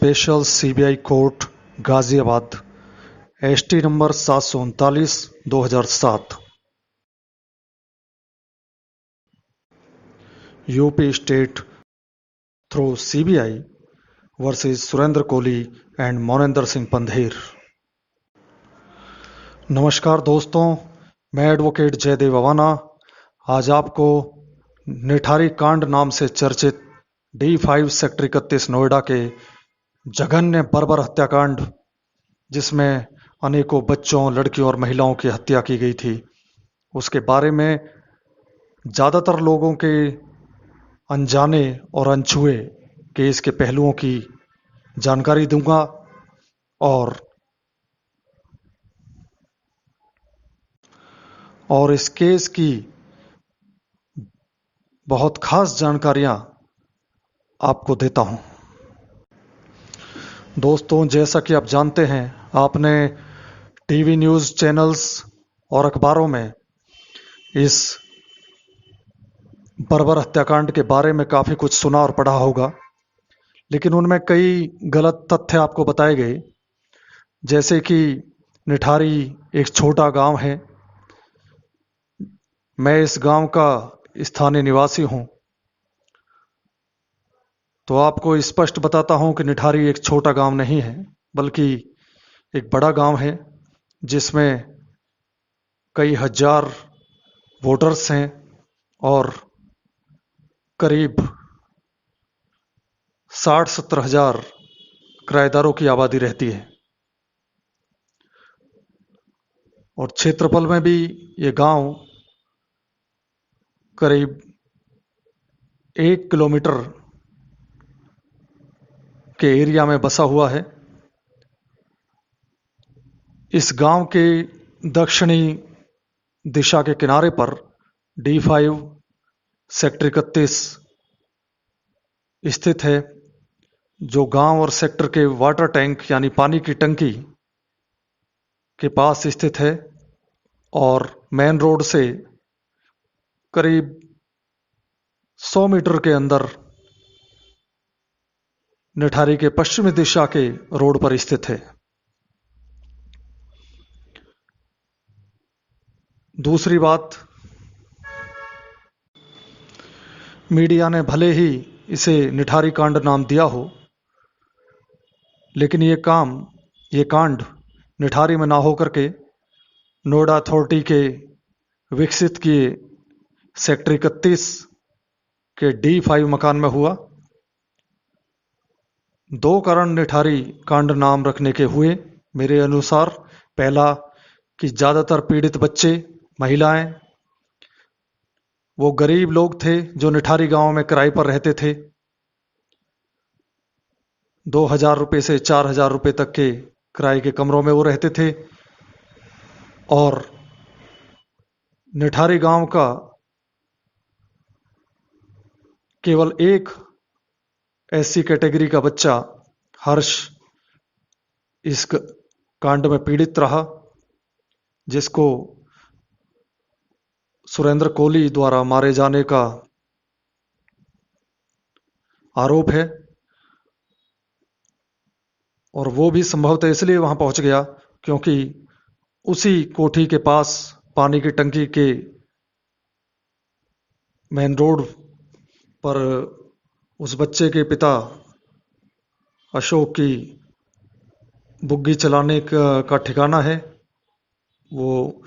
Special CBI court Ghaziabad ST number 739/2007। UP state through CBI versus Surendra Kohli and Moninder Singh Pandher. नमस्कार दोस्तों, मैं advocate Jaydev Awana आज आपको निठारी कांड नाम से चर्चित D5 सेक्टर 31 नोएडा के जघन्य बर्बर हत्याकांड, जिसमें अनेकों बच्चों, लड़कियों और महिलाओं की हत्या की गई थी, उसके बारे में ज़्यादातर लोगों के अनजाने और अनछुए केस के पहलुओं की जानकारी दूंगा और इस केस की बहुत खास जानकारियां आपको देता हूं। दोस्तों, जैसा कि आप जानते हैं, आपने टीवी न्यूज़ चैनल्स और अखबारों में इस बर्बर हत्याकांड के बारे में काफ़ी कुछ सुना और पढ़ा होगा, लेकिन उनमें कई गलत तथ्य आपको बताए गए, जैसे कि निठारी एक छोटा गांव है। मैं इस गांव का स्थानीय निवासी हूं, तो आपको स्पष्ट बताता हूं कि निठारी एक छोटा गांव नहीं है, बल्कि एक बड़ा गांव है जिसमें कई हजार वोटर्स हैं और करीब 60-70 हजार किराएदारों की आबादी रहती है। और क्षेत्रफल में भी ये गांव करीब 1 किलोमीटर के एरिया में बसा हुआ है। इस गांव के दक्षिणी दिशा के किनारे पर D5 सेक्टर 31 स्थित है, जो गांव और सेक्टर के वाटर टैंक यानी पानी की टंकी के पास स्थित है और मेन रोड से करीब 100 मीटर के अंदर निठारी के पश्चिमी दिशा के रोड पर स्थित है। दूसरी बात, मीडिया ने भले ही इसे निठारी कांड नाम दिया हो, लेकिन ये कांड निठारी में ना होकर के नोएडा अथॉरिटी के विकसित किए सेक्टर 31 के D5 मकान में हुआ। 2 कारण निठारी कांड नाम रखने के हुए मेरे अनुसार। पहला कि ज़्यादातर पीड़ित बच्चे, महिलाएं, वो गरीब लोग थे जो निठारी गांव में किराए पर रहते थे। 2,000 रुपये से 4,000 रुपये तक के किराए के कमरों में वो रहते थे। और निठारी गांव का केवल एक SC कैटेगरी का बच्चा हर्ष इस कांड में पीड़ित रहा, जिसको सुरेंद्र कोहली द्वारा मारे जाने का आरोप है। और वो भी संभवतः इसलिए वहां पहुंच गया क्योंकि उसी कोठी के पास पानी की टंकी के मेन रोड पर उस बच्चे के पिता अशोक की बुग्गी चलाने का ठिकाना है। वो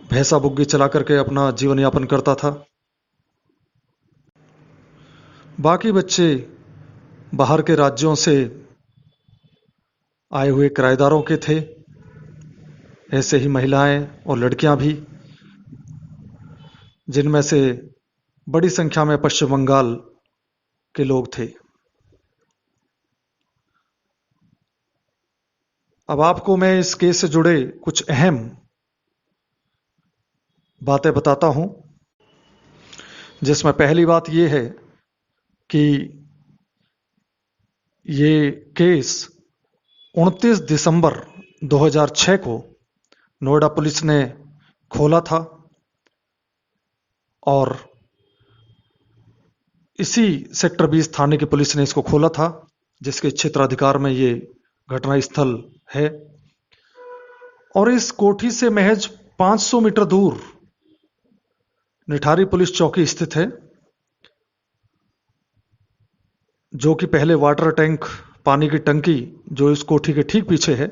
भैंसा बुग्गी चला करके अपना जीवन यापन करता था। बाकी बच्चे बाहर के राज्यों से आए हुए किराएदारों के थे, ऐसे ही महिलाएं और लड़कियां भी, जिनमें से बड़ी संख्या में पश्चिम बंगाल के लोग थे। अब आपको मैं इस केस से जुड़े कुछ अहम बातें बताता हूं, जिसमें पहली बात यह है कि ये केस 29 दिसंबर 2006 को नोएडा पुलिस ने खोला था और इसी सेक्टर 20 थाने की पुलिस ने इसको खोला था, जिसके क्षेत्राधिकार में ये घटनास्थल है। और इस कोठी से महज 500 मीटर दूर निठारी पुलिस चौकी स्थित है, जो कि पहले वाटर टैंक, पानी की टंकी जो इस कोठी के ठीक पीछे है,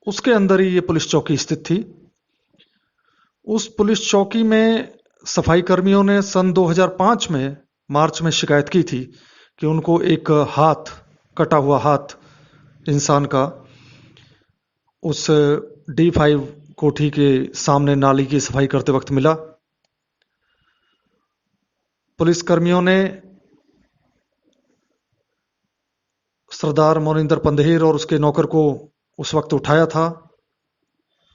उसके अंदर ही ये पुलिस चौकी स्थित थी। उस पुलिस चौकी में सफाई कर्मियों ने सन 2005 में मार्च में शिकायत की थी कि उनको एक हाथ, कटा हुआ हाथ इंसान का उस D5 कोठी के सामने नाली की सफाई करते वक्त मिला। पुलिस कर्मियों ने सरदार मोनिंदर पंधेर और उसके नौकर को उस वक्त उठाया था,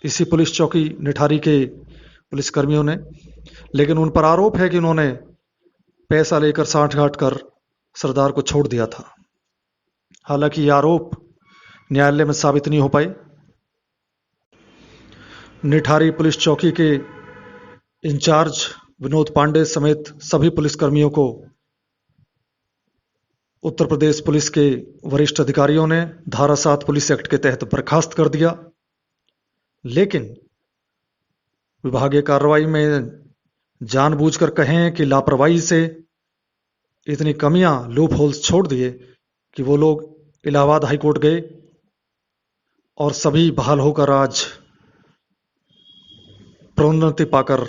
इसी पुलिस चौकी निठारी के पुलिस कर्मियों ने। लेकिन उन पर आरोप है कि उन्होंने पैसा लेकर सांठ गांठ कर सरदार को छोड़ दिया था। हालांकि ये आरोप न्यायालय में साबित नहीं हो पाए। निठारी पुलिस चौकी के इंचार्ज विनोद पांडे समेत सभी पुलिसकर्मियों को उत्तर प्रदेश पुलिस के वरिष्ठ अधिकारियों ने धारा 7 पुलिस एक्ट के तहत बर्खास्त कर दिया। लेकिन विभागीय कार्रवाई में जानबूझकर कहें कि लापरवाही से इतनी कमियां, लूप होल्स छोड़ दिए कि वो लोग इलाहाबाद हाईकोर्ट गए और सभी बहाल होकर आज प्रोन्नति पाकर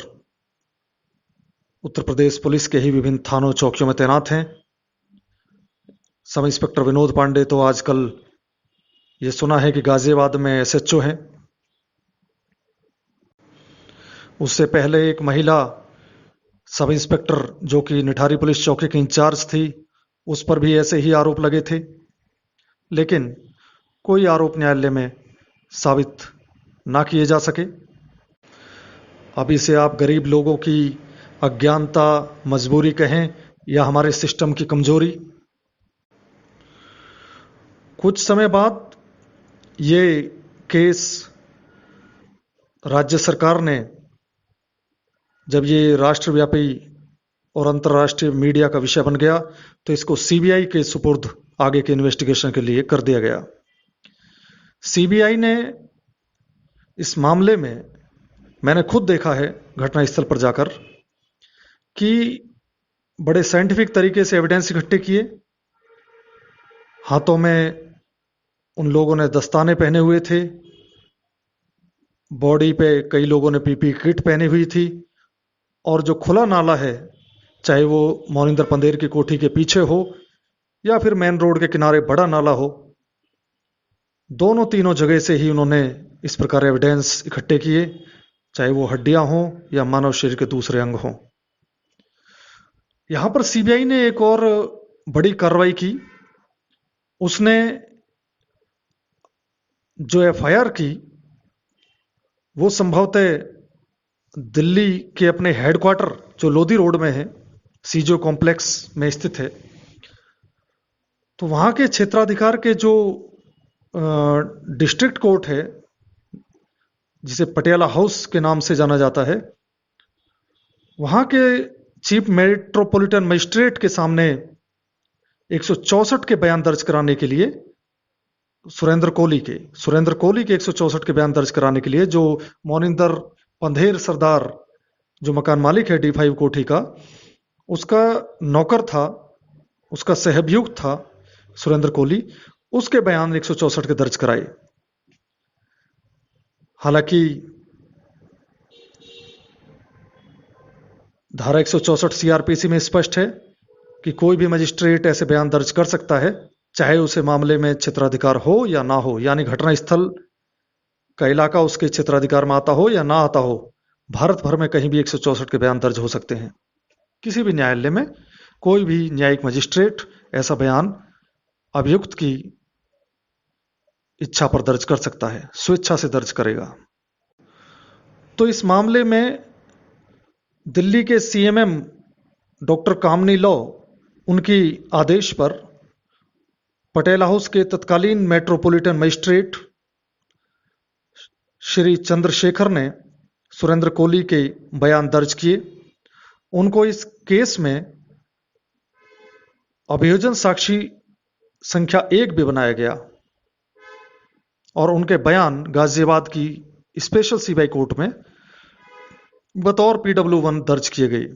उत्तर प्रदेश पुलिस के ही विभिन्न थानों चौकियों में तैनात हैं। सब इंस्पेक्टर विनोद पांडे तो आजकल ये सुना है कि गाजियाबाद में SHO हैं। उससे पहले एक महिला सब इंस्पेक्टर जो कि निठारी पुलिस चौकी की इंचार्ज थी, उस पर भी ऐसे ही आरोप लगे थे, लेकिन कोई आरोप न्यायालय में साबित ना किए जा सके। अब इसे आप गरीब लोगों की अज्ञानता, मजबूरी कहें या हमारे सिस्टम की कमजोरी। कुछ समय बाद ये केस राज्य सरकार ने, जब ये राष्ट्रव्यापी और अंतर्राष्ट्रीय मीडिया का विषय बन गया, तो इसको CBI के सुपुर्द आगे के इन्वेस्टिगेशन के लिए कर दिया गया। CBI ने इस मामले में, मैंने खुद देखा है घटनास्थल पर जाकर, कि बड़े साइंटिफिक तरीके से एविडेंस इकट्ठे किए। हाथों में उन लोगों ने दस्ताने पहने हुए थे, बॉडी पे कई लोगों ने PPE किट पहनी हुई थी, और जो खुला नाला है, चाहे वो मोनिंदर पंधेर की कोठी के पीछे हो या फिर मेन रोड के किनारे बड़ा नाला हो, दोनों तीनों जगह से ही उन्होंने इस प्रकार एविडेंस इकट्ठे किए, चाहे वो हड्डियां हों या मानव शरीर के दूसरे अंग हों। यहां पर CBI ने एक और बड़ी कार्रवाई की। उसने जो FIR की, वो संभवतः दिल्ली के अपने हेडक्वार्टर जो लोधी रोड में है, CJO कॉम्प्लेक्स में स्थित है, तो वहां के क्षेत्राधिकार के जो डिस्ट्रिक्ट कोर्ट है, जिसे पटियाला हाउस के नाम से जाना जाता है, वहां के चीफ मेट्रोपॉलिटन मजिस्ट्रेट के सामने 164 के बयान दर्ज कराने के लिए, सुरेंद्र कोहली के 164 के बयान दर्ज कराने के लिए, जो मोनिंदर पंधेर सरदार, जो मकान मालिक है D5 कोठी का, उसका नौकर था, उसका सहअभियुक्त था सुरेंद्र कोहली, उसके बयान 164 के दर्ज कराए। हालांकि धारा 164 CRPC में स्पष्ट है कि कोई भी मजिस्ट्रेट ऐसे बयान दर्ज कर सकता है, चाहे उसे मामले में क्षेत्राधिकार हो या ना हो, यानी घटनास्थल का इलाका उसके क्षेत्राधिकार में आता हो या ना आता हो, भारत भर में कहीं भी 164 के बयान दर्ज हो सकते हैं। किसी भी न्यायालय में कोई भी न्यायिक मजिस्ट्रेट ऐसा बयान अभियुक्त की इच्छा पर दर्ज कर सकता है, स्वेच्छा से दर्ज करेगा। तो इस मामले में दिल्ली के CMM डॉक्टर कामनी लॉ, उनकी आदेश पर पटेला हाउस के तत्कालीन मेट्रोपॉलिटन मजिस्ट्रेट श्री चंद्रशेखर ने सुरेंद्र कोहली के बयान दर्ज किए। उनको इस केस में अभियोजन साक्षी संख्या 1 भी बनाया गया और उनके बयान गाजियाबाद की स्पेशल सीबीआई कोर्ट में बतौर PW1 दर्ज किए गए।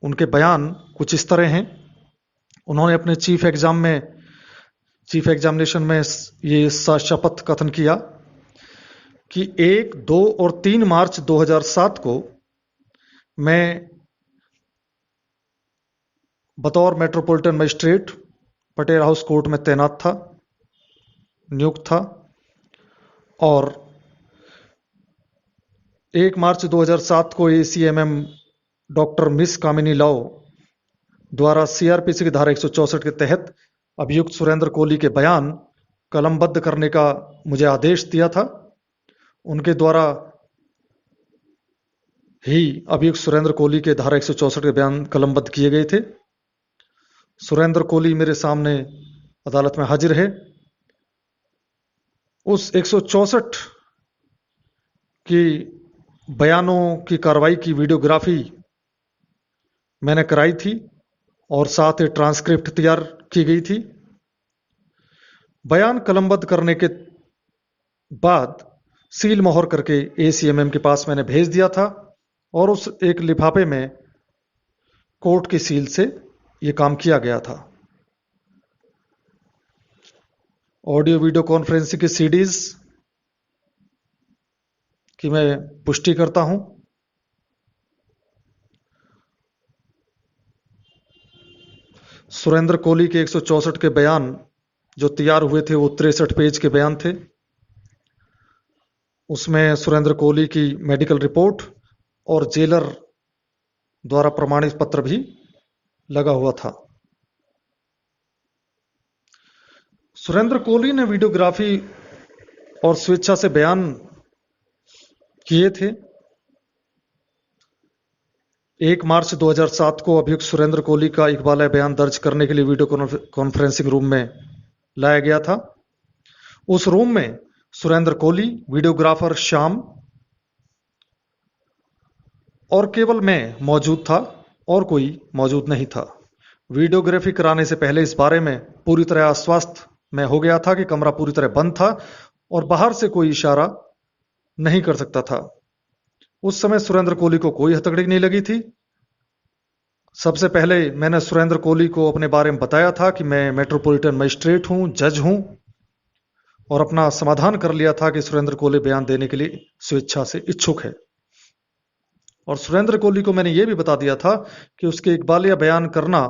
उनके बयान कुछ इस तरह हैं। उन्होंने अपने चीफ एग्जामिनेशन में ये सशपथ कथन किया कि 1, 2 और 3 मार्च 2007 को मैं बतौर metropolitan magistrate Patel house court में तैनात था, नियुक्त था, और 1 मार्च 2007 को ACMM डॉक्टर मिस कामिनी लाओ द्वारा CRPC की धारा 164 के तहत अभियुक्त सुरेंद्र कोहली के बयान कलमबद्ध करने का मुझे आदेश दिया था। उनके द्वारा ही अभियुक्त सुरेंद्र कोहली के धारा 164 के बयान कलमबद्ध किए गए थे। सुरेंद्र कोहली मेरे सामने अदालत में हाजिर है। उस 164 की बयानों की कार्रवाई की वीडियोग्राफी मैंने कराई थी और साथ ही ट्रांसक्रिप्ट तैयार की गई थी। बयान कलमबद्ध करने के बाद सील मोहर करके ACMM के पास मैंने भेज दिया था और उस एक लिफाफे में कोर्ट की सील से ये काम किया गया था। ऑडियो वीडियो कॉन्फ्रेंसिंग की CDs की मैं पुष्टि करता हूं। सुरेंद्र कोहली के 164 के बयान जो तैयार हुए थे वो 63 पेज के बयान थे। उसमें सुरेंद्र कोहली की मेडिकल रिपोर्ट और जेलर द्वारा प्रमाणित पत्र भी लगा हुआ था। सुरेंद्र कोहली ने वीडियोग्राफी और स्वेच्छा से बयान किए थे। 1 मार्च 2007 को अभियुक्त सुरेंद्र कोहली का इकबाला बयान दर्ज करने के लिए वीडियो कॉन्फ्रेंसिंग रूम में लाया गया था। उस रूम में सुरेंद्र कोहली, वीडियोग्राफर श्याम और केवल मैं मौजूद था और कोई मौजूद नहीं था। वीडियोग्राफी कराने से पहले इस बारे में पूरी तरह आश्वस्त मैं हो गया था कि कमरा पूरी तरह बंद था और बाहर से कोई इशारा नहीं कर सकता था। उस समय सुरेंद्र कोहली को कोई हथकड़ी नहीं लगी थी। सबसे पहले मैंने सुरेंद्र कोहली को अपने बारे में बताया था कि मैं मेट्रोपॉलिटन मजिस्ट्रेट हूं, जज हूं, और अपना समाधान कर लिया था कि सुरेंद्र कोहली बयान देने के लिए स्वेच्छा से इच्छुक है। और सुरेंद्र कोहली को मैंने यह भी बता दिया था कि उसके इकबालिया बयान करना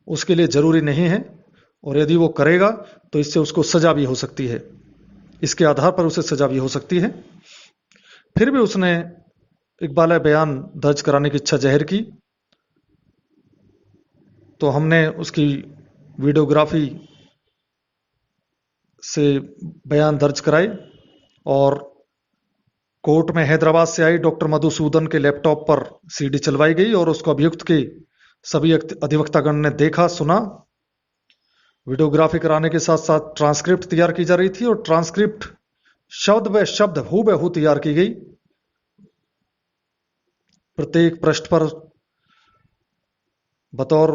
उसके लिए जरूरी नहीं है और यदि वो करेगा तो इससे उसको सजा भी हो सकती है, इसके आधार पर उसे सजा भी हो सकती है। फिर भी उसने इकबालिया बयान दर्ज कराने की इच्छा जाहिर की तो हमने उसकी वीडियोग्राफी से बयान दर्ज कराए और कोर्ट में हैदराबाद से आई डॉक्टर मधुसूदन के लैपटॉप पर CD चलवाई गई और उसको अभियुक्त के सभी अधिवक्तागण ने देखा, सुना। वीडियोग्राफी कराने के साथ साथ ट्रांसक्रिप्ट तैयार की जा रही थी और ट्रांसक्रिप्ट शब्द व शब्द हूबहू तैयार की गई। प्रत्येक पृष्ठ पर बतौर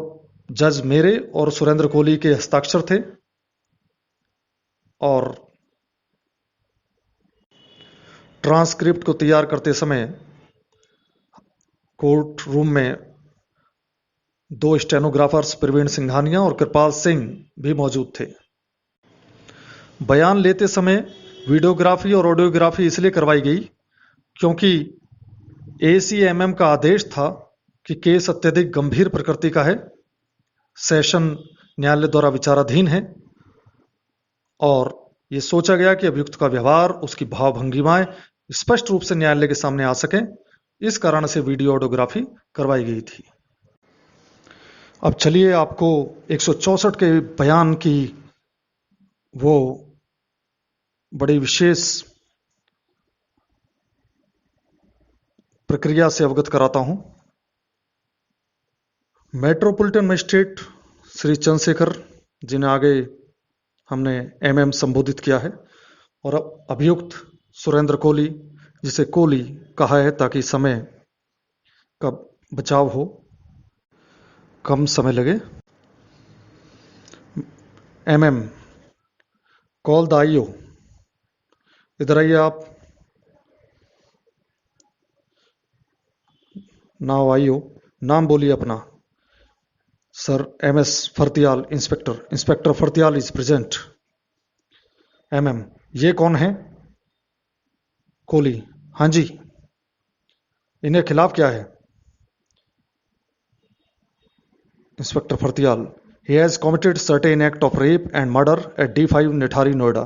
जज मेरे और सुरेंद्र कोहली के हस्ताक्षर थे और ट्रांसक्रिप्ट को तैयार करते समय कोर्ट रूम में 2 स्टेनोग्राफर्स प्रवीण सिंघानिया और कृपाल सिंह भी मौजूद थे। बयान लेते समय वीडियोग्राफी और ऑडियोग्राफी इसलिए करवाई गई क्योंकि ACMM का आदेश था कि केस अत्यधिक गंभीर प्रकृति का है, सेशन न्यायालय द्वारा विचाराधीन है और ये सोचा गया कि अभियुक्त का व्यवहार, उसकी भावभंगिमाएं स्पष्ट रूप से न्यायालय के सामने आ सके। इस कारण से वीडियो ऑडियोग्राफी करवाई गई थी। अब चलिए आपको 164 के बयान की वो बड़ी विशेष प्रक्रिया से अवगत कराता हूं। मेट्रोपॉलिटन मजिस्ट्रेट श्री चंद्रशेखर जिन्हें आगे हमने MM संबोधित किया है और अभियुक्त सुरेंद्र कोहली जिसे कोहली कहा है ताकि समय का बचाव हो, कम समय लगे। MM, call the IO. इधर आइए आप। नाउ आईओ, नाम बोलिए अपना। Sir MS Phartiyal, inspector Phartiyal is present. MM, ये कौन है? कोहली, हाँ जी। इन्हें खिलाफ क्या है? Inspector Phartiyal, he has committed certain act of rape and murder at D5 Nithari, Noida.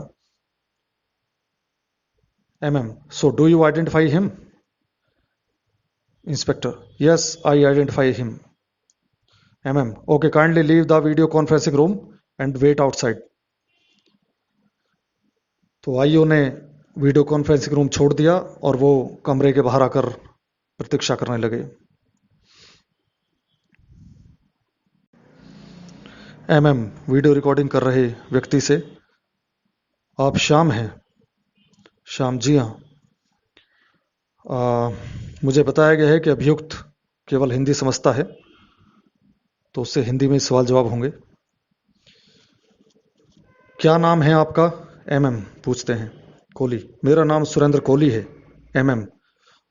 MM, so do you identify him? Inspector, yes, I identify him. MM, okay, kindly leave the video conferencing room and wait outside. तो IO ने video conferencing room छोड़ दिया और वो कमरे के बाहर आकर प्रतीक्षा करने लगे। MM, वीडियो रिकॉर्डिंग कर रहे व्यक्ति से, आप श्याम हैं? श्याम, जी हाँ। मुझे बताया गया है कि अभियुक्त केवल हिंदी समझता है, तो उससे हिंदी में सवाल जवाब होंगे। क्या नाम है आपका? MM पूछते हैं। कोहली, मेरा नाम सुरेंद्र कोहली है। MM,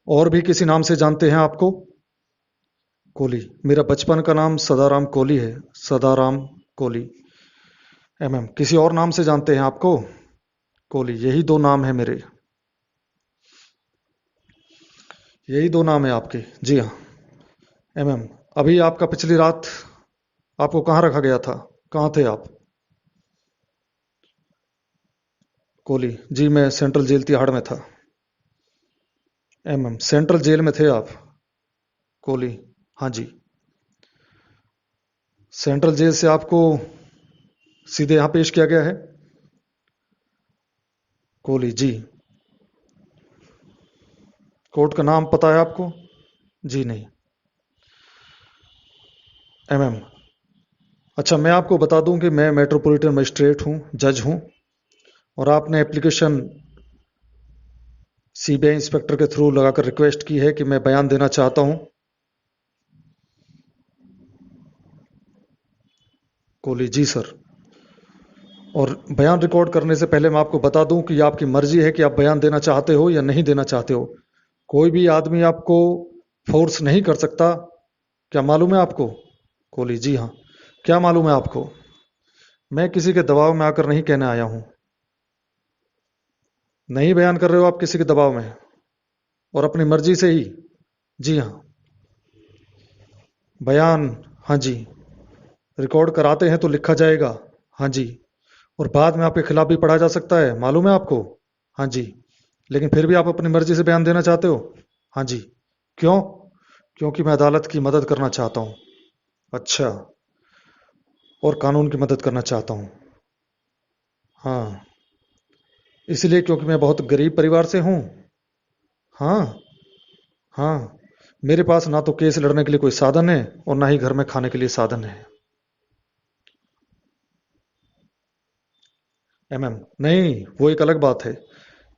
और भी किसी नाम से जानते हैं आपको? कोहली, मेरा बचपन का नाम सदाराम कोहली है। सदाराम कोहली। MM, किसी और नाम से जानते हैं आपको? कोहली, यही दो नाम है मेरे। यही दो नाम है आपके? जी हाँ। MM, अभी आपका पिछली रात आपको कहाँ रखा गया था? कहाँ थे आप? कोहली, जी मैं सेंट्रल जेल तिहाड़ में था। MM, सेंट्रल जेल में थे आप? कोहली, हाँ जी। सेंट्रल जेल से आपको सीधे यहां पेश किया गया है? कोहली, जी। कोर्ट का नाम पता है आपको? जी नहीं। MM, अच्छा मैं आपको बता दूं कि मैं मेट्रोपॉलिटन मजिस्ट्रेट हूं, जज हूं, और आपने एप्लीकेशन सीबीआई इंस्पेक्टर के थ्रू लगाकर रिक्वेस्ट की है कि मैं बयान देना चाहता हूं। कोहली, जी सर। और बयान रिकॉर्ड करने से पहले मैं आपको बता दूं कि ये आपकी मर्जी है कि आप बयान देना चाहते हो या नहीं देना चाहते हो। कोई भी आदमी आपको फोर्स नहीं कर सकता। क्या मालूम है आपको? कोहली, जी हाँ। क्या मालूम है आपको? मैं किसी के दबाव में आकर नहीं कहने आया हूं। नहीं बयान कर रहे हो आप किसी के दबाव में, और अपनी मर्जी से ही? जी हाँ। बयान, हाँ जी। रिकॉर्ड कराते हैं तो लिखा जाएगा, हाँ जी। और बाद में आपके खिलाफ भी पढ़ा जा सकता है, मालूम है आपको? हाँ जी। लेकिन फिर भी आप अपनी मर्जी से बयान देना चाहते हो? हाँ जी। क्यों? क्योंकि मैं अदालत की मदद करना चाहता हूं। अच्छा, और कानून की मदद करना चाहता हूं। हाँ, इसलिए क्योंकि मैं बहुत गरीब परिवार से हूं। हाँ, हाँ। मेरे पास ना तो केस लड़ने के लिए कोई साधन है और ना ही घर में खाने के लिए साधन है। MM, नहीं, वो एक अलग बात है।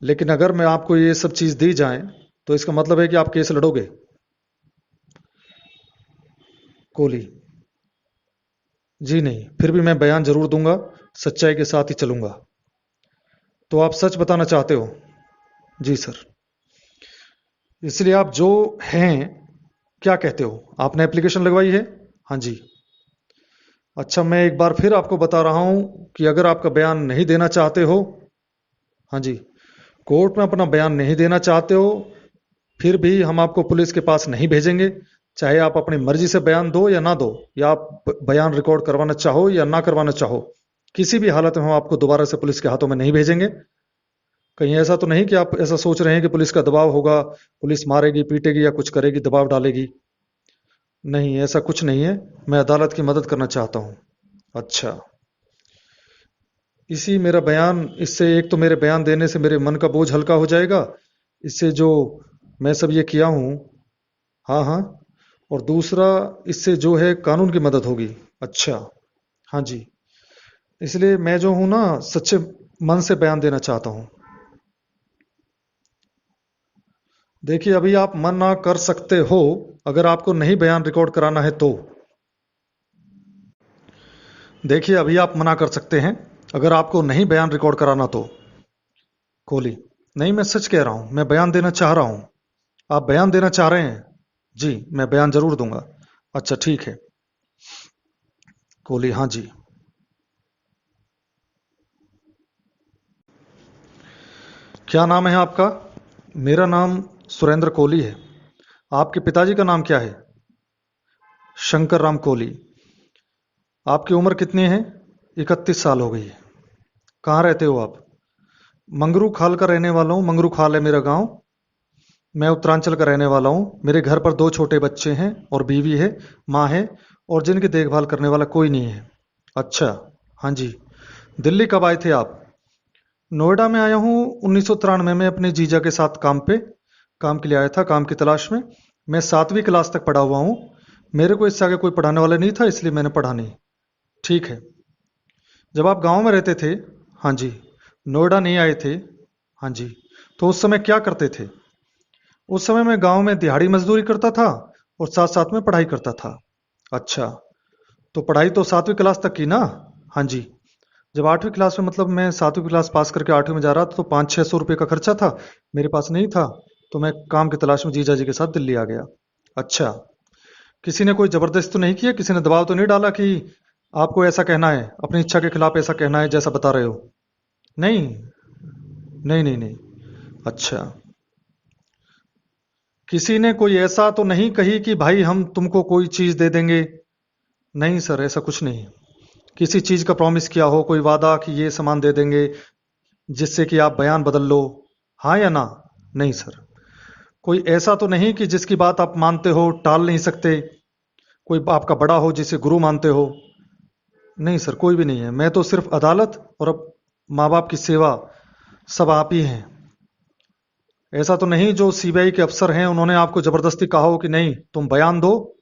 लेकिन अगर मैं आपको ये सब चीज दी जाए तो इसका मतलब है कि आप केस लड़ोगे? कोहली, जी नहीं, फिर भी मैं बयान जरूर दूंगा, सच्चाई के साथ ही चलूंगा। तो आप सच बताना चाहते हो? जी सर। इसलिए आप जो हैं, क्या कहते हो? आपने एप्लीकेशन लगवाई है? हाँ जी। अच्छा, मैं एक बार फिर आपको बता रहा हूं कि अगर आपका बयान नहीं देना चाहते हो, हाँ जी, कोर्ट में अपना बयान नहीं देना चाहते हो, फिर भी हम आपको पुलिस के पास नहीं भेजेंगे। चाहे आप अपनी मर्जी से बयान दो या ना दो, या आप बयान रिकॉर्ड करवाना चाहो या ना करवाना चाहो, किसी भी हालत में हम आपको दोबारा से पुलिस के हाथों में नहीं भेजेंगे। कहीं ऐसा तो नहीं कि आप ऐसा सोच रहे हैं कि पुलिस का दबाव होगा, पुलिस मारेगी पीटेगी या कुछ करेगी, दबाव डालेगी? नहीं, ऐसा कुछ नहीं है। मैं अदालत की मदद करना चाहता हूं। अच्छा, इसी मेरा बयान, इससे एक तो मेरे बयान देने से मेरे मन का बोझ हल्का हो जाएगा, इससे जो मैं सब ये किया हूं, हाँ हाँ, और दूसरा इससे जो है कानून की मदद होगी। अच्छा, हाँ जी। इसलिए मैं जो हूं ना, सच्चे मन से बयान देना चाहता हूं। देखिए, अभी आप मना कर सकते हो, अगर आपको नहीं बयान रिकॉर्ड कराना है तो। देखिए, अभी आप मना कर सकते हैं अगर आपको नहीं बयान रिकॉर्ड कराना तो। कोहली: नहीं, मैं सच कह रहा हूं, मैं बयान देना चाह रहा हूं। आप बयान देना चाह रहे हैं? जी, मैं बयान जरूर दूंगा। अच्छा, ठीक है। कोहली: हाँ जी। क्या नाम है आपका? मेरा नाम सुरेंद्र कोहली है। आपके पिताजी का नाम क्या है? शंकर राम कोहली। आपकी उम्र कितनी है? 31 साल हो गई है। कहाँ रहते हो आप? मंगरू खाल का रहने वाला हूँ। मंगरू खाल है मेरा गांव। मैं उत्तरांचल का रहने वाला हूँ। मेरे घर पर 2 छोटे बच्चे हैं और बीवी है, माँ है, और जिनकी देखभाल करने वाला कोई नहीं है। अच्छा। हाँ जी। दिल्ली कब आए थे आप? नोएडा में आया हूँ 1993 में अपने जीजा के साथ काम के लिए आया था, काम की तलाश में। मैं 7वीं क्लास तक पढ़ा हुआ हूँ। मेरे को इससे आगे कोई पढ़ाने वाला नहीं था, इसलिए मैंने पढ़ा नहीं। ठीक है। जब आप गांव में रहते थे, हाँ जी, नोएडा नहीं आए थे, हाँ जी, तो उस समय क्या करते थे? उस समय मैं गांव में दिहाड़ी मजदूरी करता था और साथ साथ में पढ़ाई करता था। अच्छा, तो पढ़ाई तो 7वीं क्लास तक की ना? हाँ जी। जब 8वीं क्लास में, मतलब मैं 7वीं क्लास पास करके 8वीं में जा रहा था, तो 500-600 रुपये का खर्चा था, मेरे पास नहीं था। तो मैं काम की तलाश में जीजा जी के साथ दिल्ली आ गया। अच्छा। किसी ने कोई जबरदस्ती तो नहीं किया? किसी ने दबाव तो नहीं डाला कि आपको ऐसा कहना है, अपनी इच्छा के खिलाफ ऐसा कहना है जैसा बता रहे हो? नहीं, नहीं, नहीं, नहीं। अच्छा। किसी ने कोई ऐसा तो नहीं कही कि भाई हम तुमको कोई चीज दे देंगे? नहीं सर, ऐसा कुछ नहीं। किसी चीज का प्रॉमिस किया हो, कोई वादा कि ये सामान दे देंगे जिससे कि आप बयान बदल लो? हाँ या ना? नहीं सर। कोई ऐसा तो नहीं कि जिसकी बात आप मानते हो, टाल नहीं सकते? कोई आपका बड़ा हो जिसे गुरु मानते हो? नहीं सर, कोई भी नहीं है। मैं तो सिर्फ अदालत और अब माँ बाप की सेवा, सब आप ही हैं। ऐसा तो नहीं जो सीबीआई के अफसर हैं उन्होंने आपको जबरदस्ती कहा हो कि नहीं तुम बयान दो?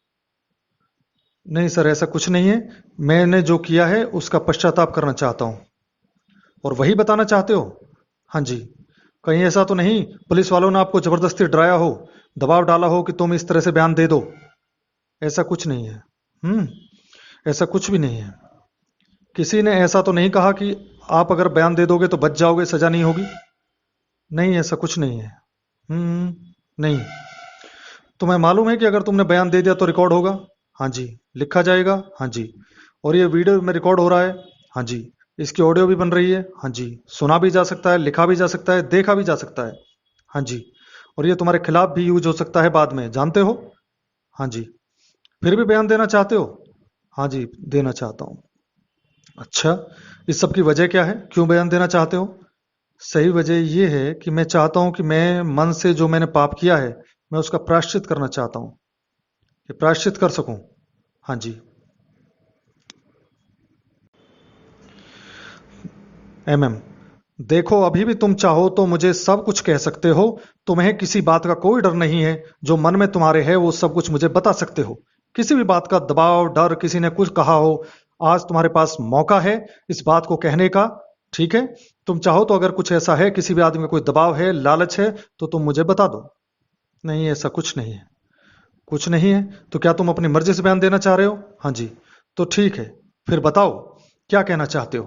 नहीं सर, ऐसा कुछ नहीं है। मैंने जो किया है उसका पश्चाताप करना चाहता हूँ। और वही बताना चाहते हो? हाँ जी। कहीं ऐसा तो नहीं पुलिस वालों ने आपको जबरदस्ती डराया हो, दबाव डाला हो कि तुम इस तरह से बयान दे दो? ऐसा कुछ नहीं है। ऐसा कुछ भी नहीं है। किसी ने ऐसा तो नहीं कहा कि आप अगर बयान दे दोगे तो बच जाओगे, सजा नहीं होगी? नहीं, ऐसा कुछ नहीं है। नहीं। तुम्हें मालूम है कि अगर तुमने बयान दे दिया तो रिकॉर्ड होगा? हाँ जी। लिखा जाएगा? हाँ जी। और ये वीडियो में रिकॉर्ड हो रहा है? हाँ जी। इसकी ऑडियो भी बन रही है? हाँ जी। सुना भी जा सकता है, लिखा भी जा सकता है, देखा भी जा सकता है। हाँ जी। और ये तुम्हारे खिलाफ भी यूज हो सकता है बाद में, जानते हो? हाँ जी। फिर भी बयान देना चाहते हो? हाँ जी, देना चाहता हूँ। अच्छा, इस सब की वजह क्या है, क्यों बयान देना चाहते हो? सही वजह यह है कि मैं चाहता हूं कि मैं मन से जो मैंने पाप किया है, मैं उसका प्रायश्चित करना चाहता हूं, कि प्रायश्चित कर सकूं। हाँ जी। एमएम: देखो, अभी भी तुम चाहो तो मुझे सब कुछ कह सकते हो। तुम्हें किसी बात का कोई डर नहीं है। जो मन में तुम्हारे है वो सब कुछ मुझे बता सकते हो। किसी भी बात का दबाव, डर, किसी ने कुछ कहा हो, आज तुम्हारे पास मौका है इस बात को कहने का। ठीक है? तुम चाहो तो अगर कुछ ऐसा है, किसी भी आदमी का कोई दबाव है, लालच है, तो तुम मुझे बता दो। नहीं, ऐसा कुछ नहीं है। कुछ नहीं है? तो क्या तुम अपनी मर्जी से बयान देना चाह रहे हो? हाँ जी। तो ठीक है, फिर बताओ क्या कहना चाहते हो?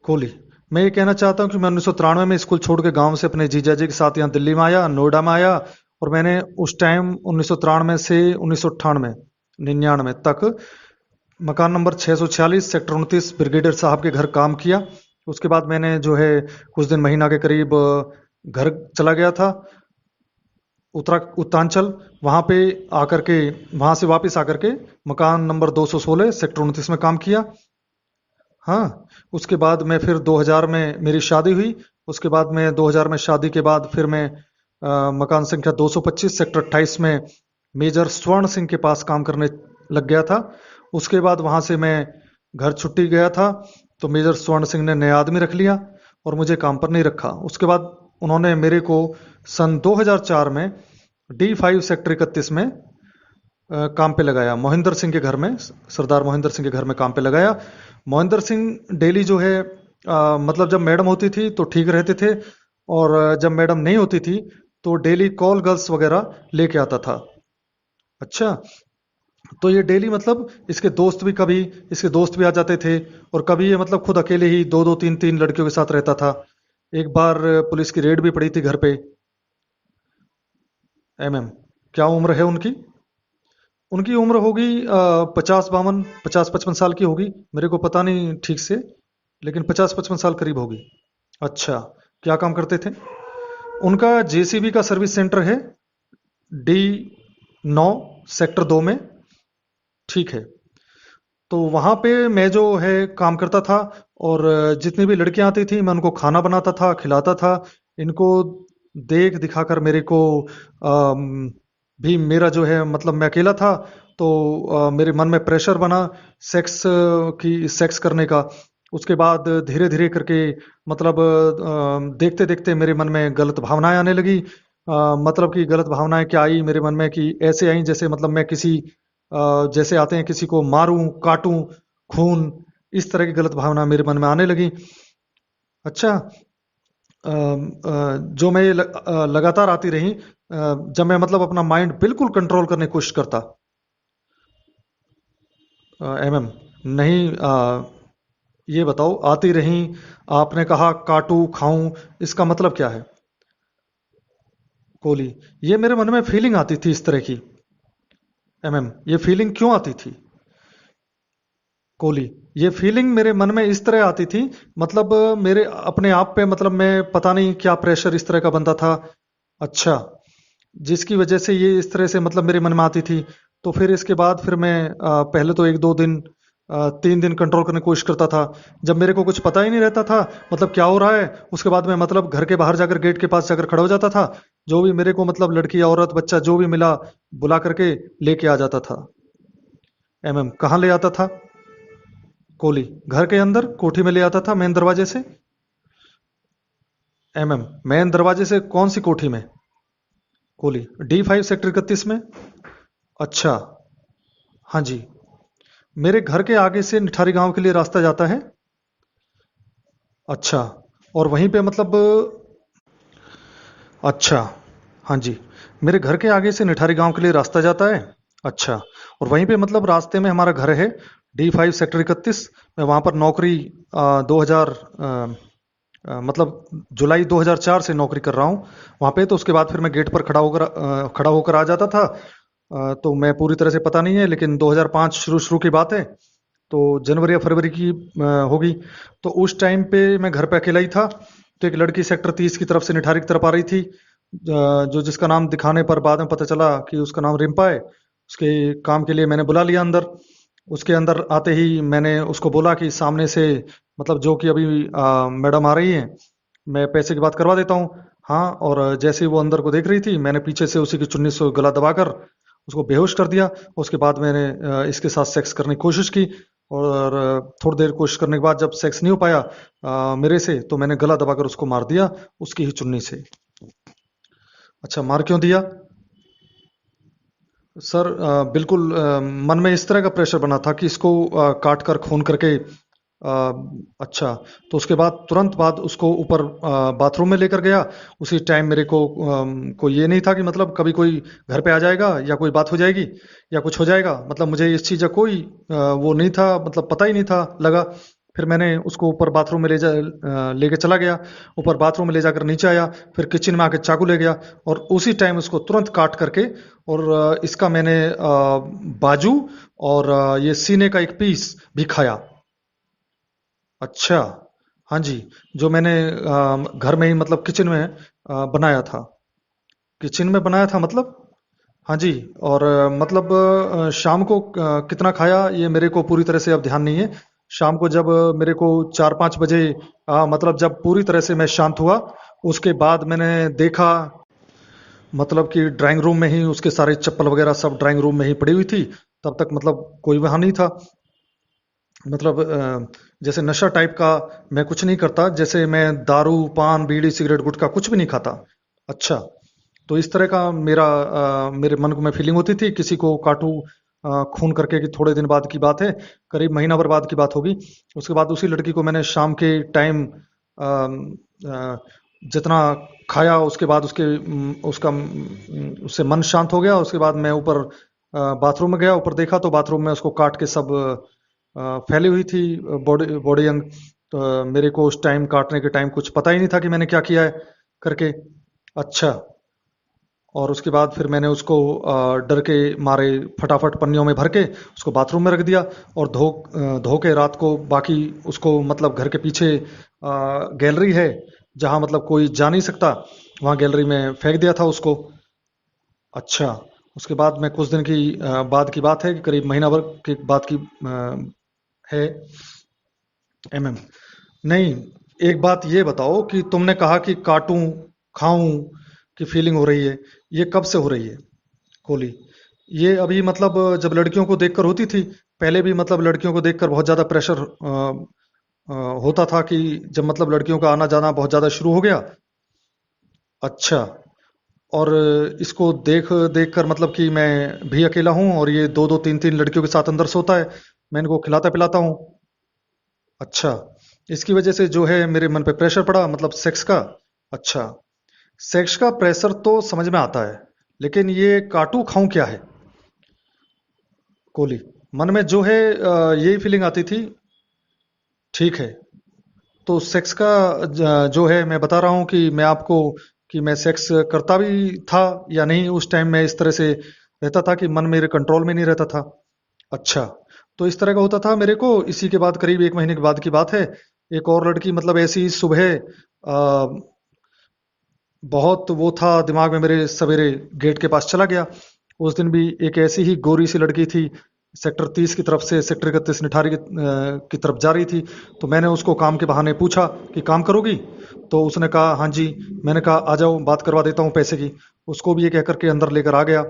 कोहली: मैं ये कहना चाहता हूँ कि मैं 1993 में स्कूल छोड़ के गांव से अपने जीजा जी के साथ यहाँ दिल्ली में आया, नोएडा में आया। और मैंने उस टाइम 1993 से 1998 99 तक मकान नंबर 646 सेक्टर 29 ब्रिगेडियर साहब के घर काम किया। उसके बाद मैंने जो है कुछ दिन, महीना के करीब घर चला गया था, उत्तरांचल। वहां पे आकर के, वहां से वापस आकर के मकान नंबर 216 सेक्टर 29 में काम किया। हाँ। उसके बाद मैं फिर 2000 में मेरी शादी हुई। उसके बाद मैं 2000 में शादी के बाद फिर मैं मकान संख्या 225 सेक्टर 28 में मेजर स्वर्ण सिंह के पास काम करने लग गया था। उसके बाद वहां से मैं घर छुट्टी गया था, तो मेजर स्वर्ण सिंह ने नया आदमी रख लिया और मुझे काम पर नहीं रखा। उसके बाद उन्होंने मेरे को सन 2004 में D5 सेक्टर 31 में काम पे लगाया, मोहिंदर सिंह के घर में, सरदार मोहिंदर सिंह के घर में काम पे लगाया। मोहिंदर सिंह डेली जो है, मतलब जब मैडम होती थी तो ठीक रहते थे, और जब मैडम नहीं होती थी तो डेली कॉल गर्ल्स वगैरह लेके आता था। अच्छा। तो ये डेली मतलब इसके दोस्त भी आ जाते थे, और कभी ये मतलब खुद अकेले ही दो दो तीन तीन लड़कियों के साथ रहता था। एक बार पुलिस की रेड भी पड़ी थी घर पे। एमएम, क्या उम्र है उनकी? उनकी उम्र होगी 50 52, 50 55 साल की होगी। मेरे को पता नहीं ठीक से, लेकिन 50 55 साल करीब होगी। अच्छा, क्या काम करते थे? उनका जेसीबी का सर्विस सेंटर है, D9 सेक्टर 2 में। ठीक है। तो वहाँ पे मैं जो है काम करता था, और जितनी भी लड़कियां आती थी मैं उनको खाना बनाता था, खिलाता था। इनको देख दिखाकर मेरे को भी मेरा जो है मतलब मैं अकेला था, तो मेरे मन में प्रेशर बना सेक्स करने का। उसके बाद धीरे धीरे करके मतलब देखते देखते मेरे मन में गलत भावनाएं आने लगी। मतलब कि गलत भावनाएं क्या आई मेरे मन में, कि ऐसे आई जैसे मतलब मैं किसी जैसे आते हैं किसी को मारूं, काटूं, खून, इस तरह की गलत भावना मेरे मन में आने लगी। अच्छा, जो मैं लगातार आती रही। जब मैं मतलब अपना माइंड बिल्कुल कंट्रोल करने की कोशिश करता। एमएम, नहीं, ये बताओ, आती रही, आपने कहा काटूं खाऊं, इसका मतलब क्या है? कोहली, ये मेरे मन में फीलिंग आती थी इस तरह की। एमएम, ये फीलिंग क्यों आती थी? कोहली, ये फीलिंग मेरे मन में इस तरह आती थी, मतलब मेरे अपने आप पे मतलब मैं पता नहीं क्या प्रेशर इस तरह का बनता था। अच्छा, जिसकी वजह से ये इस तरह से मतलब मेरे मन में आती थी। तो फिर इसके बाद फिर मैं पहले तो एक दो दिन 3 दिन कंट्रोल करने की कोशिश करता था। जब मेरे को कुछ पता ही नहीं रहता था मतलब क्या हो रहा है, उसके बाद मैं मतलब घर के बाहर जाकर गेट के पास जाकर खड़ा हो जाता था। जो भी मेरे को मतलब लड़की औरत बच्चा जो भी मिला, बुला करके लेके आ जाता था। एमएम, कहाँ ले आता था? कोहली, घर के अंदर कोठी में ले आता था, मेन दरवाजे से। एमएम, मेन दरवाजे से कौन सी कोठी में? कोहली, D5 सेक्टर 31 में। अच्छा, हाँ जी। मेरे घर के आगे से निठारी गांव के लिए रास्ता जाता है। अच्छा, और वहीं पे मतलब, अच्छा, हाँ जी, मेरे घर के आगे से निठारी गांव के लिए रास्ता जाता है। अच्छा, और वहीं पे मतलब रास्ते में हमारा घर है, D5 सेक्टर 31। मैं वहाँ पर नौकरी 2000 मतलब जुलाई 2004 से नौकरी कर रहा हूँ वहाँ पे। तो उसके बाद फिर मैं गेट पर खड़ा होकर आ जाता था। तो मैं पूरी तरह से पता नहीं है, लेकिन 2005 शुरू शुरू की बात है। तो जनवरी या फरवरी की होगी। तो उस टाइम पे मैं घर पे अकेला ही था। तो एक लड़की सेक्टर 30 की तरफ से निठारी की तरफ आ रही थी, जो जिसका नाम दिखाने पर बाद में पता चला कि उसका नाम रिम्पा है। उसके काम के लिए मैंने बुला लिया अंदर। उसके अंदर आते ही मैंने उसको बोला कि सामने से मतलब जो कि अभी मैडम आ रही हैं, मैं पैसे की बात करवा देता हूँ। हाँ, और जैसे ही वो अंदर को देख रही थी, मैंने पीछे से उसी की चुन्नी से गला दबाकर उसको बेहोश कर दिया। उसके बाद मैंने इसके साथ सेक्स करने की कोशिश की। और थोड़ी देर कोशिश करने के बाद जब सेक्स नहीं हो पाया मेरे से, तो मैंने गला दबाकर उसको मार दिया उसकी ही चुन्नी से। अच्छा, मार क्यों दिया? सर, बिल्कुल मन में इस तरह का प्रेशर बना था कि इसको काट कर खून करके अच्छा। तो उसके बाद तुरंत बाद उसको ऊपर बाथरूम में लेकर गया। उसी टाइम मेरे को कोई ये नहीं था कि मतलब कभी कोई घर पे आ जाएगा या कोई बात हो जाएगी या कुछ हो जाएगा। मतलब मुझे इस चीज़ का कोई वो नहीं था, मतलब पता ही नहीं था लगा। फिर मैंने उसको ऊपर बाथरूम में लेके चला गया। ऊपर बाथरूम में ले जाकर नीचे आया। फिर किचन में आके चाकू ले गया, और उसी टाइम उसको तुरंत काट करके, और इसका मैंने बाजू और ये सीने का एक पीस भी खाया। अच्छा, हाँ जी, जो मैंने घर में ही मतलब किचन में बनाया था। किचन में बनाया था मतलब, हाँ जी। और मतलब शाम को कितना खाया ये मेरे को पूरी तरह से अब ध्यान नहीं है। शाम को जब मेरे को 4 5 बजे मतलब जब पूरी तरह से मैं शांत हुआ, उसके बाद मैंने देखा मतलब कि ड्राइंग रूम में ही उसके सारे चप्पल वगैरह सब ड्राइंग रूम में ही पड़ी हुई थी। तब तक मतलब कोई वहां नहीं था। मतलब जैसे नशा टाइप का मैं कुछ नहीं करता, जैसे मैं दारू पान बीड़ी सिगरेट गुटखा कुछ भी नहीं खाता। अच्छा, तो इस तरह का मेरे मन को में फीलिंग होती थी किसी को काटूं खून करके, कि थोड़े दिन बाद की बात है, करीब महीना भर बाद की बात होगी। उसके बाद उसी लड़की को मैंने शाम के टाइम जितना खाया, उसके बाद उसके उसका उससे मन शांत हो गया। उसके बाद मैं ऊपर बाथरूम में गया, ऊपर देखा तो बाथरूम में उसको काट के सब फैली हुई थी बॉडी बॉडी अंग। तो मेरे को उस टाइम काटने के टाइम कुछ पता ही नहीं था कि मैंने क्या किया है करके। अच्छा। और उसके बाद फिर मैंने उसको डर के मारे फटाफट पन्नियों में भर के उसको बाथरूम में रख दिया, और धो के रात को बाकी उसको मतलब घर के पीछे गैलरी है जहाँ मतलब कोई जा नहीं सकता, वहाँ गैलरी में फेंक दिया था उसको। अच्छा। उसके बाद मैं कुछ दिन की बाद की बात है कि करीब महीना भर के बाद की है। एमएम। नहीं, एक बात ये बताओ कि तुमने कहा कि काटूं खाऊं की फीलिंग हो रही है, ये कब से हो रही है कोहली? ये अभी मतलब जब लड़कियों को देखकर होती थी? पहले भी मतलब लड़कियों को देखकर बहुत ज्यादा प्रेशर होता था कि जब मतलब लड़कियों का आना जाना बहुत ज्यादा शुरू हो गया? अच्छा। और इसको देख देख कर मतलब कि मैं भी अकेला हूँ और ये दो दो तीन तीन लड़कियों के साथ अंदर सोता है, मैं इनको खिलाता पिलाता हूँ। अच्छा। इसकी वजह से जो है मेरे मन पे प्रेशर पड़ा मतलब सेक्स का। अच्छा। सेक्स का प्रेशर तो समझ में आता है, लेकिन ये काटू खाऊं क्या है कोहली? मन में जो है यही फीलिंग आती थी। ठीक है। तो सेक्स का जो है मैं बता रहा हूँ कि मैं आपको कि मैं सेक्स करता भी था या नहीं उस टाइम में इस तरह से रहता था कि मन मेरे कंट्रोल में नहीं रहता था। अच्छा। तो इस तरह का होता था मेरे को। इसी के बाद करीब एक महीने के बाद की बात है, एक और लड़की मतलब ऐसी ही सुबह बहुत वो था दिमाग में मेरे, सवेरे गेट के पास चला गया। उस दिन भी एक ऐसी ही गोरी सी लड़की थी, सेक्टर 30 की तरफ से सेक्टर 31 निठारी की तरफ जा रही थी। तो मैंने उसको काम के बहाने पूछा कि काम करोगी? तो उसने कहा हाँ जी। मैंने कहा आ जाओ बात करवा देता हूँ पैसे की। उसको भी ये कह करके अंदर लेकर आ गया।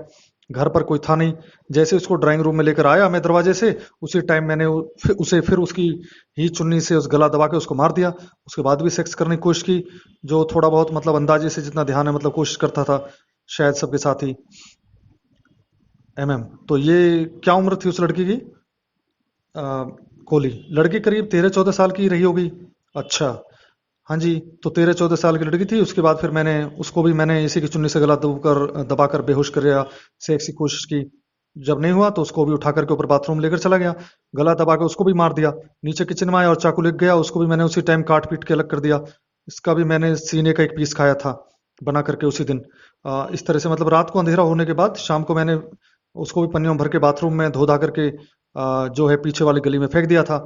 घर पर कोई था नहीं। जैसे उसको ड्राइंग रूम में लेकर आया मैं दरवाजे से, उसी टाइम मैंने उसे फिर उसकी ही चुन्नी से उस गला दबा के उसको मार दिया। उसके बाद भी सेक्स करने की कोशिश की, जो थोड़ा बहुत मतलब अंदाजे से जितना ध्यान है मतलब कोशिश करता था, शायद सबके साथ ही। एमएम। तो ये क्या उम्र थी उस लड़की की? अ, कोहली, लड़की करीब 13-14 साल की रही होगी। अच्छा। हाँ जी। तो 13-14 साल की लड़की थी। उसके बाद फिर मैंने उसको भी मैंने इसी की चुन्नी से गला दबाकर बेहोश कर दिया, सेक्स की कोशिश की। जब नहीं हुआ तो उसको भी उठा करके ऊपर बाथरूम लेकर चला गया, गला दबा के उसको भी मार दिया। नीचे किचन में आया और चाकू लेके गया, उसको भी मैंने उसी टाइम काट पीट के अलग कर दिया। इसका भी मैंने सीने का एक पीस खाया था बना करके उसी दिन। इस तरह से मतलब रात को अंधेरा होने के बाद शाम को मैंने उसको भी पन्नियों में भर के बाथरूम में धो धा करके जो है पीछे वाली गली में फेंक दिया था।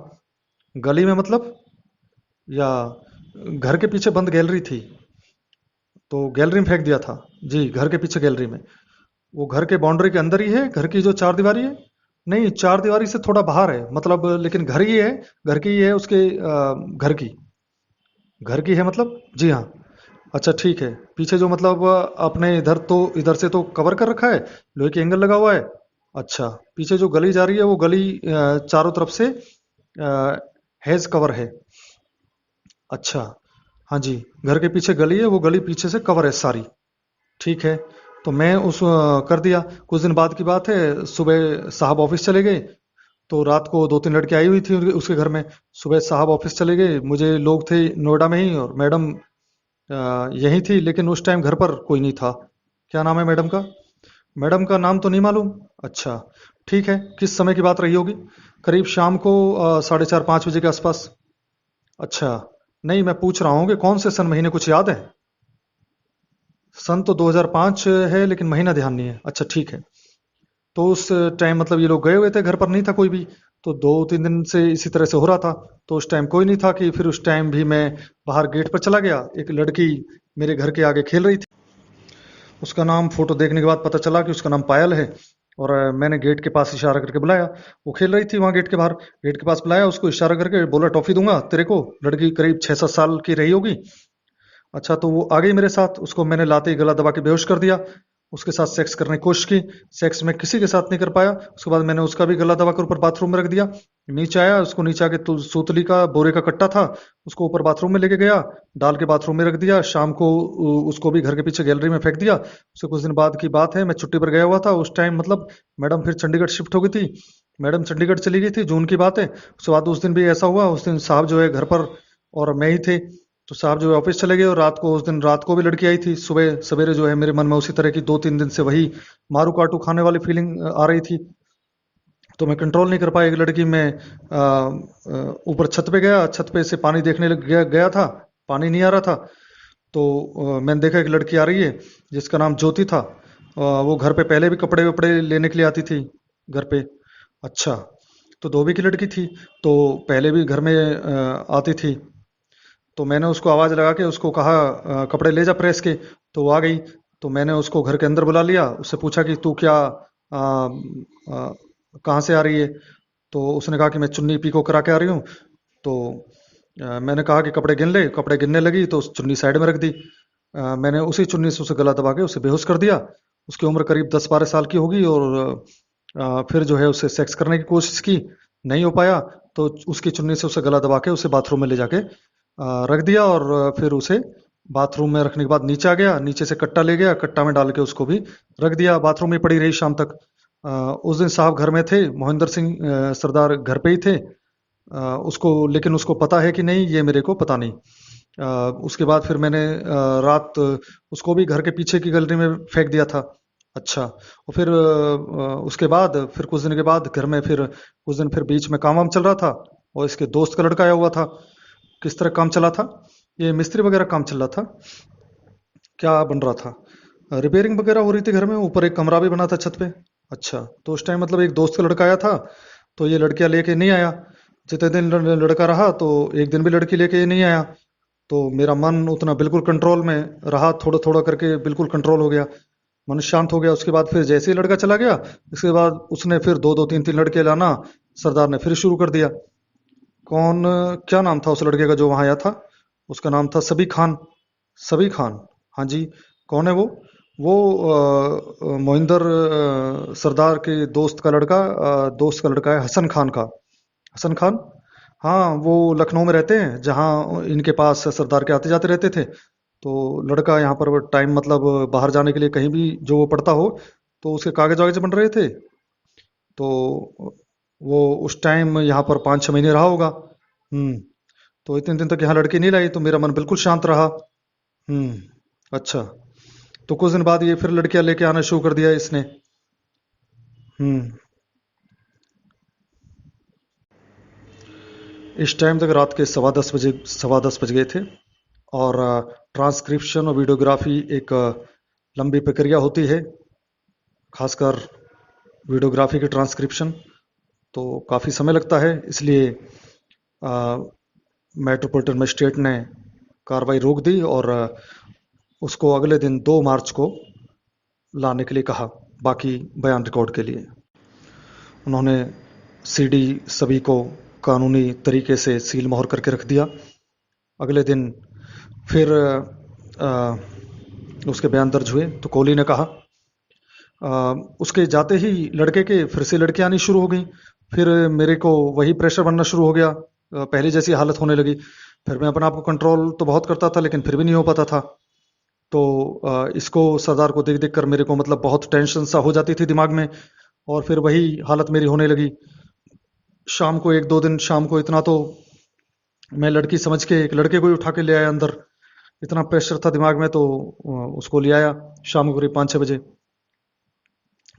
गली में मतलब, या घर के पीछे बंद गैलरी थी तो गैलरी में फेंक दिया था। जी, घर के पीछे गैलरी में। वो घर के बाउंड्री के अंदर ही है, घर की जो चार दीवारी है। नहीं, चार दीवारी से थोड़ा बाहर है मतलब, लेकिन घर ही है। घर की ही है उसके घर की। घर की है मतलब, जी हाँ। अच्छा ठीक है। पीछे जो मतलब अपने इधर तो इधर से तो कवर कर रखा है, लोहे की एंगल लगा हुआ है। अच्छा। पीछे जो गली जा रही है वो गली चारों तरफ से हैज कवर है। अच्छा। हाँ जी। घर के पीछे गली है, वो गली पीछे से कवर है सारी। ठीक है। तो मैं कर दिया। कुछ दिन बाद की बात है, सुबह साहब ऑफिस चले गए। तो रात को दो तीन लड़की आई हुई थी उसके घर में। सुबह साहब ऑफिस चले गए, मुझे लोग थे नोएडा में ही, और मैडम यही थी, लेकिन उस टाइम घर पर कोई नहीं था। क्या नाम है मैडम का? मैडम का नाम तो नहीं मालूम। अच्छा। ठीक है। किस समय की बात रही होगी? करीब शाम को 4:30-5 बजे के आसपास। अच्छा। नहीं, मैं पूछ रहा हूँ कि कौन से सन महीने, कुछ याद है? सन तो 2005 है, लेकिन महीना ध्यान नहीं है। अच्छा ठीक है। तो उस टाइम मतलब ये लोग गए हुए थे, घर पर नहीं था कोई भी। तो 2-3 दिन से इसी तरह से हो रहा था। तो उस टाइम कोई नहीं था कि फिर उस टाइम भी मैं बाहर गेट पर चला गया। एक लड़की मेरे घर के आगे खेल रही थी। उसका नाम फोटो देखने के बाद पता चला कि उसका नाम पायल है। और मैंने गेट के पास इशारा करके बुलाया। वो खेल रही थी वहां गेट के बाहर। गेट के पास बुलाया उसको, इशारा करके बोला टॉफी दूंगा तेरे को। लड़की करीब 6-7 साल की रही होगी। अच्छा। तो वो आ गई मेरे साथ, उसको मैंने लाते ही गला दबा के बेहोश कर दिया। उसके साथ सेक्स करने की कोशिश की। सेक्स में किसी के साथ नहीं कर पाया। उसके बाद मैंने उसका भी गला दबा कर ऊपर बाथरूम में रख दिया। नीचे आया, उसको नीचे आके सूतली का बोरे का कट्टा था, उसको ऊपर बाथरूम में लेके गया, डाल के बाथरूम में रख दिया। शाम को उसको भी घर के पीछे गैलरी में फेंक दिया। उसके कुछ दिन बाद की बात है, मैं छुट्टी पर गया हुआ था उस टाइम मतलब, मैडम फिर चंडीगढ़ शिफ्ट हो गई थी। मैडम चंडीगढ़ चली गई थी, जून की बात है। उसके बाद उस दिन भी ऐसा हुआ, उस दिन साहब जो है घर पर और मैं ही थे। तो साहब जो है ऑफिस चले गए और रात को, उस दिन रात को भी लड़की आई थी। सुबह सवेरे जो है मेरे मन में उसी तरह की 2-3 दिन से वही मारू काटू खाने वाली फीलिंग आ रही थी। तो मैं कंट्रोल नहीं कर पाया। एक लड़की मैं ऊपर छत पे गया, छत पे से पानी देखने गया था, पानी नहीं आ रहा था। तो मैंने देखा एक लड़की आ रही है जिसका नाम ज्योति था। वो घर पे पहले भी कपड़े वपड़े लेने के लिए आती थी घर पे। अच्छा, तो धोबी की लड़की थी, तो पहले भी घर में आती थी। तो मैंने उसको आवाज़ लगा के उसको कहा कपड़े ले जा प्रेस के। तो वो आ गई। तो मैंने उसको घर के अंदर बुला लिया, उससे पूछा कि तू क्या कहाँ से आ रही है। तो उसने कहा कि मैं चुन्नी पीको करा के आ रही हूँ। तो मैंने कहा कि कपड़े गिन ले। कपड़े गिनने लगी तो उस चुन्नी साइड में रख दी। मैंने उसी चुन्नी से उसे गला दबा के उसे बेहोश कर दिया। उसकी उम्र करीब 10-12 साल की होगी। और फिर जो है उससे सेक्स करने की कोशिश की, नहीं हो पाया। तो उसकी चुन्नी से उसे गला दबा के उसे बाथरूम में ले जाके रख दिया। और फिर उसे बाथरूम में रखने के बाद नीचे आ गया, नीचे से कट्टा ले गया, कट्टा में डाल के उसको भी रख दिया। बाथरूम में पड़ी रही शाम तक। उस दिन साहब घर में थे, मोहिंदर सिंह सरदार घर पे ही थे। उसको, लेकिन उसको पता है कि नहीं ये मेरे को पता नहीं। उसके बाद फिर मैंने रात उसको भी घर के पीछे की गैलरी में फेंक दिया था। अच्छा, और फिर उसके बाद फिर कुछ दिन के बाद घर में फिर कुछ दिन फिर बीच में काम वाम चल रहा था। और इसके दोस्त का लड़का आया हुआ था। किस तरह काम चला था, ये मिस्त्री वगैरह काम चल रहा था। क्या बन रहा था, रिपेयरिंग वगैरह हो रही थी घर में। ऊपर एक कमरा भी बना था छत पे। अच्छा, तो उस टाइम मतलब एक दोस्त का लड़का आया था। तो ये लड़कियां लेके नहीं आया। जितने दिन लड़का रहा तो एक दिन भी लड़की लेके नहीं आया। तो मेरा मन उतना बिल्कुल कंट्रोल में रहा, थोड़ा थोड़ा करके बिल्कुल कंट्रोल हो गया। मन शांत हो गया। उसके बाद फिर जैसे ही लड़का चला गया, उसके बाद उसने फिर दो दो तीन तीन लड़के लाना सरदार ने फिर शुरू कर दिया। कौन, क्या नाम था उस लड़के का जो वहां आया था? उसका नाम था सबी खान। सबी खान, हाँ जी। कौन है वो? वो मोहिंदर सरदार के दोस्त का लड़का है, हसन खान का। हसन खान, हाँ, वो लखनऊ में रहते हैं, जहाँ इनके पास सरदार के आते जाते रहते थे। तो लड़का यहाँ पर टाइम मतलब बाहर जाने के लिए कहीं भी जो वो पढ़ता हो, तो उसके कागज वागज बन रहे थे। तो वो उस टाइम यहाँ पर 5-6 महीने रहा होगा। तो इतने दिन तक यहाँ लड़की नहीं लाई तो मेरा मन बिल्कुल शांत रहा। अच्छा, तो कुछ दिन बाद ये फिर लड़कियां लेके आना शुरू कर दिया इसने। हम्म इस टाइम तक रात के 10:15 बज गए थे। और ट्रांसक्रिप्शन और वीडियोग्राफी एक लंबी प्रक्रिया होती है, खासकर वीडियोग्राफी की ट्रांसक्रिप्शन। तो काफ़ी समय लगता है, इसलिए मेट्रोपॉलिटन मजिस्ट्रेट ने कार्रवाई रोक दी और उसको अगले दिन 2 मार्च को लाने के लिए कहा, बाकी बयान रिकॉर्ड के लिए। उन्होंने सीडी सभी को कानूनी तरीके से सील मोहर करके रख दिया। अगले दिन फिर उसके बयान दर्ज हुए तो कोहली ने कहा, उसके जाते ही लड़के के फिर से लड़कियां आनी शुरू हो गई। फिर मेरे को वही प्रेशर बनना शुरू हो गया, पहले जैसी हालत होने लगी। फिर मैं अपने आप को कंट्रोल तो बहुत करता था, लेकिन फिर भी नहीं हो पाता था। तो इसको सरदार को देख देख कर मेरे को मतलब बहुत टेंशन सा हो जाती थी दिमाग में। और फिर वही हालत मेरी होने लगी। शाम को 1-2 दिन शाम को इतना तो मैं लड़की समझ के एक लड़के को ही उठा के ले आया अंदर। इतना प्रेशर था दिमाग में। तो उसको ले आया शाम को करीब 5-6 बजे।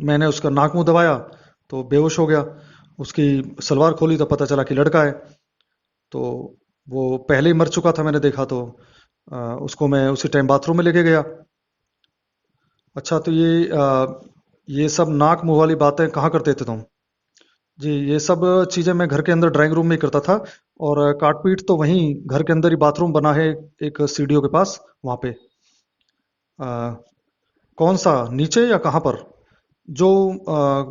मैंने उसका नाक मुंह दबाया तो बेहोश हो गया। उसकी सलवार खोली तो पता चला कि लड़का है। तो वो पहले ही मर चुका था, मैंने देखा। तो उसको मैं उसी टाइम बाथरूम में लेके गया। अच्छा, तो ये सब नाक मुंह वाली बातें कहाँ करते थे तुम? जी, ये सब चीजें मैं घर के अंदर ड्राइंग रूम में ही करता था। और काटपीट तो वहीं घर के अंदर ही बाथरूम बना है एक सीढ़ियों के पास, वहां पे। अ, कौन सा, नीचे या कहाँ पर? जो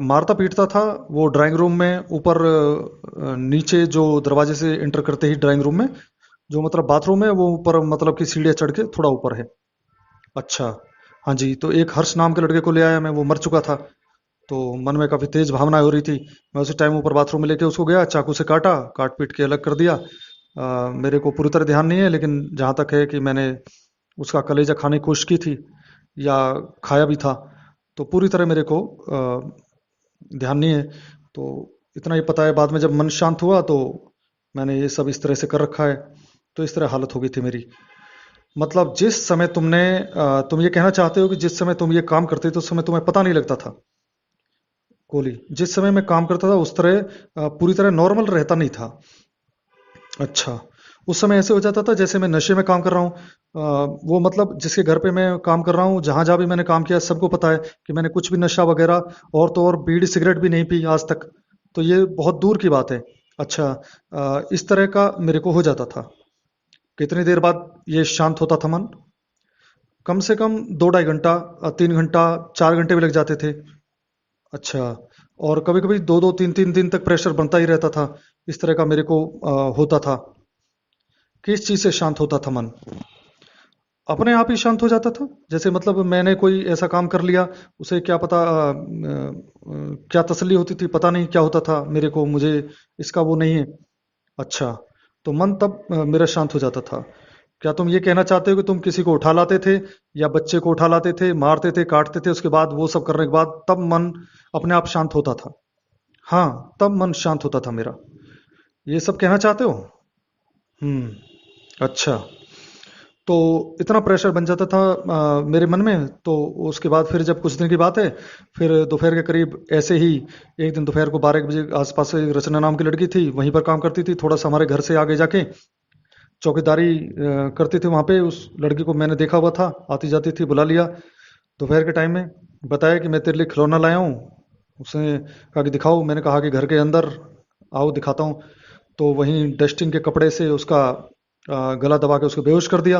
मारता पीटता था वो ड्राइंग रूम में ऊपर, नीचे जो दरवाजे से एंटर करते ही ड्राइंग रूम में जो मतलब बाथरूम है वो ऊपर, मतलब कि सीढ़ियाँ चढ़ के थोड़ा ऊपर है। अच्छा, हाँ जी। तो एक हर्ष नाम के लड़के को ले आया मैं, वो मर चुका था। तो मन में काफ़ी तेज भावनाएं हो रही थी। मैं उसी टाइम ऊपर बाथरूम में लेके उसको गया, चाकू से काटा, काट पीट के अलग कर दिया। मेरे को पूरी तरह ध्यान नहीं है, लेकिन जहाँ तक है कि मैंने उसका कलेजा खाने की कोशिश की थी या खाया भी था। तो पूरी तरह मेरे को ध्यान नहीं है। तो इतना ही पता है, बाद में जब मन शांत हुआ तो मैंने ये सब इस तरह से कर रखा है। तो इस तरह हालत हो गई थी मेरी। मतलब जिस समय तुम ये कहना चाहते हो कि जिस समय तुम ये काम करते थे उस समय तुम्हें पता नहीं लगता था? कोहली, जिस समय मैं काम करता था उस तरह पूरी तरह नॉर्मल रहता नहीं था। अच्छा, उस समय ऐसे हो जाता था जैसे मैं नशे में काम कर रहा हूँ। वो मतलब जिसके घर पे मैं काम कर रहा हूँ, जहाँ जहाँ भी मैंने काम किया सबको पता है कि मैंने कुछ भी नशा वगैरह और तो और बीड़ी सिगरेट भी नहीं पी आज तक। तो ये बहुत दूर की बात है। अच्छा, इस तरह का मेरे को हो जाता था। कितनी देर बाद ये शांत होता था मन? कम से कम 2 ढाई घंटा, 3 घंटा, 4 घंटे भी लग जाते थे। अच्छा, और कभी कभी दो दो तीन तीन दिन तक प्रेशर बनता ही रहता था। इस तरह का मेरे को होता था। किस चीज से शांत होता था मन? अपने आप ही शांत हो जाता था। जैसे मतलब मैंने कोई ऐसा काम कर लिया, उसे क्या पता क्या तसल्ली होती थी, पता नहीं क्या होता था मेरे को, मुझे इसका वो नहीं है। अच्छा, तो मन तब मेरा शांत हो जाता था। क्या तुम ये कहना चाहते हो कि तुम किसी को उठा लाते थे या बच्चे को उठा लाते थे, मारते थे, काटते थे, उसके बाद वो सब करने के बाद तब मन अपने आप शांत होता था? हाँ, तब मन शांत होता था मेरा। ये सब कहना चाहते हो? अच्छा। तो इतना प्रेशर बन जाता था मेरे मन में। तो उसके बाद फिर जब कुछ दिन की बात है, फिर दोपहर के करीब ऐसे ही एक दिन दोपहर को 12 1 बजे आसपास एक रचना नाम की लड़की थी, वहीं पर काम करती थी, थोड़ा सा हमारे घर से आगे जाके चौकीदारी करती थी वहां पे। उस लड़की को मैंने देखा हुआ था, आती जाती थी, बुला लिया दोपहर के टाइम में। बताया कि मैं तेरे लिए खिलौना लाया हूँ। उसने कहा कि दिखाओ। मैंने कहा कि घर के अंदर आओ दिखाता हूँ। तो वहीं डस्टिंग के कपड़े से उसका गला दबा के उसको बेहोश कर दिया।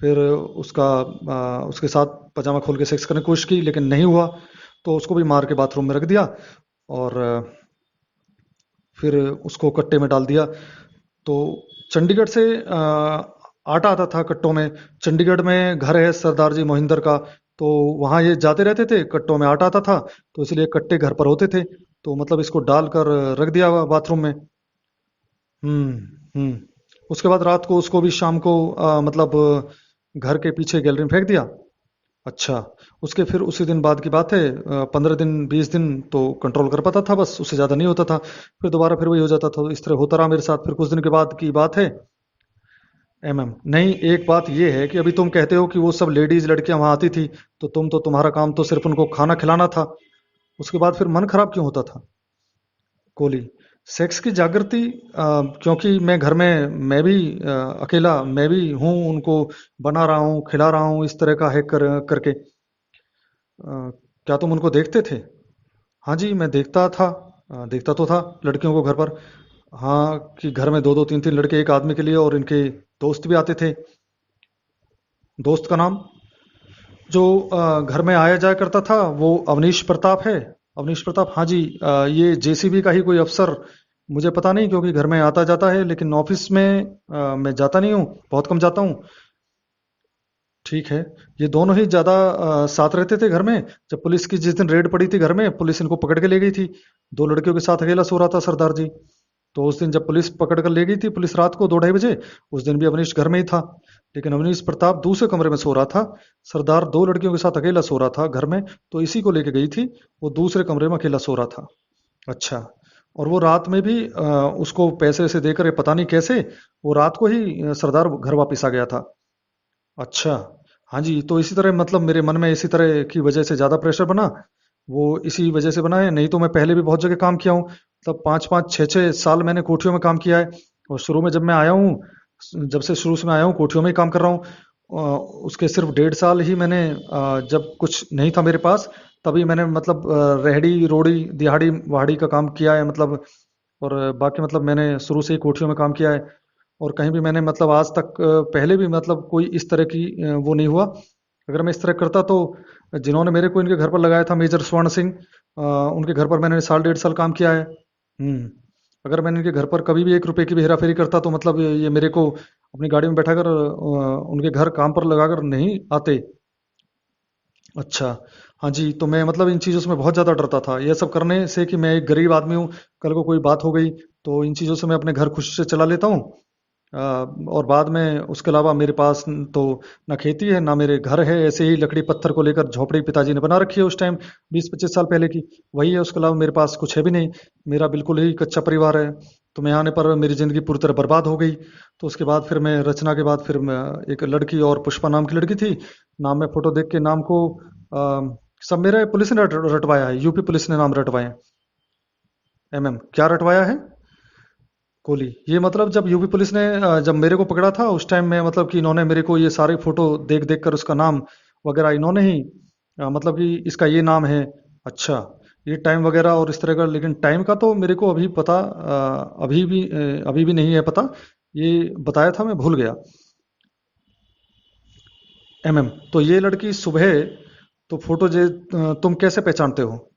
फिर उसके साथ पजामा खोल के सेक्स करने की कोशिश की, लेकिन नहीं हुआ। तो उसको भी मार के बाथरूम में रख दिया और फिर उसको कट्टे में डाल दिया। तो चंडीगढ़ से आटा आता था कट्टों में। चंडीगढ़ में घर है सरदार जी मोहिंदर का। तो वहाँ ये जाते रहते थे, कट्टों में आटा आता था, तो इसलिए कट्टे घर पर होते थे। तो मतलब इसको डालकर रख दिया बाथरूम में। हम्म। हम्म। उसके बाद रात को उसको भी शाम को मतलब घर के पीछे गैलरी में फेंक दिया। अच्छा, उसके फिर उसी दिन बाद की बात है, 15 दिन 20 दिन तो कंट्रोल कर पाता था, बस उससे ज़्यादा नहीं होता था। फिर दोबारा फिर वही हो जाता था। इस तरह होता रहा मेरे साथ। फिर कुछ दिन के बाद की बात है। नहीं, एक बात ये है कि अभी तुम कहते हो कि वो सब लेडीज लड़कियां वहां आती थी, तो तुम्हारा काम तो सिर्फ उनको खाना खिलाना था। उसके बाद फिर मन खराब क्यों होता था? कोहली, सेक्स की जागृति, क्योंकि मैं घर में मैं भी अकेला मैं भी हूँ, उनको बना रहा हूँ, खिला रहा हूँ, इस तरह का है करके। क्या तुम उनको देखते थे? हाँ जी, मैं देखता था। देखता तो था लड़कियों को घर पर। हाँ, कि घर में दो दो तीन तीन लड़के एक आदमी के लिए, और इनके दोस्त भी आते थे। दोस्त का नाम जो घर में आया जाया करता था वो अवनीश प्रताप है। अवनीश प्रताप, हाँ जी। ये जेसीबी का ही कोई अफसर। मुझे पता नहीं, क्योंकि घर में आता जाता है, लेकिन ऑफिस में मैं जाता नहीं हूँ, बहुत कम जाता हूँ। ठीक है। ये दोनों ही ज्यादा साथ रहते थे घर में। जब पुलिस की जिस दिन रेड पड़ी थी घर में, पुलिस इनको पकड़ के ले गई थी। दो लड़कियों के साथ अकेला सो रहा था सरदार जी। तो उस दिन जब पुलिस पकड़ कर ले गई थी, पुलिस रात को 2 ढाई बजे, उस दिन भी अवनीश घर में ही था। लेकिन अवनीश प्रताप दूसरे कमरे में सो रहा था। सरदार दो लड़कियों के साथ अकेला सो रहा था घर में, तो इसी को लेके गई थी। वो दूसरे कमरे में अकेला सो रहा था। अच्छा। और वो रात में भी उसको पैसे वैसे देकर, ये पता नहीं कैसे, वो रात को ही सरदार घर वापस आ गया था। अच्छा। हाँ जी, तो इसी तरह मतलब मेरे मन में इसी तरह की वजह से ज़्यादा प्रेशर बना। वो इसी वजह से बना है, नहीं तो मैं पहले भी बहुत जगह काम किया हूँ। मतलब 5 5 6 6 साल मैंने कोठियों में काम किया है। और शुरू में जब मैं आया हूँ, जब से शुरू से मैं आया हूँ कोठियों में ही काम कर रहा हूँ। उसके सिर्फ 1.5 साल ही मैंने जब कुछ नहीं था मेरे पास, तभी मैंने मतलब रेहड़ी रोड़ी दिहाड़ी वहाड़ी का काम किया है मतलब। और बाकी मतलब मैंने शुरू से ही कोठियों में काम किया है। और कहीं भी मैंने मतलब आज तक पहले भी मतलब कोई इस तरह की वो नहीं हुआ। अगर मैं इस तरह करता तो जिन्होंने मेरे को इनके घर पर लगाया था, मेजर स्वर्ण सिंह, उनके घर पर मैंने 1 साल 1.5 साल काम किया है। अगर मैंने इनके घर पर कभी भी 1 रुपए की भी हेरा फेरी करता, तो मतलब ये मेरे को अपनी गाड़ी में बैठाकर उनके घर काम पर लगाकर नहीं आते। अच्छा। हाँ जी, तो मैं मतलब इन चीज़ों से मैं बहुत ज़्यादा डरता था, ये सब करने से कि मैं एक गरीब आदमी हूँ, कल को कोई बात हो गई तो इन चीज़ों से मैं अपने घर खुशी से चला लेता हूँ। और बाद में उसके अलावा मेरे पास तो ना खेती है ना मेरे घर है, ऐसे ही लकड़ी पत्थर को लेकर झोपड़ी पिताजी ने बना रखी है उस टाइम, 20 25 साल पहले की। वही है, उसके अलावा मेरे पास कुछ है भी नहीं। मेरा बिल्कुल ही कच्चा परिवार है। तुम्हें आने पर मेरी ज़िंदगी पूरी तरह बर्बाद हो गई। तो उसके बाद फिर मैं रचना के बाद फिर एक लड़की और पुष्पा नाम की लड़की थी। नाम में फ़ोटो देख के नाम को सब मेरे पुलिस ने रटवाया है, यूपी पुलिस ने नाम रटवाए हैं। एमएम क्या रटवाया है? कोहली। ये मतलब जब यूपी पुलिस ने जब मेरे को पकड़ा था उस टाइम में मतलब कि इन्होंने मेरे को ये सारे फोटो देख देख कर उसका नाम वगैरह इन्होंने ही मतलब कि इसका ये नाम है। अच्छा, ये टाइम वगैरह और इस तरह का, लेकिन टाइम का तो मेरे को अभी पता अभी भी नहीं है पता। ये बताया था, मैं भूल गया। एमएम तो ये लड़की सुबह तो फोटो जे तुम कैसे पहचानते हो?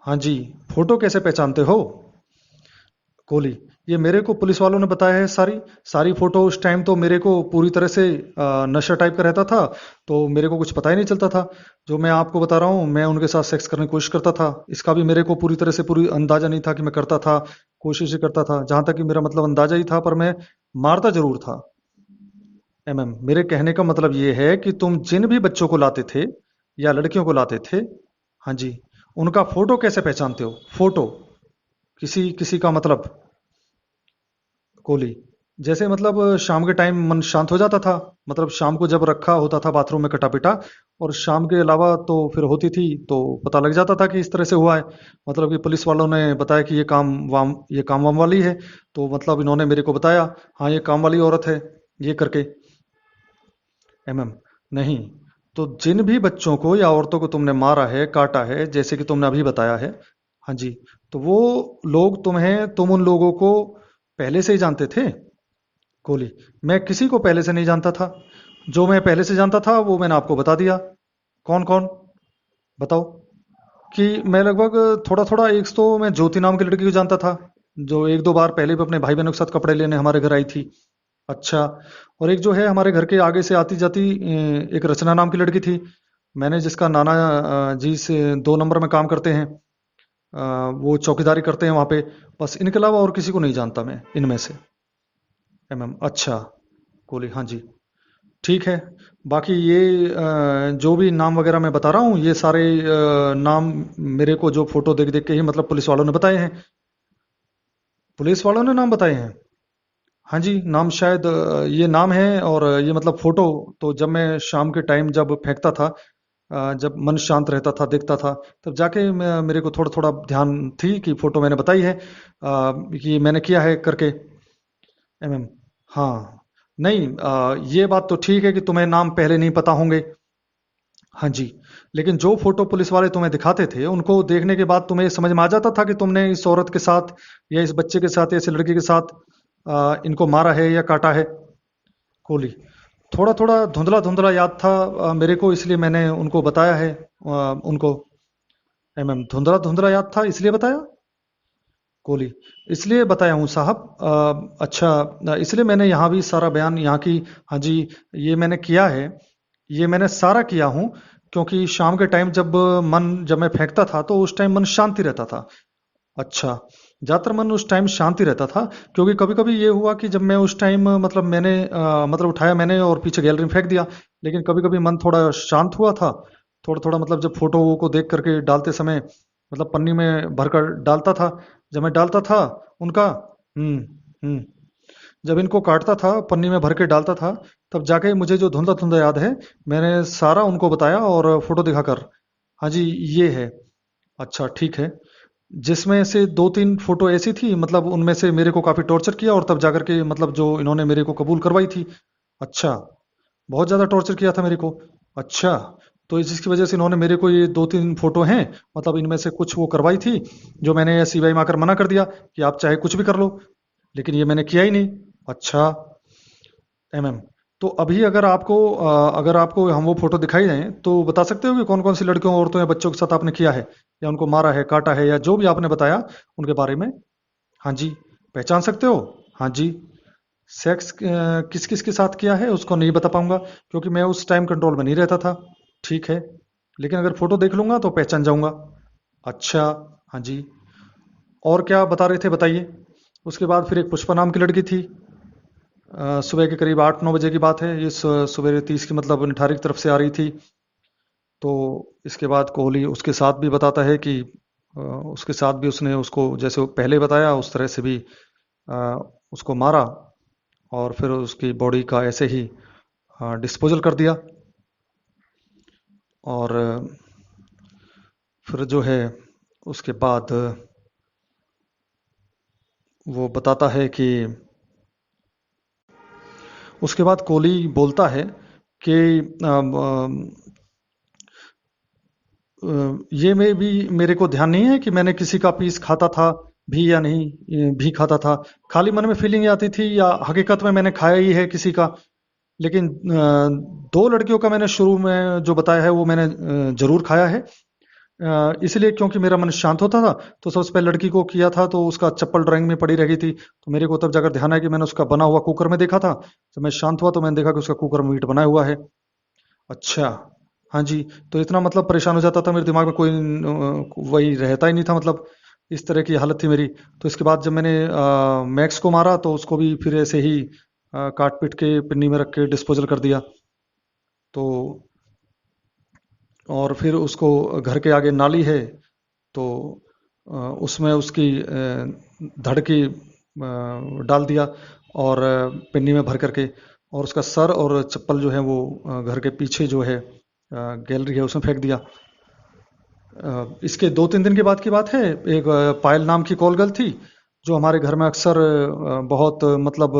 हाँ जी, फोटो कैसे पहचानते हो? कोहली। ये मेरे को पुलिस वालों ने बताया है सारी सारी फोटो। उस टाइम तो मेरे को पूरी तरह से नशा टाइप का रहता था, तो मेरे को कुछ पता ही नहीं चलता था। जो मैं आपको बता रहा हूँ, मैं उनके साथ सेक्स करने की कोशिश करता था। इसका भी मेरे को पूरी तरह से पूरी अंदाजा नहीं था कि मैं करता था, कोशिश ही करता था। जहां तक कि मेरा मतलब अंदाजा ही था, पर मैं मारता जरूर था। एमएम मेरे कहने का मतलब ये है कि तुम जिन भी बच्चों को लाते थे या लड़कियों को लाते थे, हाँ जी, उनका फोटो कैसे पहचानते हो? फोटो किसी किसी का मतलब कोहली। जैसे मतलब शाम के टाइम मन शांत हो जाता था, मतलब शाम को जब रखा होता था बाथरूम में कटा पिटा, और शाम के अलावा तो फिर होती थी तो पता लग जाता था कि इस तरह से हुआ है। मतलब कि पुलिस वालों ने बताया कि ये काम वाम वाली है। तो मतलब इन्होंने मेरे को बताया, हाँ ये काम वाली औरत है, ये करके। एमएम नहीं, तो जिन भी बच्चों को या औरतों को तुमने मारा है काटा है, जैसे कि तुमने अभी बताया है, हाँ जी, तो वो लोग तुम उन लोगों को पहले से ही जानते थे? कोहली। मैं किसी को पहले से नहीं जानता था। जो मैं पहले से जानता था वो मैंने आपको बता दिया। कौन कौन? बताओ। कि मैं लगभग थोड़ा थोड़ा, एक तो मैं ज्योति नाम की लड़की को जानता था, जो एक दो बार पहले भी अपने भाई बहनों के साथ कपड़े लेने हमारे घर आई थी। अच्छा। और एक जो है हमारे घर के आगे से आती जाती एक रचना नाम की लड़की थी। मैंने जिसका नाना जी से 2 नंबर में काम करते हैं, वो चौकीदारी करते हैं वहाँ पे। बस इनके अलावा और किसी को नहीं जानता मैं इनमें से। एमएम अच्छा। कोहली हाँ जी, ठीक है। बाकी ये जो भी नाम वगैरह मैं बता रहा हूँ, ये सारे नाम मेरे को जो फोटो देख देख के ही मतलब पुलिस वालों ने बताए हैं। पुलिस वालों ने नाम बताए हैं? हाँ जी, नाम शायद ये नाम है, और ये मतलब फोटो। तो जब मैं शाम के टाइम जब फेंकता था, जब मन शांत रहता था देखता था, तब जाके मेरे को थोड़ा थोड़ा ध्यान थी कि फोटो मैंने बताई है कि मैंने किया है करके। एमएम हाँ। नहीं, ये बात तो ठीक है कि तुम्हें नाम पहले नहीं पता होंगे। हाँ जी, लेकिन जो फ़ोटो पुलिस वाले तुम्हें दिखाते थे, उनको देखने के बाद तुम्हें समझ में आ जाता था कि तुमने इस औरत के साथ या इस बच्चे के साथ या इस लड़की के साथ इनको मारा है या काटा है? कोहली। थोड़ा-थोड़ा धुंधला-धुंधला याद था मेरे को, इसलिए मैंने उनको बताया है उनको। एमएम धुंधला-धुंधला याद था इसलिए बताया? कोहली। इसलिए बताया हूँ साहब, अच्छा, इसलिए मैंने यहाँ भी सारा बयान यहाँ की, हाँ जी, ये मैंने किया है, ये मैंने सारा किया हूँ। क्योंकि शाम के टाइम जब मैं फेंकता था तो उस टाइम मन शांति रहता था। अच्छा, ज्यादातर मन उस टाइम शांति रहता था। क्योंकि कभी कभी ये हुआ कि जब मैं उस टाइम मतलब मैंने मतलब उठाया मैंने और पीछे गैलरी में फेंक दिया। लेकिन कभी कभी मन थोड़ा शांत हुआ था, थोड़ा थोड़ा मतलब जब फोटो को देख करके डालते समय मतलब पन्नी में भरकर डालता था। जब मैं डालता था उनका, हम्म हम्म, जब इनको काटता था पन्नी में भर के डालता था, तब जाके मुझे जो धुंधला धुंधला याद है, मैंने सारा उनको बताया और फोटो दिखाकर, हाँ जी, ये है। अच्छा ठीक है। जिसमें से 2-3 फोटो ऐसी थी, मतलब उनमें से मेरे को काफी टॉर्चर किया और तब जाकर के मतलब जो इन्होंने मेरे को कबूल करवाई थी। अच्छा, बहुत ज्यादा टॉर्चर किया था मेरे को। अच्छा, तो जिसकी वजह से इन्होंने मेरे को ये 2-3 फोटो हैं, मतलब इनमें से कुछ वो करवाई थी, जो मैंने सीबीआई में आकर मना कर दिया कि आप चाहे कुछ भी कर लो, लेकिन ये मैंने किया ही नहीं। अच्छा। एमएम तो अभी अगर आपको हम वो फोटो दिखाई दें तो बता सकते हो कि कौन कौन सी लड़कियों औरतों या बच्चों के साथ आपने किया है, या उनको मारा है काटा है, या जो भी आपने बताया उनके बारे में? हाँ जी, पहचान सकते हो? हाँ जी। सेक्स किस किस के साथ किया है उसको नहीं बता पाऊंगा, क्योंकि मैं उस टाइम कंट्रोल में नहीं रहता था। ठीक है, लेकिन अगर फोटो देख लूंगा तो पहचान जाऊंगा। अच्छा। हाँ जी। और क्या बता रहे थे बताइए? उसके बाद फिर एक पुष्पा नाम की लड़की थी। सुबह के करीब 8-9 बजे की बात है, ये सुबह 30 की मतलब निठारी की तरफ से आ रही थी। तो इसके बाद कोहली उसके साथ भी बताता है कि उसके साथ भी उसने उसको जैसे वो पहले बताया उस तरह से भी अ, उसको मारा और फिर उसकी बॉडी का ऐसे ही डिस्पोजल कर दिया। और फिर जो है उसके बाद वो बताता है कि उसके बाद कोहली बोलता है कि ये में भी मेरे को ध्यान नहीं है कि मैंने किसी का पीस खाता था भी या नहीं, भी खाता था। खाली मन में फीलिंग ये आती थी या हकीकत में मैंने खाया ही है किसी का। लेकिन दो लड़कियों का मैंने शुरू में जो बताया है वो मैंने जरूर खाया है। इसलिए क्योंकि मेरा मन शांत होता था तो सबसे पहले लड़की को किया था तो उसका चप्पल ड्राइंग में पड़ी रही थी, तो मेरे को तब जाकर ध्यान आया कि मैंने उसका बना हुआ कुकर में देखा था। जब मैं शांत हुआ तो मैंने देखा कि उसका कुकर में मीट बना हुआ है। अच्छा। हाँ जी। तो इतना मतलब परेशान हो जाता था, मेरे दिमाग में कोई वही रहता ही नहीं था, मतलब इस तरह की हालत थी मेरी। तो इसके बाद जब मैंने मैक्स को मारा तो उसको भी फिर ऐसे ही काट पीट के पिन्नी में रख के डिस्पोजल कर दिया। तो और फिर उसको घर के आगे नाली है तो उसमें उसकी धड़ की डाल दिया और पिन्नी में भर करके, और उसका सर और चप्पल जो है वो घर के पीछे जो है गैलरी है उसमें फेंक दिया। इसके 2-3 दिन के बाद की बात है। एक पायल नाम की कॉल गर्ल थी जो हमारे घर में अक्सर बहुत मतलब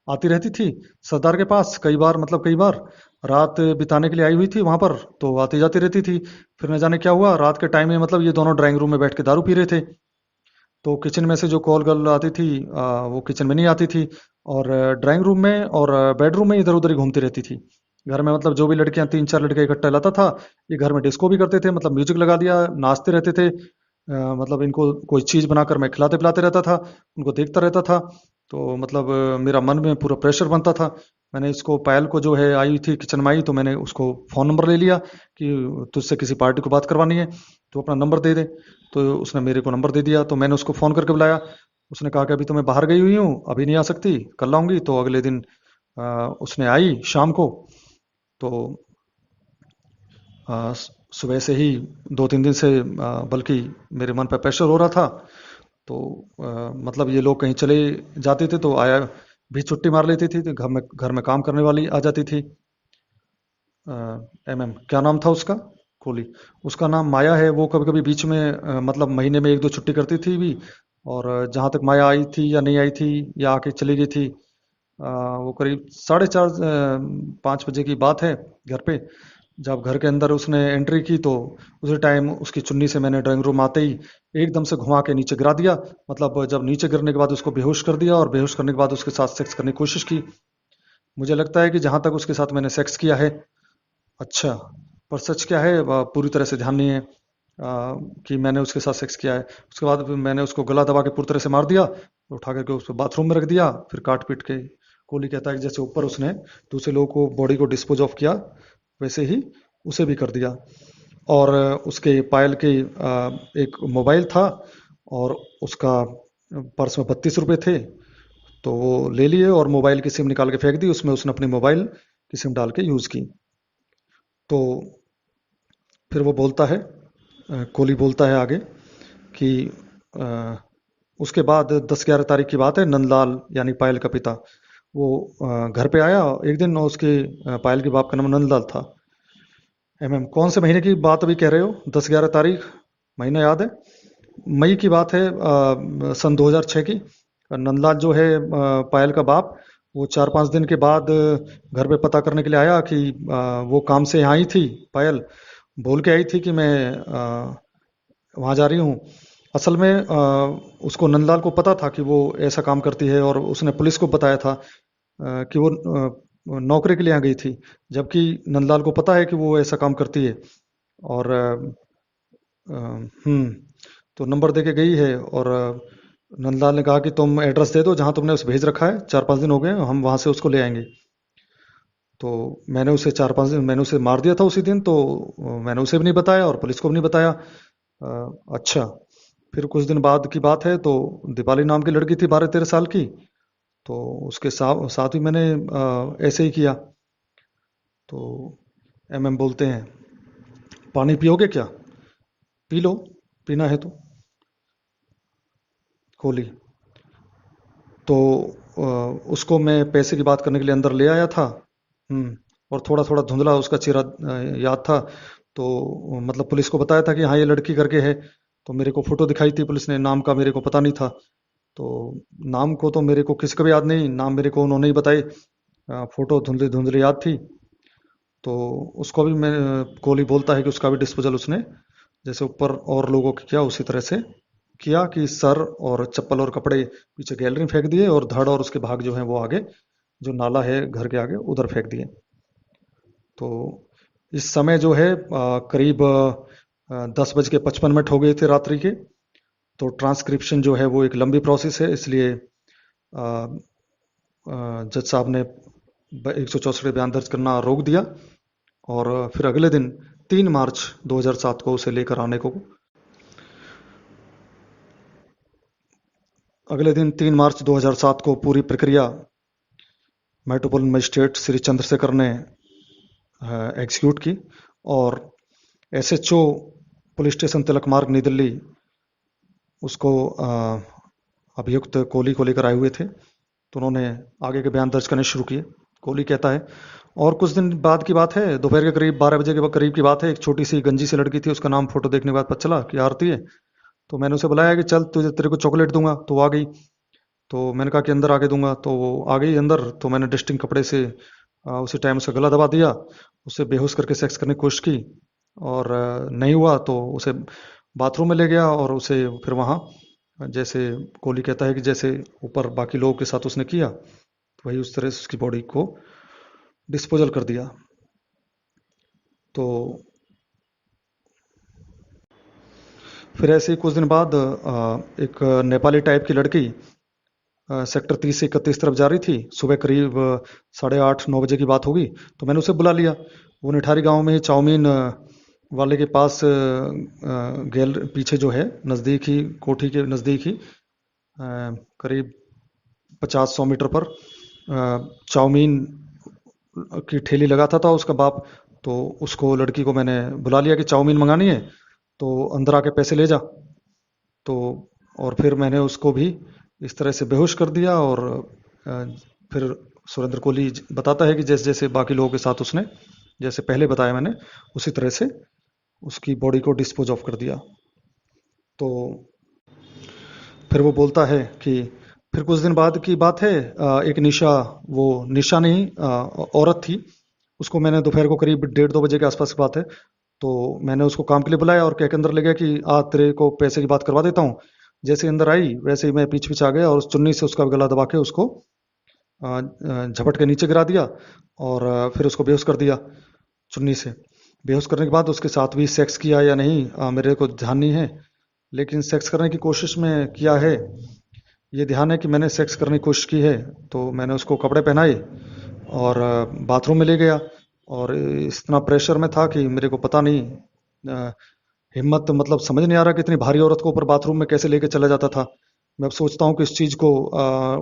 आती रहती थी सरदार के पास। कई बार मतलब कई बार रात बिताने के लिए आई हुई थी वहां पर, तो आती जाती रहती थी। फिर न जाने क्या हुआ रात के टाइम में, मतलब ये दोनों ड्राइंग रूम में बैठ के दारू पी रहे थे। तो किचन में से जो कॉल गर्ल आती थी वो किचन में नहीं आती थी और ड्राइंग रूम में और बेडरूम में इधर उधर ही घूमती रहती थी। घर में मतलब जो भी लड़कियां 3-4 लड़के इकट्ठा लाता था, ये घर में डिस्को भी करते थे, मतलब म्यूजिक लगा दिया, नाचते रहते थे। मतलब इनको कोई चीज बनाकर मैं खिलाते पिलाते रहता था, उनको देखता रहता था। तो मतलब मेरा मन में पूरा प्रेशर बनता था। मैंने इसको पायल को जो है आई थी किचन में आई तो मैंने उसको फोन नंबर ले लिया कि तुझसे किसी पार्टी को बात करवानी है तो अपना नंबर दे दे। तो उसने मेरे को नंबर दे दिया तो मैंने उसको फ़ोन करके बुलाया। उसने कहा कि अभी तो मैं बाहर गई हुई हूँ, अभी नहीं आ सकती, कल आऊँगी। तो अगले दिन उसने आई शाम को। तो सुबह से ही 2-3 दिन से बल्कि मेरे मन पे प्रेशर हो रहा था। तो मतलब ये लोग कहीं चले जाते थे तो आया भी छुट्टी मार लेती थी, तो घर में काम करने वाली आ जाती थी। एमएम क्या नाम था उसका, कोहली। उसका नाम माया है। वो कभी कभी बीच में मतलब महीने में 1-2 छुट्टी करती थी भी। और जहाँ तक माया आई थी या नहीं आई थी या आके चली गई थी, वो करीब 4:30 5 बजे की बात है घर पे। जब घर के अंदर उसने एंट्री की तो उसी टाइम उसकी चुन्नी से मैंने ड्राइंग रूम आते ही एकदम से घुमा के नीचे गिरा दिया। मतलब जब नीचे गिरने के बाद उसको बेहोश कर दिया और बेहोश करने के बाद उसके साथ सेक्स करने की कोशिश की। मुझे लगता है कि जहां तक उसके साथ मैंने सेक्स किया है। अच्छा। पर सच क्या है पूरी तरह से ध्यान नहीं है कि मैंने उसके साथ सेक्स किया है। उसके बाद फिर मैंने उसको गला दबा के पूरी तरह से मार दिया, उठा करके उसको बाथरूम में रख दिया, फिर काट पीट के। कोहली कहता है कि जैसे ऊपर उसने दूसरे लोगों को बॉडी को डिस्पोज ऑफ किया वैसे ही उसे भी कर दिया। और उसके पायल के एक मोबाइल था और उसका पर्स में 32 रुपए थे, तो वो ले लिए और मोबाइल की सिम निकाल के फेंक दी, उसमें उसने अपनी मोबाइल की सिम डाल के यूज़ की। तो फिर वो बोलता है कोहली बोलता है आगे कि अ, उसके बाद 10-11 तारीख की बात है। नंदलाल यानी पायल का पिता वो घर पे आया एक दिन, और उसके पायल के बाप का नाम नंदलाल था। एमएम कौन से महीने की बात अभी कह रहे हो, 10-11 तारीख? महीना याद है? मई की बात है सन 2006 की। नंदलाल जो है पायल का बाप, वो 4-5 दिन के बाद घर पे पता करने के लिए आया कि वो काम से यहाँ आई थी पायल, बोल के आई थी कि मैं वहाँ जा रही हूँ। असल में उसको नंदलाल को पता था कि वो ऐसा काम करती है और उसने पुलिस को बताया था कि वो नौकरी के लिए यहाँ गई थी, जबकि नंदलाल को पता है कि वो ऐसा काम करती है। और तो नंबर दे के गई है और नंदलाल ने कहा कि तुम एड्रेस दे दो जहाँ तुमने उसे भेज रखा है, 4-5 दिन हो गए, हम वहाँ से उसको ले आएंगे। तो मैंने उसे 4-5 दिन मैंने उसे मार दिया था उसी दिन, तो मैंने उसे भी नहीं बताया और पुलिस को भी नहीं बताया। अच्छा। फिर कुछ दिन बाद की बात है तो दीपाली नाम की लड़की थी 12-13 साल की, तो उसके साथ साथ ही मैंने ऐसे ही किया। तो एमएम बोलते हैं पानी पियोगे क्या? पी लो, पीना है तो। कोहली। तो उसको मैं पैसे की बात करने के लिए अंदर ले आया था। और थोड़ा थोड़ा धुंधला उसका चेहरा याद था। तो मतलब पुलिस को बताया था कि हाँ ये लड़की करके है। तो मेरे को फोटो दिखाई थी पुलिस ने, नाम का मेरे को पता नहीं था। तो नाम को तो मेरे को किसी का भी याद नहीं, नाम मेरे को उन्होंने ही बताई। फोटो धुंधली धुंधली याद थी। तो उसको भी मैं, कोहली बोलता है कि उसका भी डिस्पोजल उसने जैसे ऊपर और लोगों की किया उसी तरह से किया, कि सर और चप्पल और कपड़े पीछे गैलरी में फेंक दिए और धड़ और उसके भाग जो है वो आगे, जो नाला है घर के आगे उधर फेंक दिए। तो इस समय जो है करीब 10:55 हो गए थे रात्रि के। तो ट्रांसक्रिप्शन जो है वो एक लंबी प्रोसेस है, इसलिए जज साहब ने 164 बयान दर्ज करना रोक दिया। और फिर अगले दिन 3 मार्च 2007 को उसे लेकर आने को, अगले दिन 3 मार्च 2007 को पूरी प्रक्रिया मेट्रोपोलिटन मजिस्ट्रेट श्री चंद्रशेखर ने एग्जीक्यूट की। और एसएचओ पुलिस स्टेशन तिलक मार्ग नई दिल्ली उसको अभियुक्त कोहली को लेकर आए हुए थे। तो उन्होंने आगे के बयान दर्ज करने शुरू किए। कोहली कहता है, और कुछ दिन बाद की बात है, दोपहर के करीब 12 बजे के करीब की बात है, एक छोटी सी गंजी सी लड़की थी, उसका नाम फोटो देखने के बाद पता चला कि आरती है। तो मैंने उसे बुलाया कि चल तुझे तेरे को चॉकलेट दूंगा, तो वो आ गई। तो मैंने कहा कि अंदर आके दूंगा, तो वो आ गई अंदर। तो मैंने डस्टिंग कपड़े से उसी टाइम उसका गला दबा दिया, उसे बेहोश करके सेक्स करने की कोशिश की। और नहीं हुआ तो उसे बाथरूम में ले गया और उसे फिर वहाँ, जैसे कोहली कहता है कि जैसे ऊपर बाकी लोगों के साथ उसने किया, तो वही उस तरह से उसकी बॉडी को डिस्पोजल कर दिया। तो फिर ऐसे ही कुछ दिन बाद एक नेपाली टाइप की लड़की सेक्टर 30 से 31 तरफ जा रही थी। सुबह करीब 8:30-9 बजे की बात होगी। तो मैंने उसे बुला लिया। वो निठारी गांव में ही चाउमीन वाले के पास गेल पीछे जो है नज़दीक ही, कोठी के नज़दीक ही करीब 50-100 मीटर पर चाउमीन की ठेली लगाता था उसका बाप। तो उसको, लड़की को मैंने बुला लिया कि चाउमीन मंगानी है तो अंदर आके पैसे ले जा। तो और फिर मैंने उसको भी इस तरह से बेहोश कर दिया। और फिर सुरेंद्र कोहली बताता है कि जैसे जैसे बाकी लोगों के साथ उसने जैसे पहले बताया मैंने, उसी तरह से उसकी बॉडी को डिस्पोज ऑफ कर दिया। तो फिर वो बोलता है कि फिर कुछ दिन बाद की बात है, एक निशा, वो निशा नहीं, औरत थी, उसको मैंने दोपहर को करीब 1:30-2 बजे के आसपास की बात है। तो मैंने उसको काम के लिए बुलाया और कह के अंदर ले गया कि आ तेरे को पैसे की बात करवा देता हूँ। जैसे ही अंदर आई वैसे ही मैं पीछे पीछे आ गया और उस चुन्नी से उसका गला दबा के उसको झपट के नीचे गिरा दिया। और फिर उसको बेहोश कर दिया चुन्नी से। बेहोश करने के बाद उसके साथ भी सेक्स किया या नहीं मेरे को ध्यान नहीं है, लेकिन सेक्स करने की कोशिश में किया है, ये ध्यान है कि मैंने सेक्स करने की कोशिश की है। तो मैंने उसको कपड़े पहनाए और बाथरूम में ले गया। और इतना प्रेशर में था कि मेरे को पता नहीं, हिम्मत मतलब समझ नहीं आ रहा कि इतनी भारी औरत को ऊपर बाथरूम में कैसे लेके चला जाता था। मैं अब सोचता हूँ कि इस चीज़ को,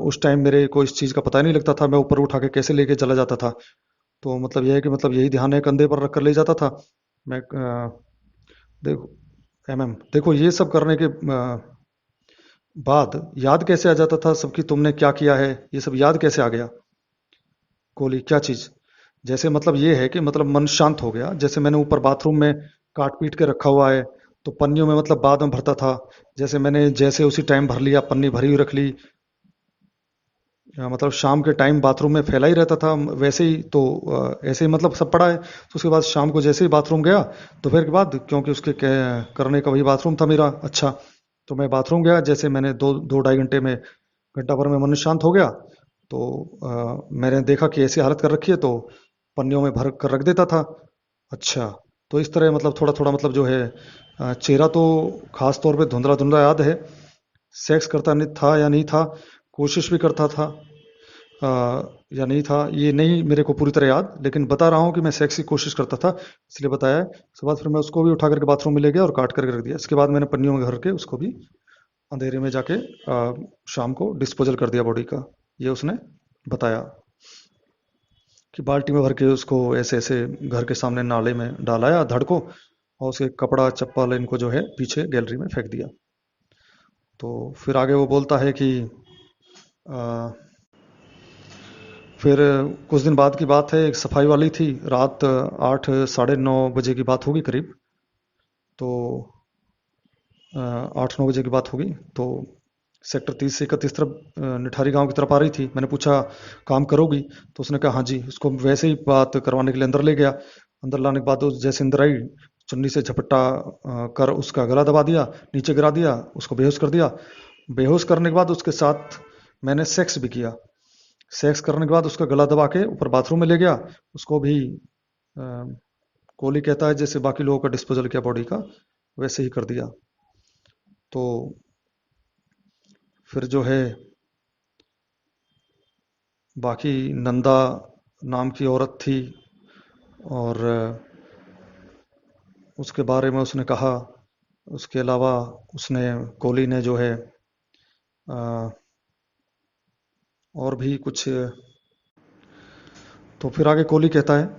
उस टाइम मेरे को इस चीज़ का पता ही नहीं लगता था, मैं ऊपर उठा के कैसे लेके चला जाता था। तो मतलब यह है कि मतलब यही ध्यान है, कंधे पर रख कर ले जाता था मैं। देखो देखो ये सब करने के बाद याद कैसे आ जाता था सबकी तुमने क्या किया है, ये सब याद कैसे आ गया कोहली, क्या चीज़? जैसे मतलब ये है कि मतलब मन शांत हो गया, जैसे मैंने ऊपर बाथरूम में काट पीट के रखा हुआ है तो पन्नियों में मतलब बाद में भरता था, जैसे मैंने जैसे उसी टाइम भर लिया, पन्नी भरी हुई रख ली, या मतलब शाम के टाइम बाथरूम में फैला ही रहता था वैसे ही। तो ऐसे ही मतलब सब पड़ा है। तो उसके बाद शाम को जैसे ही बाथरूम गया दोपहर के बाद, क्योंकि उसके करने का वही बाथरूम था मेरा, अच्छा, तो मैं बाथरूम गया, जैसे मैंने 2-2.5 घंटे में, घंटा भर में मन शांत हो गया। तो मैंने देखा कि ऐसी हालत कर रखी है, तो पन्नियों में भर कर रख देता था। अच्छा, तो इस तरह मतलब थोड़ा थोड़ा मतलब जो है चेहरा तो खास तौर पे धुंधला धुंधला याद है। सेक्स करता नहीं था या नहीं था, कोशिश भी करता था या नहीं था, ये नहीं मेरे को पूरी तरह याद, लेकिन बता रहा हूँ कि मैं सेक्स की कोशिश करता था, इसलिए बताया है। उसके बाद फिर मैं उसको भी उठा करके बाथरूम में ले गया और काट करके रख दिया। इसके बाद मैंने पन्नियों में भर के उसको भी अंधेरे में जाके शाम को डिस्पोजल कर दिया बॉडी का। ये उसने बताया कि बाल्टी में भर के उसको ऐसे ऐसे घर के सामने नाले में डालाया धड़ को, और उसके कपड़ा चप्पल इनको जो है पीछे गैलरी में फेंक दिया। तो फिर आगे वो बोलता है कि आ, फिर कुछ दिन बाद की बात है, एक सफाई वाली थी, रात 8 साढ़े 9 बजे की बात होगी करीब। तो 8 9 बजे की बात होगी। तो सेक्टर 30 से 31 तरफ निठारी गांव की तरफ आ रही थी। मैंने पूछा काम करोगी? तो उसने कहा हाँ जी। उसको वैसे ही बात करवाने के लिए अंदर ले गया। अंदर लाने के बाद वो जैसे अंदर आई, चुन्नी से झपट्टा कर उसका गला दबा दिया, नीचे गिरा दिया, उसको बेहोश कर दिया। बेहोश करने के बाद उसके साथ मैंने सेक्स भी किया। सेक्स करने के बाद उसका गला दबा के ऊपर बाथरूम में ले गया। उसको भी कोहली कहता है जैसे बाकी लोगों का डिस्पोजल किया बॉडी का, वैसे ही कर दिया। तो फिर जो है बाकी नंदा नाम की औरत थी, और उसके बारे में उसने कहा। उसके अलावा उसने कोहली ने जो है अ, और भी कुछ। तो फिर आगे कोहली कहता है,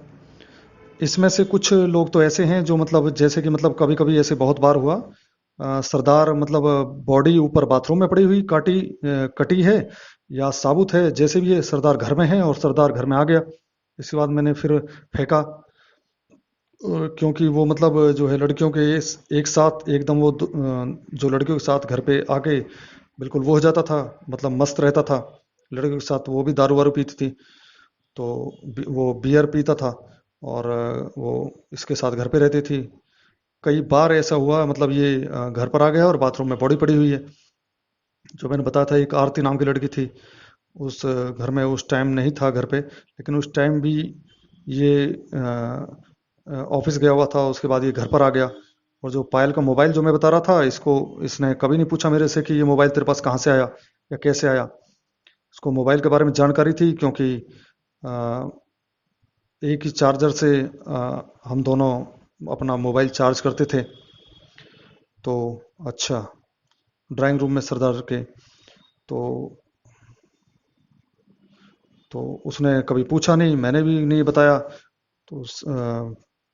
इसमें से कुछ लोग तो ऐसे हैं जो मतलब जैसे कि मतलब कभी कभी ऐसे बहुत बार हुआ, सरदार मतलब बॉडी ऊपर बाथरूम में पड़ी हुई कटी है या साबुत है, जैसे भी है सरदार घर में है और सरदार घर में आ गया। इसके बाद मैंने फिर फेंका, क्योंकि वो मतलब जो है लड़कियों के एक साथ एकदम वो जो लड़कियों के साथ घर पे आके बिल्कुल वो हो जाता था, मतलब मस्त रहता था। लड़कियों के साथ वो भी दारू वारू पीती थी। तो वो बियर पीता था, और वो इसके साथ घर पे रहती थी। कई बार ऐसा हुआ, मतलब ये घर पर आ गया और बाथरूम में बॉडी पड़ी हुई है। जो मैंने बताया था, एक आरती नाम की लड़की थी, उस घर में उस टाइम नहीं था घर पे, लेकिन उस टाइम भी ये ऑफिस गया हुआ था। उसके बाद ये घर पर आ गया। और जो पायल का मोबाइल जो मैं बता रहा था, इसको इसने कभी नहीं पूछा मेरे से कि ये मोबाइल तेरे पास कहाँ से आया या कैसे आया। उसको मोबाइल के बारे में जानकारी थी, क्योंकि अ, एक ही चार्जर से हम दोनों अपना मोबाइल चार्ज करते थे। तो अच्छा, ड्राइंग रूम में सरदार के। तो तो उसने कभी पूछा नहीं, मैंने भी नहीं बताया। तो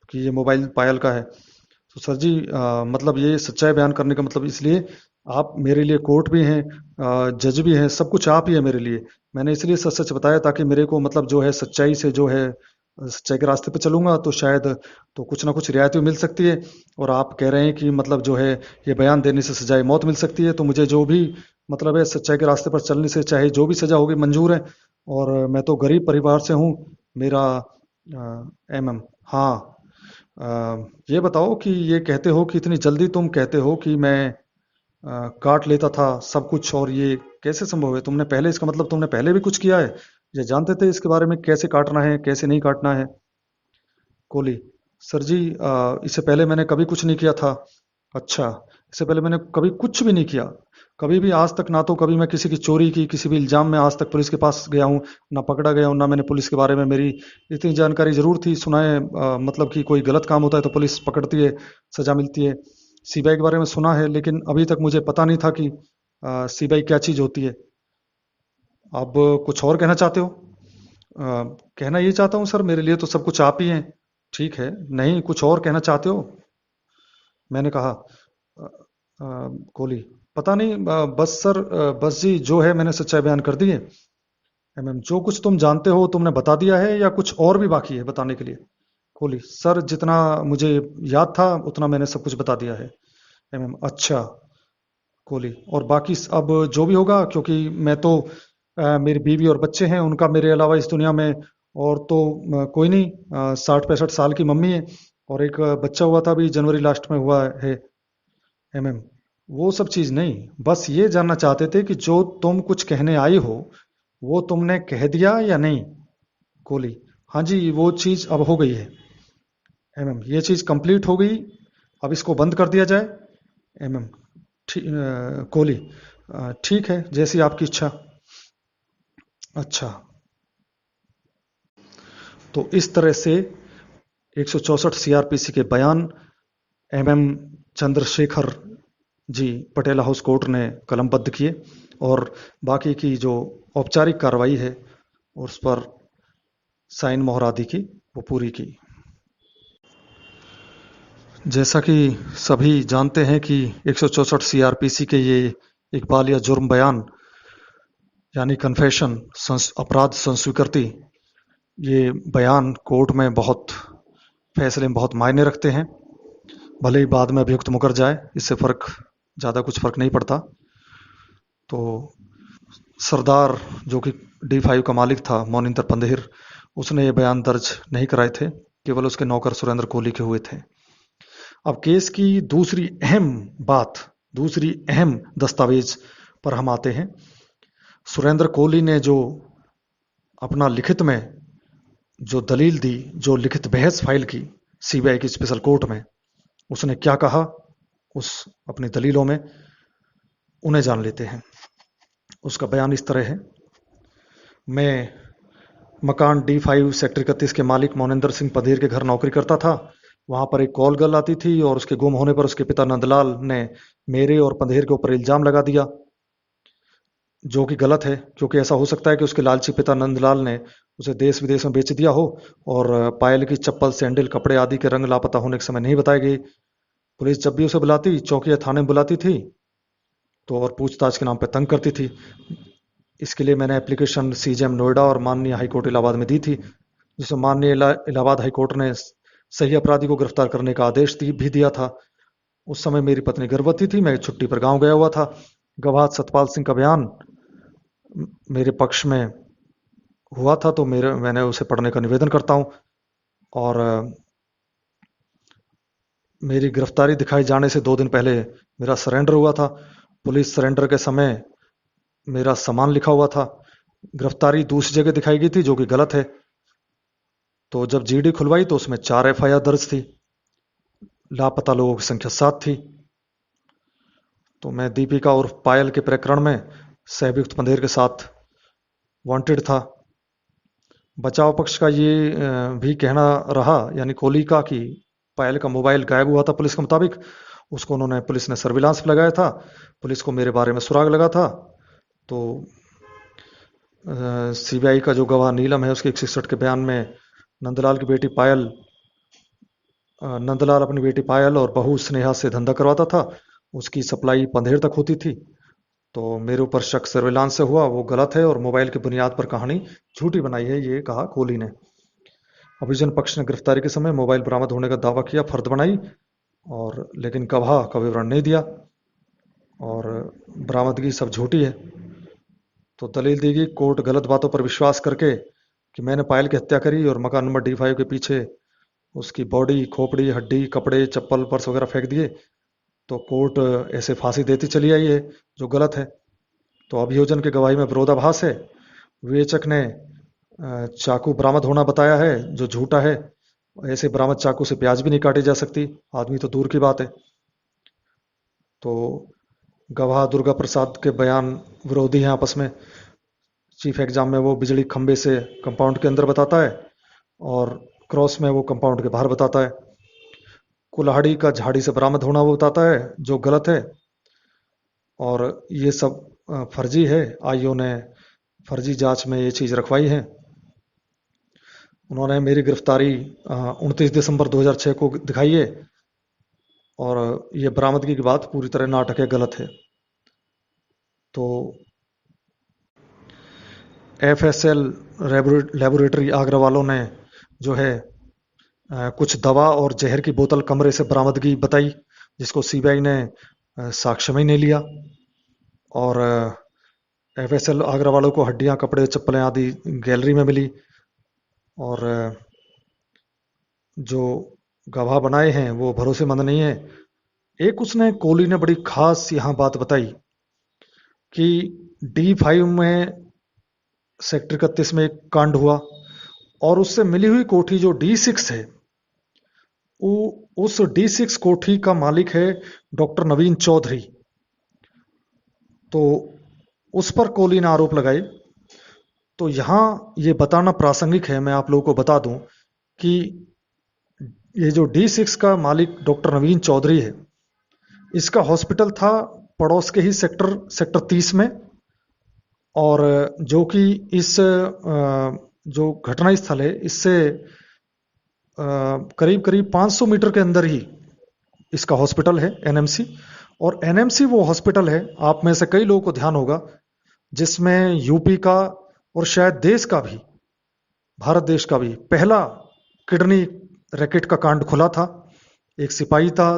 कि ये मोबाइल पायल का है। तो सर जी, मतलब ये सच्चाई बयान करने का मतलब इसलिए, आप मेरे लिए कोर्ट भी हैं, जज भी हैं, सब कुछ आप ही है मेरे लिए। मैंने इसलिए सच सच बताया ताकि मेरे को मतलब जो है सच्चाई से जो है सच्चाई के रास्ते पे चलूंगा तो शायद तो कुछ ना कुछ रियायत भी मिल सकती है। और आप कह रहे हैं कि मतलब जो है ये बयान देने से सजाए मौत मिल सकती है, तो मुझे जो भी मतलब है सच्चाई के रास्ते पर चलने से चाहे जो भी सजा होगी मंजूर है। और मैं तो गरीब परिवार से हूँ। मेरा एमएम, हाँ। अ, ये बताओ कि ये कहते हो कि इतनी जल्दी तुम कहते हो कि मैं काट लेता था सब कुछ, और ये कैसे संभव है? तुमने पहले, इसका मतलब तुमने पहले भी कुछ किया है? ये जानते थे इसके बारे में, कैसे काटना है कैसे नहीं काटना है? कोहली, सर जी, इससे पहले मैंने कभी कुछ नहीं किया था। अच्छा, इससे पहले मैंने कभी कुछ भी नहीं किया। कभी भी आज तक ना तो कभी मैं किसी की चोरी की किसी भी इल्जाम में आज तक पुलिस के पास गया हूँ, ना पकड़ा गया हूँ, ना मैंने पुलिस के बारे में, मेरी इतनी जानकारी जरूर थी, सुना है मतलब कि कोई गलत काम होता है तो पुलिस पकड़ती है, सजा मिलती है। सीबीआई के बारे में सुना है, लेकिन अभी तक मुझे पता नहीं था कि सीबीआई क्या चीज होती है। अब कुछ और कहना चाहते हो? कहना ये चाहता हूँ सर, मेरे लिए तो सब कुछ आप ही हैं। ठीक है, नहीं कुछ और कहना चाहते हो? मैंने कहा कोहली, पता नहीं, बस सर, बस जी जो है मैंने सच्चाई बयान कर दी है। एमएम, जो कुछ तुम जानते हो तुमने बता दिया है या कुछ और भी बाकी है बताने के लिए? कोहली, सर जितना मुझे याद था उतना मैंने सब कुछ बता दिया है। एमएम, अच्छा। कोहली, और बाकी अब जो भी होगा, क्योंकि मैं तो मेरी बीवी और बच्चे हैं, उनका मेरे अलावा इस दुनिया में और तो कोई नहीं। 60 65 साल की मम्मी है, और एक बच्चा हुआ था अभी जनवरी लास्ट में हुआ है। एमएम, वो सब चीज नहीं, बस ये जानना चाहते थे कि जो तुम कुछ कहने आई हो वो तुमने कह दिया या नहीं? कोहली, हाँ जी, वो चीज अब हो गई है। एमएम, ये चीज कंप्लीट हो गई, अब इसको बंद कर दिया जाए। एमएम, कोहली, ठीक है, जैसी आपकी इच्छा। अच्छा, तो इस तरह से 164 सीआरपीसी के बयान MM Chandrashekhar ji Patel house court ने कलमबद्ध किए, और बाकी की जो औपचारिक कार्रवाई है उस पर साइन मोहर आदि की वो पूरी की। जैसा कि सभी जानते हैं कि 164 सीआरपीसी के ये इकबाल या जुर्म बयान यानी कन्फेशन, अपराध संस्वीकृति, ये बयान कोर्ट में बहुत फैसले में बहुत मायने रखते हैं। भले ही बाद में अभियुक्त मुकर जाए, इससे ज़्यादा कुछ फर्क नहीं पड़ता। तो सरदार जो कि D5 का मालिक था, मोनिंदर पंदेर, उसने ये बयान दर्ज नहीं कराए थे, केवल उसके नौकर सुरेंद्र कोहली के हुए थे। अब केस की दूसरी अहम दस्तावेज पर हम आते हैं। सुरेंद्र कोहली ने जो अपना लिखित में जो दलील दी, जो लिखित बहस फाइल की CBI की स्पेशल कोर्ट में, उसने क्या कहा उस अपनी दलीलों में, उन्हें जान लेते हैं। उसका बयान इस तरह है। मैं मकान D5 सेक्टर 31 के मालिक मोनिंदर सिंह पंधेर के घर नौकरी करता था। वहां पर एक कॉल गर्ल आती थी और उसके गुम होने पर उसके पिता नंदलाल ने मेरे और पंधेर के ऊपर इल्जाम लगा दिया, जो कि गलत है, क्योंकि ऐसा हो सकता है कि उसके लालची पिता नंदलाल ने उसे देश विदेश में बेच दिया हो और पायल की चप्पल, सैंडल, कपड़े आदि के रंग लापता होने के समय नहीं बताए गए। पुलिस जब भी उसे बुलाती, चौकी या थाने में बुलाती थी, तो और पूछताछ के नाम पर तंग करती थी। इसके लिए मैंने एप्लीकेशन CJM नोएडा और माननीय हाईकोर्ट इलाहाबाद में दी थी, जिसमें माननीय इलाहाबाद हाईकोर्ट ने सही अपराधी को गिरफ्तार करने का आदेश भी दिया था। उस समय मेरी पत्नी गर्भवती थी, मैं छुट्टी पर गांव गया हुआ था। गवाह सतपाल सिंह का बयान मेरे पक्ष में हुआ था, तो मैंने उसे पढ़ने का निवेदन करता हूं। और मेरी गिरफ्तारी दिखाई जाने से 2 दिन पहले मेरा सरेंडर हुआ था। पुलिस सरेंडर के समय मेरा सामान लिखा हुआ था। गिरफ्तारी दूसरी जगह दिखाई गई थी, जो कि गलत है। तो जब GD खुलवाई तो उसमें 4 FIR दर्ज थी। लापता लोगों की संख्या 7 थी। तो मैं दीपिका और पायल के प्रकरण में सहअभियुक्त पंधेर के साथ वांटेड था। बचाव पक्ष का ये भी कहना रहा, यानी कोहली का, कि पायल का मोबाइल गायब हुआ था पुलिस के मुताबिक। उसको पुलिस ने सर्विलांस पे लगाया था। पुलिस को मेरे बारे में सुराग लगा था। तो CBI का जो गवाह नीलम है, उसके 161 के बयान में नंदलाल अपनी बेटी पायल और बहू स्नेहा से धंधा करवाता था। उसकी सप्लाई पंधेर तक होती थी। तो मेरे ऊपर शक सर्विलांस से हुआ, वो गलत है और मोबाइल की बुनियाद पर कहानी झूठी बनाई है, ये कहा कोहली ने। अभियोजन पक्ष ने गिरफ्तारी के समय मोबाइल बरामद होने का दावा किया, फर्द बनाई, और लेकिन गवाह का विवरण नहीं दिया और बरामदगी सब झूठी है। तो दलील दी गई, कोर्ट गलत बातों पर विश्वास करके कि मैंने पायल की हत्या करी और मकान नंबर D5 के पीछे उसकी बॉडी, खोपड़ी, हड्डी, कपड़े, चप्पल, पर्स वगैरह फेंक दिए। तो कोर्ट ऐसे फांसी देती चली आई है, जो गलत है। तो अभियोजन की गवाही में विरोधाभास है। विवेचक ने चाकू बरामद होना बताया है, जो झूठा है। ऐसे बरामद चाकू से प्याज भी नहीं काटी जा सकती, आदमी तो दूर की बात है। तो गवाह दुर्गा प्रसाद के बयान विरोधी हैं आपस में। चीफ एग्जाम में वो बिजली खंबे से कंपाउंड के अंदर बताता है और क्रॉस में वो कंपाउंड के बाहर बताता है। कुल्हाड़ी का झाड़ी से बरामद होना वो बताता है, जो गलत है। और ये सब फर्जी है। आईओ ने फर्जी जांच में ये चीज रखवाई है। उन्होंने मेरी गिरफ्तारी 29 दिसंबर 2006 को दिखाई है और ये बरामदगी की बात पूरी तरह नाटक है, गलत है। तो FSL लेबोरेटरी आगरा वालों ने जो है कुछ दवा और जहर की बोतल कमरे से बरामदगी बताई, जिसको CBI ने साक्ष्य में नहीं लिया। और FSL आगरा वालों को हड्डियां, कपड़े, चप्पलें आदि गैलरी में मिली। और जो गवाह बनाए हैं वो भरोसेमंद नहीं है। एक उसने कोहली ने बड़ी खास यहाँ बात बताई कि D5 में सेक्टर 31 में एक कांड हुआ और उससे मिली हुई कोठी जो D6 है, उस D6 कोठी का मालिक है डॉक्टर नवीन चौधरी। तो उस पर कोहली ने आरोप लगाए। तो यहां ये बताना प्रासंगिक है, मैं आप लोगों को बता दूं कि ये जो D6 का मालिक डॉक्टर नवीन चौधरी है, इसका हॉस्पिटल था पड़ोस के ही सेक्टर 30 में। और जो कि इस जो घटना स्थल है, इससे करीब करीब 500 मीटर के अंदर ही इसका हॉस्पिटल है, NMC। और एनएमसी वो हॉस्पिटल है, आप में से कई लोगों को ध्यान होगा, जिसमें यूपी का और शायद देश का भी, भारत देश का भी पहला किडनी रैकेट का कांड खुला था। एक सिपाही था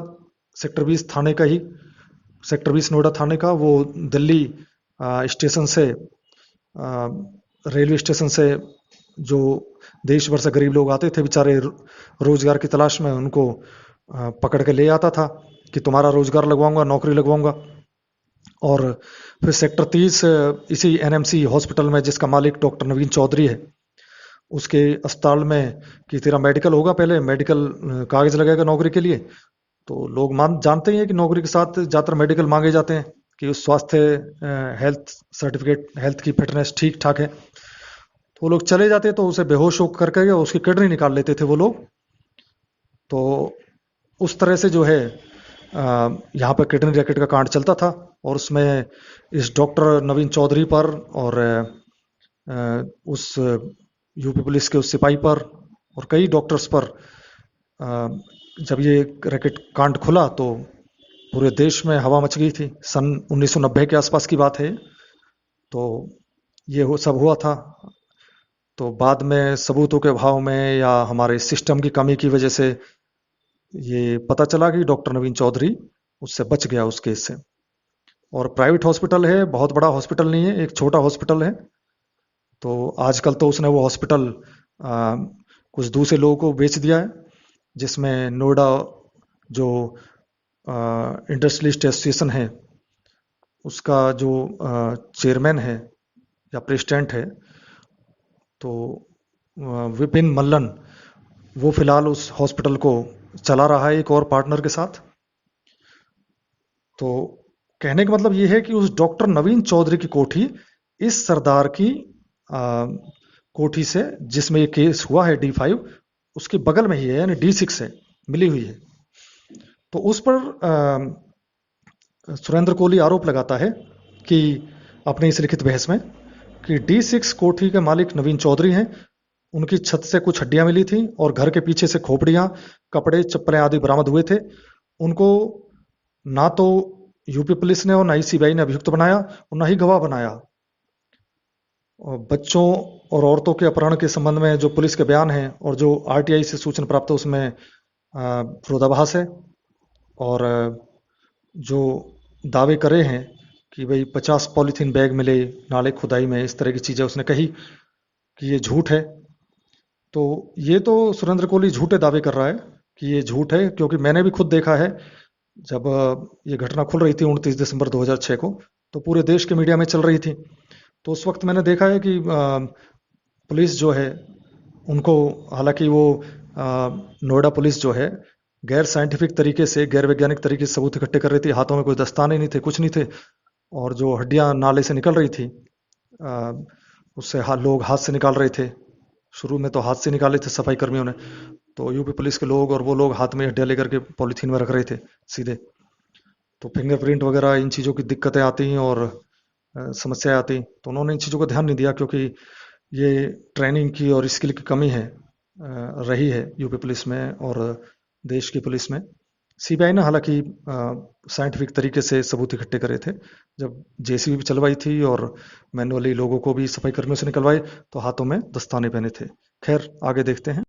सेक्टर 20 थाने का ही, सेक्टर 20 नोएडा थाने का, वो दिल्ली स्टेशन से, रेलवे स्टेशन से जो देश भर से गरीब लोग आते थे बेचारे रोजगार की तलाश में, उनको पकड़ के ले आता था कि तुम्हारा रोजगार लगवाऊंगा, नौकरी लगवाऊंगा। और फिर सेक्टर 30 इसी एनएमसी हॉस्पिटल में, जिसका मालिक डॉक्टर नवीन चौधरी है, उसके अस्पताल में कि तेरा मेडिकल होगा, पहले मेडिकल कागज लगेगा नौकरी के लिए। तो लोग जानते ही हैं कि नौकरी के साथ ज़्यादातर मेडिकल मांगे जाते हैं कि उस स्वास्थ्य हेल्थ सर्टिफिकेट, हेल्थ की फिटनेस ठीक ठाक है। तो वो लोग चले जाते तो उसे बेहोश होकर करके उसकी किडनी निकाल लेते थे वो लोग। तो उस तरह से जो है यहाँ पर किडनी रैकेट का कांड चलता था, और उसमें इस डॉक्टर नवीन चौधरी पर और उस यूपी पुलिस के उस सिपाही पर और कई डॉक्टर्स पर जब ये रैकेट कांड खुला तो पूरे देश में हवा मच गई थी। सन 1990 के आसपास की बात है। तो ये सब हुआ था। तो बाद में सबूतों के अभाव में या हमारे सिस्टम की कमी की वजह से ये पता चला कि डॉक्टर नवीन चौधरी उससे बच गया उस केस से। और प्राइवेट हॉस्पिटल है, बहुत बड़ा हॉस्पिटल नहीं है, एक छोटा हॉस्पिटल है। तो आजकल तो उसने वो हॉस्पिटल कुछ दूसरे लोगों को बेच दिया है, जिसमें नोएडा जो इंडस्ट्रियलिस्ट एसोसिएशन है उसका जो चेयरमैन है या प्रेसिडेंट है, तो विपिन मल्लन, वो फिलहाल उस हॉस्पिटल को चला रहा है एक और पार्टनर के साथ। तो कहने का मतलब ये है कि उस डॉक्टर नवीन चौधरी की कोठी इस सरदार की कोठी से, जिसमें ये केस हुआ है D5, उसके बगल में ही है, यानी D6 से मिली हुई है। तो उस पर सुरेंद्र कोहली आरोप लगाता है कि अपनी इस लिखित बहस में कि D6 कोठी के मालिक नवीन चौधरी हैं, उनकी छत से कुछ हड्डियां मिली थी और घर के पीछे से खोपड़ियां, कपड़े, चप्पलें आदि बरामद हुए थे। उनको ना तो यूपी पुलिस ने और ना ही सीबीआई ने अभियुक्त बनाया और ना ही गवाह बनाया। और बच्चों और औरतों के अपहरण के संबंध में जो पुलिस के बयान हैं और जो आरटीआई से सूचना प्राप्त है उसमें विरोधाभास है। और जो दावे करे हैं कि भाई 50 पॉलीथीन बैग मिले नाले खुदाई में, इस तरह की चीज़ें उसने कही कि ये झूठ है। तो ये तो सुरेंद्र कोहली झूठे दावे कर रहा है कि ये झूठ है, क्योंकि मैंने भी खुद देखा है जब ये घटना खुल रही थी 29 दिसंबर 2006 को, तो पूरे देश के मीडिया में चल रही थी। तो उस वक्त मैंने देखा है कि पुलिस जो है उनको, हालांकि वो नोएडा पुलिस जो है गैर साइंटिफिक तरीके से, गैर वैज्ञानिक तरीके से सबूत इकट्ठे कर रही थी। हाथों में कोई दस्ताने नहीं थे, कुछ नहीं थे। और जो हड्डियां नाले से निकल रही थी उससे लोग हाथ से निकाल रहे थे। शुरू में तो हाथ से निकाले थे सफाई कर्मियों ने, तो यूपी पुलिस के लोग और वो लोग हाथ में हड्डियां लेकर के पॉलीथीन में रख रहे थे सीधे। तो फिंगरप्रिंट वगैरह इन चीज़ों की दिक्कतें आती और समस्याएं आती, तो उन्होंने इन चीज़ों को ध्यान नहीं दिया, क्योंकि ये ट्रेनिंग की और स्किल की कमी है रही है यूपी पुलिस में और देश की पुलिस में। सीबीआई ने हालांकि साइंटिफिक तरीके से सबूत इकट्ठे करे थे। जब जेसीबी भी चलवाई थी और मैनुअली लोगों को भी सफाई कर्मियों से निकलवाए, तो हाथों में दस्ताने पहने थे। खैर, आगे देखते हैं।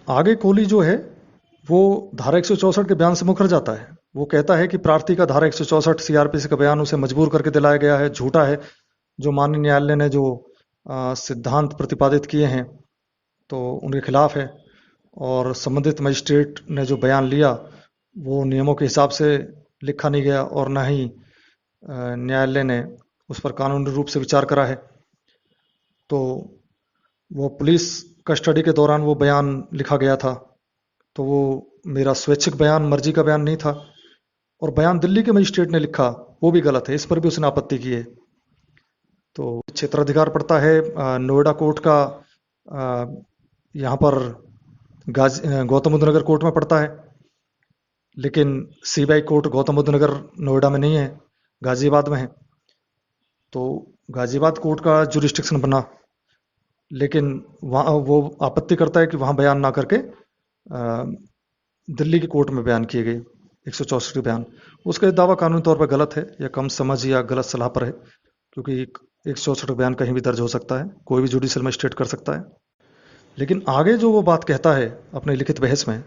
आगे कोहली जो है वो धारा 164 के बयान से मुकर जाता है। वो कहता है कि प्रार्थी का धारा 164 सीआरपीसी का बयान उसे मजबूर करके दिलाया गया है, झूठा है। जो माननीय न्यायालय ने जो सिद्धांत प्रतिपादित किए हैं तो उनके खिलाफ है, और संबंधित मजिस्ट्रेट ने जो बयान लिया वो नियमों के हिसाब से लिखा नहीं गया, और न ही न्यायालय ने उस पर कानूनी रूप से विचार करा है। तो वो पुलिस कस्टडी के दौरान वो बयान लिखा गया था, तो वो मेरा स्वैच्छिक बयान, मर्जी का बयान नहीं था। और बयान दिल्ली के मजिस्ट्रेट ने लिखा, वो भी गलत है, इस पर भी उसने आपत्ति की है। तो क्षेत्राधिकार पड़ता है नोएडा कोर्ट का, यहाँ पर गौतम बुद्ध नगर कोर्ट में पड़ता है, लेकिन सीबीआई कोर्ट गौतम बुद्ध नगर नोएडा में नहीं है, गाजियाबाद में है। तो गाजियाबाद कोर्ट का जुरिस्डिक्शन बना, लेकिन वहाँ वो आपत्ति करता है कि वहाँ बयान ना करके दिल्ली की कोर्ट में बयान किए गए। 164 बयान, उसका ये दावा कानूनी तौर पर गलत है या कम समझ या गलत सलाह पर है, क्योंकि 164 बयान कहीं भी दर्ज हो सकता है, कोई भी जुडिशियल मजिस्ट्रेट कर सकता है। लेकिन आगे जो वो बात कहता है अपने लिखित बहस में,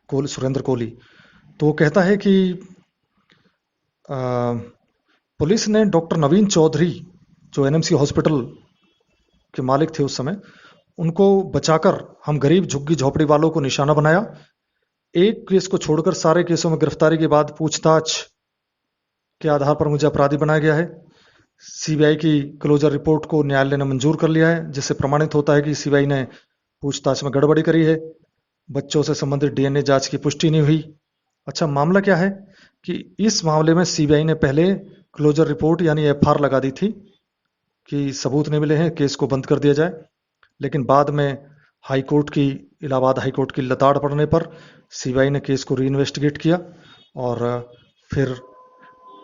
सुरेंद्र कोहली, तो वो कहता है कि आ, पुलिस ने डॉक्टर नवीन चौधरी, जो एनएमसी हॉस्पिटल के मालिक थे उस समय, उनको बचाकर हम गरीब झुग्गी झोपड़ी वालों को निशाना बनाया। एक केस को छोड़कर सारे केसों में गिरफ्तारी के बाद पूछताछ के आधार पर मुझे अपराधी बनाया गया है। सीबीआई की क्लोजर रिपोर्ट को न्यायालय ने मंजूर कर लिया है, जिससे प्रमाणित होता है कि सीबीआई ने पूछताछ में गड़बड़ी करी है। बच्चों से संबंधित डीएनए जांच की पुष्टि नहीं हुई। अच्छा, मामला क्या है कि इस मामले में सीबीआई ने पहले क्लोजर रिपोर्ट यानी एफआर लगा दी थी कि सबूत नहीं मिले हैं, केस को बंद कर दिया जाए। लेकिन बाद में हाईकोर्ट की, इलाहाबाद हाईकोर्ट की लताड़ पड़ने पर सीबीआई ने केस को री इन्वेस्टिगेट किया और फिर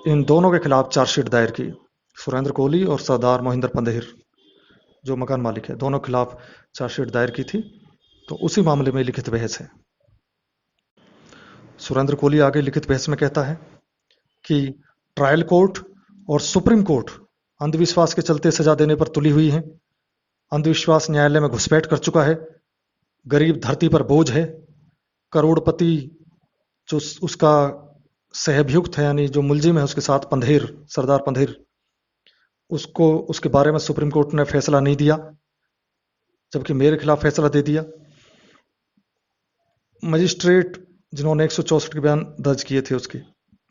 इन दोनों के खिलाफ चार्जशीट दायर की। सुरेंद्र कोहली और सरदार मोहिंदर पंदेर, जो मकान मालिक है, दोनों के खिलाफ चार्जशीट दायर की थी। तो उसी मामले में लिखित बहस है। सुरेंद्र कोहली आगे लिखित बहस में कहता है कि ट्रायल कोर्ट और सुप्रीम कोर्ट अंधविश्वास के चलते सजा देने पर तुली हुई है। अंधविश्वास न्यायालय में घुसपैठ कर चुका है। गरीब धरती पर बोझ है। करोड़पति जो उसका सहअभियुक्त है, यानी जो मुलजिम है उसके साथ, पंधेर, सरदार पंधेर, उसको, उसके बारे में सुप्रीम कोर्ट ने फैसला नहीं दिया, जबकि मेरे खिलाफ फैसला दे दिया। मजिस्ट्रेट जिन्होंने 164 के बयान दर्ज किए थे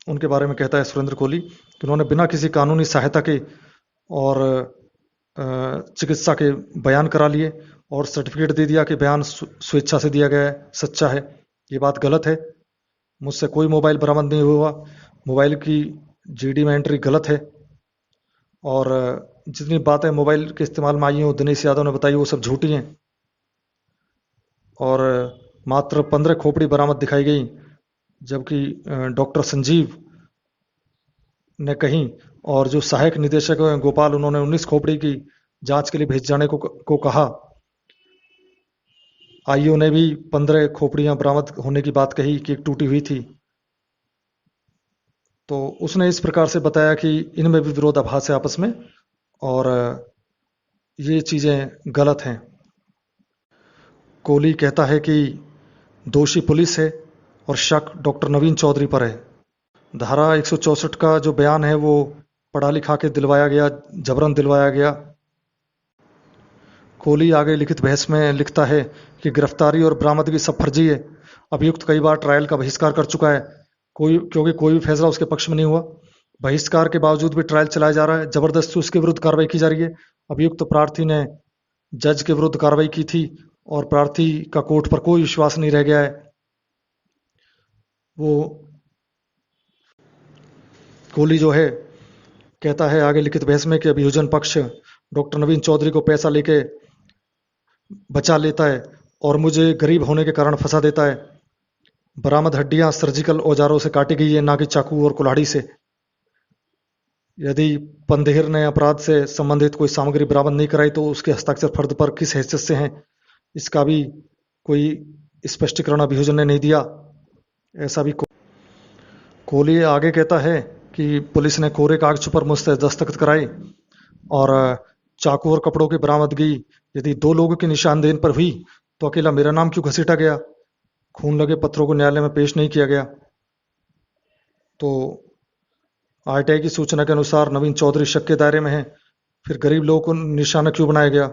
उनके बारे में कहता है सुरेंद्र कोहली कि उन्होंने बिना किसी कानूनी सहायता के और चिकित्सा के बयान करा लिए और सर्टिफिकेट दे दिया कि बयान स्वेच्छा से दिया गया है, सच्चा है। ये बात गलत है। मुझसे कोई मोबाइल बरामद नहीं हुआ। मोबाइल की जीडी में एंट्री गलत है और जितनी बातें मोबाइल के इस्तेमाल में आई हो, दिनेश यादव ने बताई, वो सब झूठी हैं। और मात्र 15 खोपड़ी बरामद दिखाई गई, जबकि डॉक्टर संजीव ने कहीं, और जो सहायक निदेशक गोपाल, उन्होंने 19 खोपड़ी की जांच के लिए भेज जाने को कहा। आईओ ने भी 15 खोपड़ियां बरामद होने की बात कही कि एक टूटी हुई थी। तो उसने इस प्रकार से बताया कि इनमें भी विरोधाभास है आपस में और ये चीजें गलत हैं। कोहली कहता है कि दोषी पुलिस है और शक डॉक्टर नवीन चौधरी पर है। धारा 164 का जो बयान है वो पढ़ा लिखा के दिलवाया गया, जबरन दिलवाया गया। कोहली आगे लिखित बहस में लिखता है कि गिरफ्तारी और बरामदगी सब फर्जी है। अभियुक्त कई बार ट्रायल का बहिष्कार कर चुका है, क्योंकि कोई भी फैसला उसके पक्ष में नहीं हुआ। बहिष्कार के बावजूद भी ट्रायल चलाया जा रहा है। जबरदस्ती उसके विरुद्ध कार्रवाई की जा रही है। अभियुक्त प्रार्थी ने जज के विरुद्ध कार्रवाई की थी और प्रार्थी का कोर्ट पर कोई विश्वास नहीं रह गया है। वो कोहली जो है कहता है आगे लिखित बहस में कि अभियोजन पक्ष डॉक्टर नवीन चौधरी को पैसा लेके बचा लेता है और मुझे गरीब होने के कारण फंसा देता है। बरामद हड्डियां सर्जिकल औजारों से काटी गई है, ना कि चाकू और कुल्हाड़ी से। यदि पंधेर ने अपराध से संबंधित कोई सामग्री बरामद नहीं कराई तो उसके हस्ताक्षर फर्द पर किस हैसियत से हैं, इसका भी कोई स्पष्टीकरण अभियोजन ने नहीं दिया। ऐसा भी कोहली आगे कहता है कि पुलिस ने कोरे कागज पर मुझसे दस्तखत कराए और चाकू और कपड़ों की बरामदगी यदि 2 लोगों की निशानदेही पर हुई तो अकेला मेरा नाम क्यों घसीटा गया? खून लगे पत्थरों को न्यायालय में पेश नहीं किया गया। तो आरटीआई की सूचना के अनुसार नवीन चौधरी शक के दायरे में है, फिर गरीब लोगों को निशाना क्यों बनाया गया?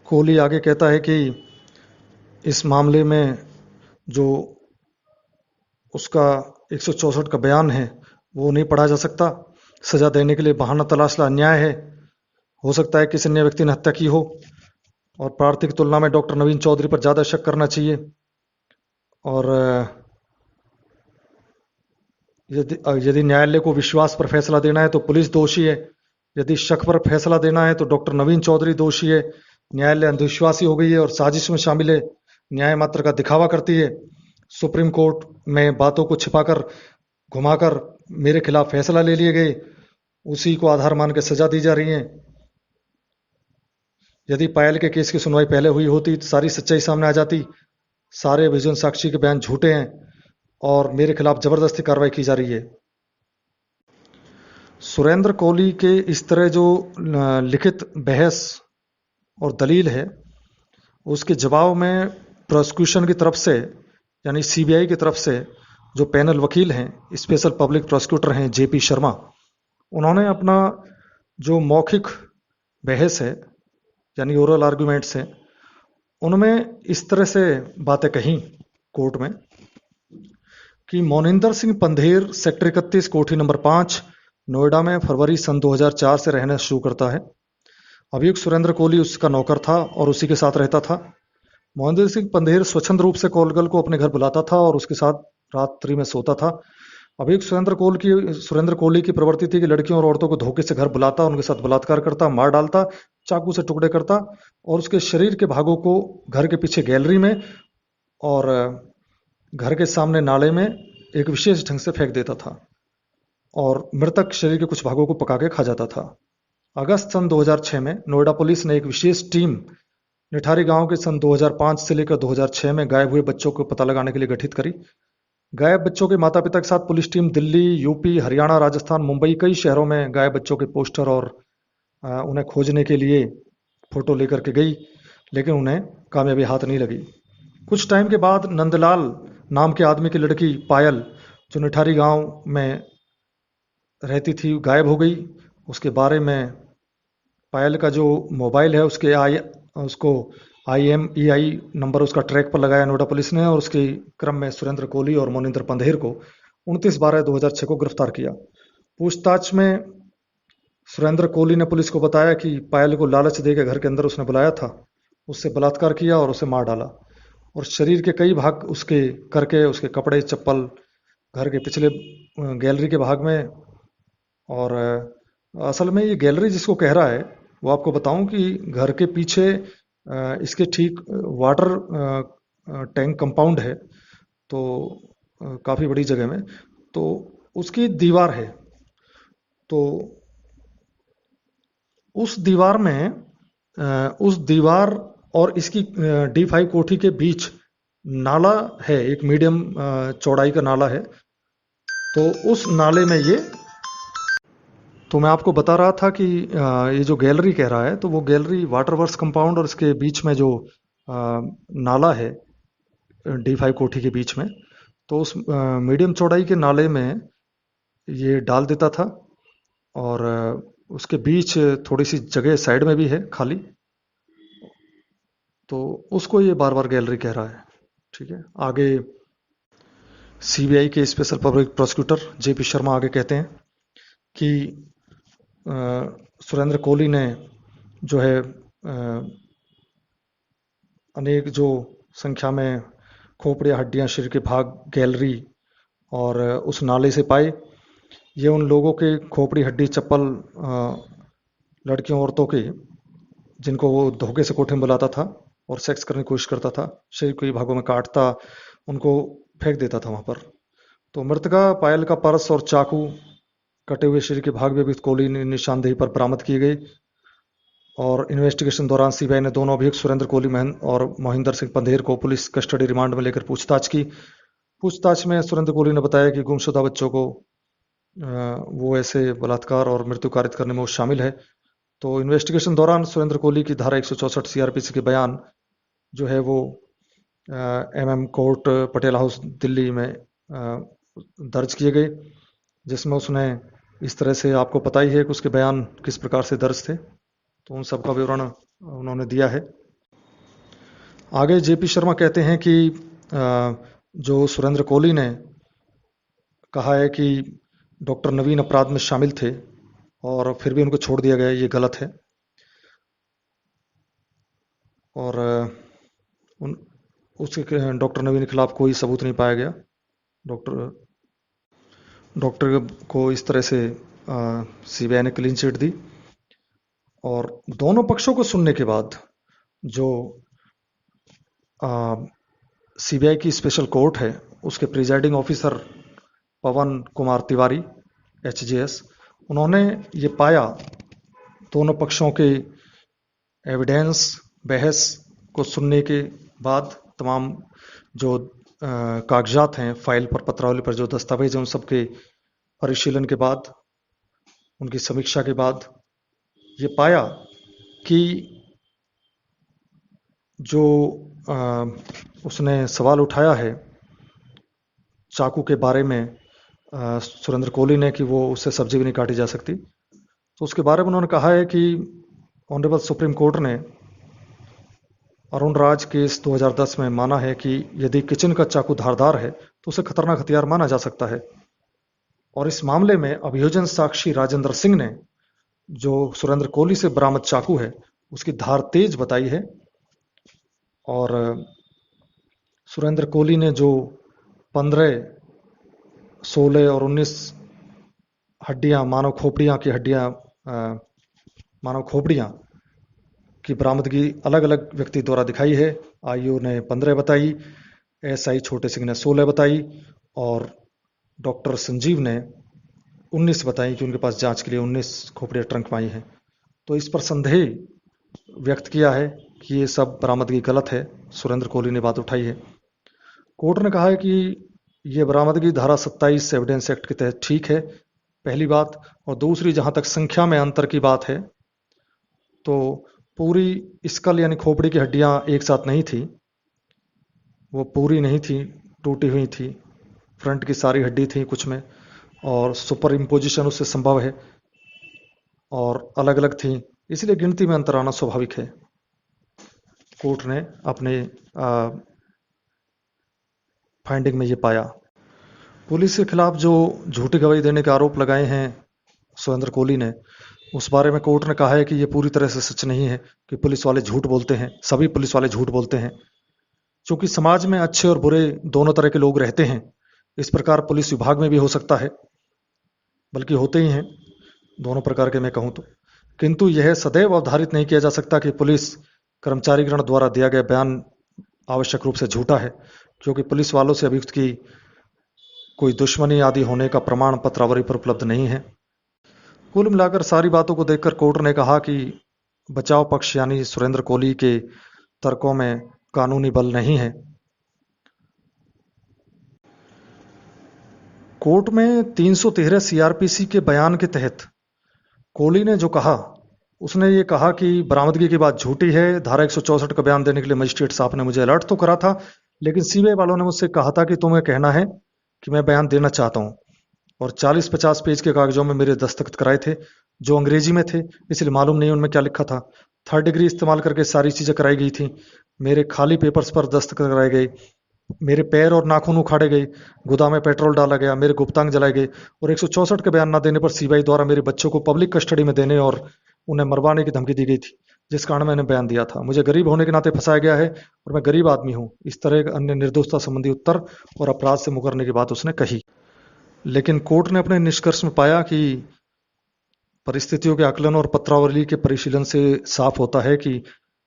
कोहली आगे कहता है कि इस मामले में जो उसका 164 का बयान है वो नहीं पढ़ा जा सकता। सजा देने के लिए बहाना तलाशना अन्याय है। हो सकता है किसी अन्य व्यक्ति ने हत्या की हो और प्रार्थी की तुलना में डॉक्टर नवीन चौधरी पर ज़्यादा शक करना चाहिए। और यदि न्यायालय को विश्वास पर फैसला देना है तो पुलिस दोषी है। यदि शक पर फैसला देना है तो डॉक्टर नवीन चौधरी दोषी है। न्यायालय अंधविश्वासी हो गई है और साजिश में शामिल है। न्याय मात्र का दिखावा करती है। सुप्रीम कोर्ट में बातों को छिपाकर, घुमाकर मेरे खिलाफ फैसला ले लिए गए, उसी को आधार मान के सजा दी जा रही है। यदि पायल के केस की सुनवाई पहले हुई होती तो सारी सच्चाई सामने आ जाती। सारे विजुअल साक्षी के बयान झूठे हैं और मेरे खिलाफ जबरदस्ती कार्रवाई की जा रही है। सुरेंद्र कोहली के इस तरह जो लिखित बहस और दलील है, उसके जवाब में प्रोसिक्यूशन की तरफ से यानी सीबीआई की तरफ से जो पैनल वकील हैं, स्पेशल पब्लिक प्रोसिक्यूटर हैं जेपी शर्मा, उन्होंने अपना जो मौखिक बहस है यानी ओरल आर्गुमेंट्स हैं, उनमें इस तरह से बातें कही कोर्ट में कि मोनिंदर सिंह पंधेर सेक्टर 31 कोठी नंबर 5 नोएडा में फरवरी सन 2004 से रहना शुरू करता है। अभियुक्त सुरेंद्र कोहली उसका नौकर था और उसी के साथ रहता था। मोहिंदर सिंह पंधेर स्वच्छंद रूप से कोलगल को अपने घर बुलाता था और उसके साथ रात्रि में सोता था। अभियुक्त सुरेंद्र कोहली की प्रवृत्ति थी कि लड़कियों और औरतों को धोखे से घर बुलाता, उनके साथ बलात्कार करता, मार डालता, चाकू से टुकड़े करता और उसके शरीर के भागों को घर के पीछे गैलरी में और घर के सामने नाले में एक विशेष ढंग से फेंक देता था और मृतक शरीर के कुछ भागों को पका के खा जाता था। अगस्त सन 2006 में नोएडा पुलिस ने एक विशेष टीम निठारी गांव के सन 2005 से लेकर 2006 में गायब हुए बच्चों को पता लगाने के लिए गठित करी। गायब बच्चों के माता पिता के साथ police team Delhi, UP, Haryana, Rajasthan, Mumbai कई शहरों में गायब बच्चों के पोस्टर और उन्हें खोजने के लिए फोटो लेकर के गई, लेकिन उन्हें कामयाबी हाथ नहीं लगी। कुछ टाइम के बाद नंदलाल नाम के आदमी की लड़की पायल, जो निठारी गांव में रहती थी, गायब हो गई। उसके बारे में पायल का जो मोबाइल है उसको IMEI नंबर उसका ट्रैक पर लगाया नोएडा पुलिस ने और उसके क्रम में सुरेंद्र कोहली और मोनिंदर पंधेर को 29/12/2006 को गिरफ्तार किया। पूछताछ में सुरेंद्र कोहली ने पुलिस को बताया कि पायल को लालच देकर घर के अंदर उसने बुलाया था, उससे बलात्कार किया और उसे मार डाला और शरीर के कई भाग उसके करके उसके कपड़े, चप्पल घर के पिछले गैलरी के भाग में। और असल में ये गैलरी जिसको कह रहा है वो आपको बताऊं कि घर के पीछे इसके ठीक वाटर टैंक कंपाउंड है, तो काफ़ी बड़ी जगह में, तो उसकी दीवार है, तो उस दीवार और इसकी D5 कोठी के बीच नाला है, एक मीडियम चौड़ाई का नाला है। तो उस नाले में तो मैं आपको बता रहा था कि ये जो गैलरी कह रहा है, तो वो गैलरी वाटर वर्क्स कंपाउंड और इसके बीच में जो नाला है D5 कोठी के बीच में, तो उस मीडियम चौड़ाई के नाले में ये डाल देता था और उसके बीच थोड़ी सी जगह साइड में भी है खाली, तो उसको ये बार बार गैलरी कह रहा है। ठीक है, आगे सीबीआई के special public prosecutor JP Sharma आगे कहते हैं कि सुरेंद्र कोहली ने जो है अनेक जो संख्या में खोपड़ियाँ, हड्डियाँ, शरीर के भाग गैलरी और उस नाले से पाए। ये उन लोगों के खोपड़ी, हड्डी, चप्पल, लड़कियों, औरतों के जिनको वो धोखे से कोठे में बुलाता था और सेक्स करने की कोशिश करता था, शरीर के भागों में काटता, उनको फेंक देता था वहाँ पर। तो मृतका पायल का पर्स और चाकू, कटे हुए शरीर के भाग भी अभियुक्त कोहली ने निशानदेही पर बरामद किए गए और इन्वेस्टिगेशन दौरान सीबीआई ने दोनों अभियुक्त सुरेंद्र कोहली और मोहिंदर सिंह पंधेर को पुलिस कस्टडी रिमांड में लेकर पूछताछ की। पूछताछ में सुरेंद्र कोहली ने बताया कि गुमशुदा बच्चों को वो ऐसे बलात्कार और मृत्यु कारित करने में वो शामिल है। तो इन्वेस्टिगेशन दौरान सुरेंद्र कोहली की धारा 164 CRPC के बयान जो है वो MM court Patel house Delhi में दर्ज किए गए, जिसमें उसने इस तरह से, आपको पता ही है कि उसके बयान किस प्रकार से दर्ज थे, तो उन सब का विवरण उन्होंने दिया है। आगे जेपी शर्मा कहते हैं कि जो सुरेंद्र कोहली ने कहा है कि डॉक्टर नवीन अपराध में शामिल थे और फिर भी उनको छोड़ दिया गया, ये गलत है और उसके डॉक्टर नवीन के खिलाफ कोई सबूत नहीं पाया गया। डॉक्टर को इस तरह से सीबीआई ने क्लीन चिट दी और दोनों पक्षों को सुनने के बाद जो सीबीआई की स्पेशल कोर्ट है उसके प्रिजाइडिंग ऑफिसर पवन कुमार तिवारी HJS, उन्होंने ये पाया, दोनों पक्षों के एविडेंस बहस को सुनने के बाद, तमाम जो कागजात हैं फाइल पर, पत्रावली पर जो दस्तावेज हैं, उन सब के परिशीलन के बाद, उनकी समीक्षा के बाद ये पाया कि जो उसने सवाल उठाया है चाकू के बारे में सुरेंद्र कोहली ने, कि वो उससे सब्जी भी नहीं काटी जा सकती, तो उसके बारे में उन्होंने कहा है कि ऑनरेबल सुप्रीम कोर्ट ने अरुण राज केस 2010 में माना है कि यदि किचन का चाकू धारदार है तो उसे खतरनाक हथियार माना जा सकता है। और इस मामले में अभियोजन साक्षी राजेंद्र सिंह ने जो सुरेंद्र कोहली से बरामद चाकू है उसकी धार तेज बताई है, और सुरेंद्र कोहली ने जो 15, 16 और 19 हड्डियां, मानव खोपड़ियां की बरामदगी अलग अलग व्यक्ति द्वारा दिखाई है। आईओ ने 15 बताई, एसआई छोटे सिंह ने 16 बताई और डॉक्टर संजीव ने 19 बताई कि उनके पास जांच के लिए 19 खोपड़ियां ट्रंक में आई हैं। तो इस पर संदेह व्यक्त किया है कि ये सब बरामदगी गलत है। सुरेंद्र कोहली ने बात उठाई है। कोर्ट ने कहा है कि ये बरामदगी धारा 27 एविडेंस एक्ट के तहत ठीक है, पहली बात। और दूसरी, जहां तक संख्या में अंतर की बात है, तो पूरी स्कल यानी खोपड़ी की हड्डियां एक साथ नहीं थी, वो पूरी नहीं थी, टूटी हुई थी। फ्रंट की सारी हड्डी थी कुछ में, और सुपर इम्पोजिशन उससे संभव है, और अलग अलग थी, इसलिए गिनती में अंतर आना स्वाभाविक है। कोर्ट ने अपने फाइंडिंग में ये पाया। पुलिस के खिलाफ जो झूठी गवाही देने के आरोप लगाए हैं सुरेंद्र कोहली ने, उस बारे में कोर्ट ने कहा है कि ये पूरी तरह से सच नहीं है, कि पुलिस वाले झूठ बोलते हैं, सभी पुलिस वाले झूठ बोलते हैं। क्योंकि समाज में अच्छे और बुरे दोनों तरह के लोग रहते हैं, इस प्रकार पुलिस विभाग में भी हो सकता है, बल्कि होते ही हैं दोनों प्रकार के, मैं कहूं तो। किंतु यह सदैव अवधारित नहीं किया जा सकता कि पुलिस कर्मचारीगण द्वारा दिया गया बयान आवश्यक रूप से झूठा है, क्योंकि पुलिस वालों से अभियुक्त की कोई दुश्मनी आदि होने का प्रमाण पत्रावली पर उपलब्ध नहीं है। कुल मिलाकर सारी बातों को देखकर कोर्ट ने कहा कि बचाव पक्ष यानी सुरेंद्र कोहली के तर्कों में कानूनी बल नहीं है। कोर्ट में 313 सीआरपीसी के बयान के तहत कोहली ने जो कहा, उसने ये कहा कि बरामदगी की बात झूठी है। धारा 164 का बयान देने के लिए मजिस्ट्रेट साहब ने मुझे अलर्ट तो करा था, लेकिन सीबीआई वालों ने मुझसे कहा था कि तुम्हें कहना है कि मैं बयान देना चाहता हूं, और 40-50 पेज के कागजों में मेरे दस्तखत कराए थे जो अंग्रेजी में थे, इसलिए मालूम नहीं उनमें क्या लिखा था। 3rd डिग्री इस्तेमाल करके सारी चीजें कराई गई थी, मेरे खाली पेपर्स पर दस्तखत कराए गए, मेरे पैर और नाखून उखाड़े गए, गोदाम में पेट्रोल डाला गया, मेरे गुप्तांग जलाए गए, और 164 के बयान न देने पर सीबीआई द्वारा मेरे बच्चों को पब्लिक कस्टडी में देने और उन्हें मरवाने की धमकी दी गई थी, जिस कारण मैंने बयान दिया था। मुझे गरीब होने के नाते फंसाया गया है और मैं गरीब आदमी हूं। इस तरह अन्य निर्दोषता संबंधी उत्तर और अपराध से मुकरने की बात उसने कही। लेकिन कोर्ट ने अपने निष्कर्ष में पाया कि परिस्थितियों के आकलन और पत्रावली के परिशीलन से साफ होता है कि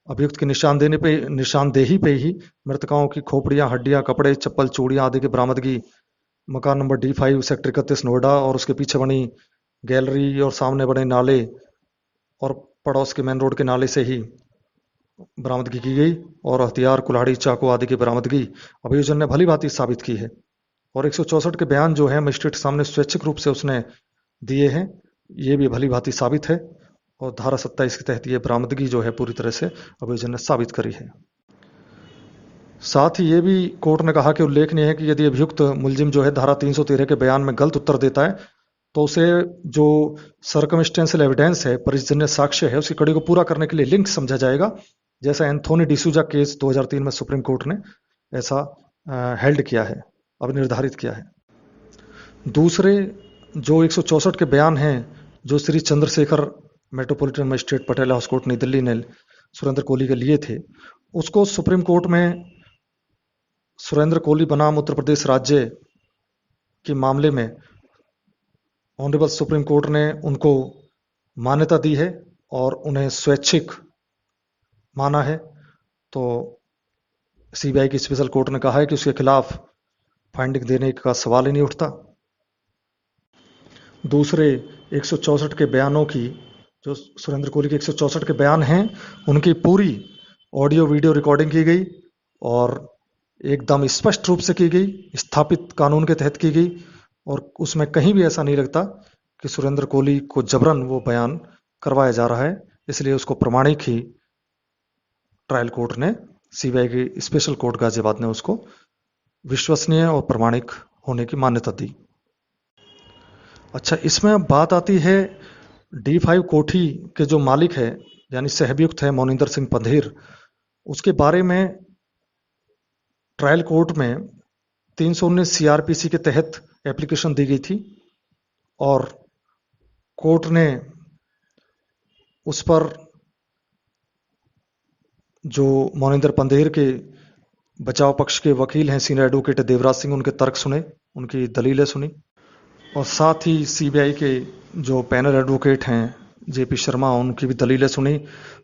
अभियुक्त की निशानदेही पे ही मृतकों की खोपड़ियां, हड्डियां, कपड़े, चप्पल, चूड़ियां आदि की बरामदगी मकान नंबर D5 सेक्टर 31 नोएडा और उसके पीछे बनी गैलरी और सामने बने नाले और पड़ोस के मेन रोड के नाले से ही बरामदगी की गई, और हथियार, कुल्हाड़ी, चाकू आदि की बरामदगी अभियोजन ने भली भांति साबित की है। और 164 के बयान जो है मजिस्ट्रेट सामने स्वैच्छिक रूप से उसने दिए हैं, ये भी भली भांति साबित है, और धारा 27 के तहत ये बरामदगी जो है पूरी तरह से अभियोजन ने साबित करी है। साथ ही ये भी कोर्ट ने कहा कि उल्लेखनीय है कि यदि अभियुक्त मुलजिम जो है धारा 313 के बयान में गलत उत्तर देता है, तो उसे जो सर्कमस्टेंशियल एविडेंस है, परिजन्य साक्ष्य है, उसकी कड़ी को पूरा करने के लिए लिंक समझा जाएगा, जैसा एंथोनी डिसूजा केस 2003 में सुप्रीम कोर्ट ने ऐसा हेल्ड किया है, अब निर्धारित किया है। दूसरे जो 164 के बयान हैं जो Shri Chandrashekhar metropolitan magistrate Patel house court नई दिल्ली ने सुरेंद्र कोहली के लिए थे, उसको सुप्रीम कोर्ट में सुरेंद्र कोहली बनाम उत्तर प्रदेश राज्य के मामले में ऑनरेबल सुप्रीम कोर्ट ने उनको मान्यता दी है और उन्हें स्वैच्छिक माना है। तो सीबीआई की स्पेशल कोर्ट ने कहा है कि उसके खिलाफ फाइंडिंग देने का सवाल ही नहीं उठता। दूसरे 164 के बयानों की, जो सुरेंद्र कोहली के 164 के बयान हैं, उनकी पूरी ऑडियो वीडियो रिकॉर्डिंग की गई और एकदम स्पष्ट रूप से की गई, स्थापित कानून के तहत की गई, और उसमें कहीं भी ऐसा नहीं लगता कि सुरेंद्र कोहली को जबरन वो बयान करवाया जा रहा है। इसलिए उसको प्रमाणिक ही ट्रायल कोर्ट ने, सीबीआई की स्पेशल कोर्ट गाजियाबाद ने उसको विश्वसनीय और प्रमाणिक होने की मान्यता दी। अच्छा, इसमें अब बात आती है D5 कोठी के जो मालिक है, यानी सहअभियुक्त है मोनिंदर सिंह पंधेर, उसके बारे में ट्रायल कोर्ट में 319 सीआरपीसी के तहत एप्लीकेशन दी गई थी और कोर्ट ने उस पर जो मोनिंदर पंधेर के बचाव पक्ष के वकील हैं सीनियर एडवोकेट देवराज सिंह, उनके तर्क सुने, उनकी दलीलें सुनी, और साथ ही सीबीआई के जो पैनल एडवोकेट हैं जेपी शर्मा, उनकी भी दलीलें सुनी,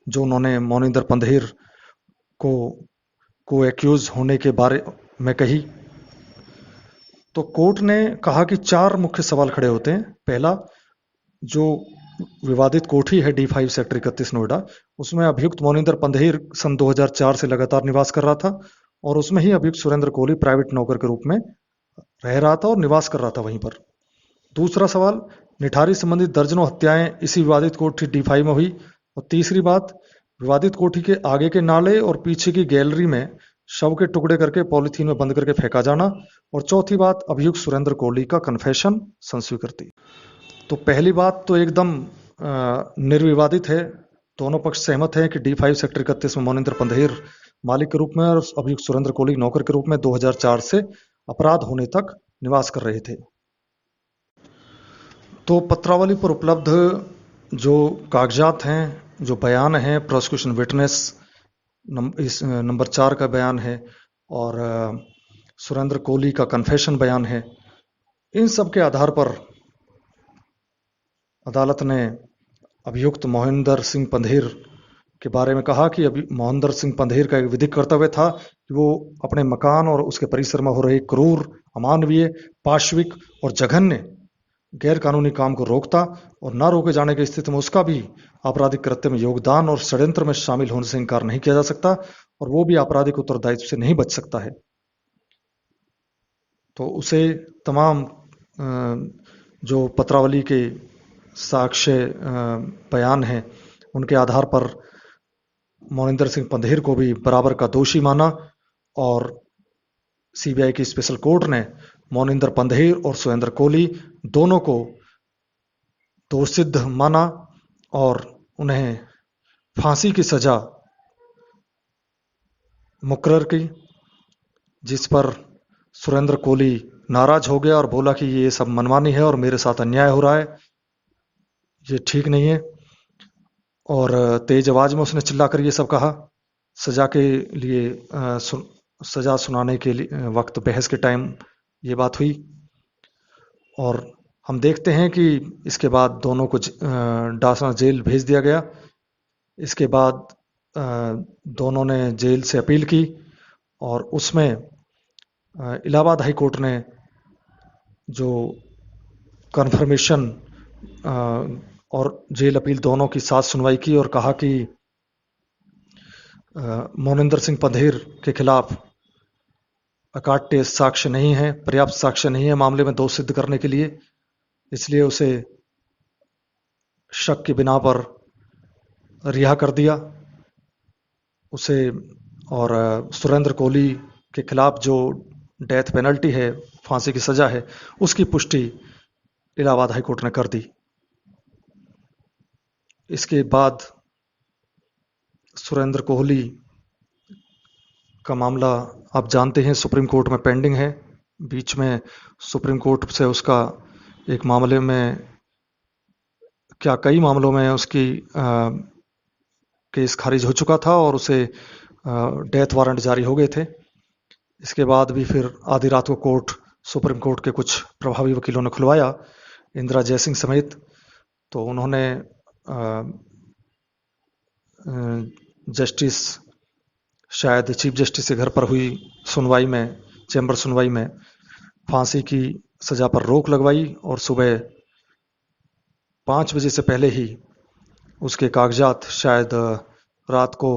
जो उन्होंने मोनिंदर पंधेर को एक्यूज होने के बारे में कही। तो कोर्ट ने कहा कि 4 मुख्य सवाल खड़े होते हैं। पहला, जो विवादित कोठी है D5 सेक्टर 31 नोएडा, उसमें अभियुक्त मोनिंदर पंधेर सन 2004 से लगातार निवास कर रहा था और उसमें ही अभियुक्त सुरेंद्र कोहली प्राइवेट नौकर के रूप में रह रहा था और निवास कर रहा था वहीं पर। दूसरा सवाल, निठारी संबंधित दर्जनों हत्याएं इसी विवादित कोठी D5 में हुई। और तीसरी बात, विवादित कोठी के आगे के नाले और पीछे की गैलरी में शव के टुकड़े करके पॉलीथीन में बंद करके फेंका जाना। और चौथी बात, अभियुक्त सुरेंद्र कोहली का कन्फेशन, संस्वीकृति। तो पहली बात तो एकदम निर्विवादित है, दोनों पक्ष सहमत हैं कि D5 सेक्टर 31 में मोनिंदर पंधेर मालिक के रूप में और अभियुक्त सुरेंद्र कोहली नौकर के रूप में 2004 से अपराध होने तक निवास कर रहे थे। तो पत्रावली पर उपलब्ध जो कागजात हैं, जो बयान हैं, प्रोसिक्यूशन विटनेस इस नंबर 4 का बयान है और सुरेंद्र कोहली का कन्फेशन बयान है, इन सब के आधार पर अदालत ने अभियुक्त मोहिंदर सिंह पंधेर के बारे में कहा कि मोहिंदर सिंह पंधेर का एक विधिक कर्तव्य था कि वो अपने मकान और उसके परिसर में हो रहे क्रूर, अमानवीय, पाशविक और जघन्य गैर कानूनी काम को रोकता और न रोके जाने की स्थिति में उसका भी आपराधिक कृत्य में योगदान और षड्यंत्र में शामिल होने से इनकार नहीं किया जा सकता और वो भी आपराधिक उत्तरदायित्व से नहीं बच सकता है। तो उसे तमाम जो पत्रावली के साक्ष्य बयान हैं, उनके आधार पर मोनिंदर सिंह पंधेर को भी बराबर का दोषी माना और सीबीआई की स्पेशल कोर्ट ने मोनिंदर पंधेर और सुरेंद्र कोहली दोनों को दोषसिद्ध माना और उन्हें फांसी की सजा मुकर्रर की, जिस पर सुरेंद्र कोहली नाराज हो गया और बोला कि ये सब मनमानी है और मेरे साथ अन्याय हो रहा है, ये ठीक नहीं है। और तेज आवाज में उसने चिल्लाकर ये सब कहा। सजा के लिए सजा सुनाने के लिए वक्त बहस के टाइम ये बात हुई और हम देखते हैं कि इसके बाद दोनों को डासना जेल भेज दिया गया। इसके बाद दोनों ने जेल से अपील की और उसमें इलाहाबाद हाई कोर्ट ने जो कन्फर्मेशन और जेल अपील दोनों की साथ सुनवाई की और कहा कि मोनिंदर सिंह पंधेर के खिलाफ अकाट्य साक्ष्य नहीं है, पर्याप्त साक्ष्य नहीं है मामले में दोष सिद्ध करने के लिए, इसलिए उसे शक की बिना पर रिहा कर दिया उसे। और सुरेंद्र कोहली के खिलाफ जो डेथ पेनल्टी है, फांसी की सजा है, उसकी पुष्टि इलाहाबाद हाई कोर्ट ने कर दी। इसके बाद सुरेंद्र कोहली का मामला आप जानते हैं सुप्रीम कोर्ट में पेंडिंग है। बीच में सुप्रीम कोर्ट से उसका एक मामले में, क्या कई मामलों में उसकी केस खारिज हो चुका था और उसे डेथ वारंट जारी हो गए थे। इसके बाद भी फिर आधी रात को कोर्ट, सुप्रीम कोर्ट के कुछ प्रभावी वकीलों ने खुलवाया, इंदिरा जयसिंह समेत। तो उन्होंने जस्टिस, शायद चीफ जस्टिस के घर पर हुई सुनवाई में, चैम्बर सुनवाई में फांसी की सजा पर रोक लगवाई और सुबह 5 बजे से पहले ही उसके कागजात शायद रात को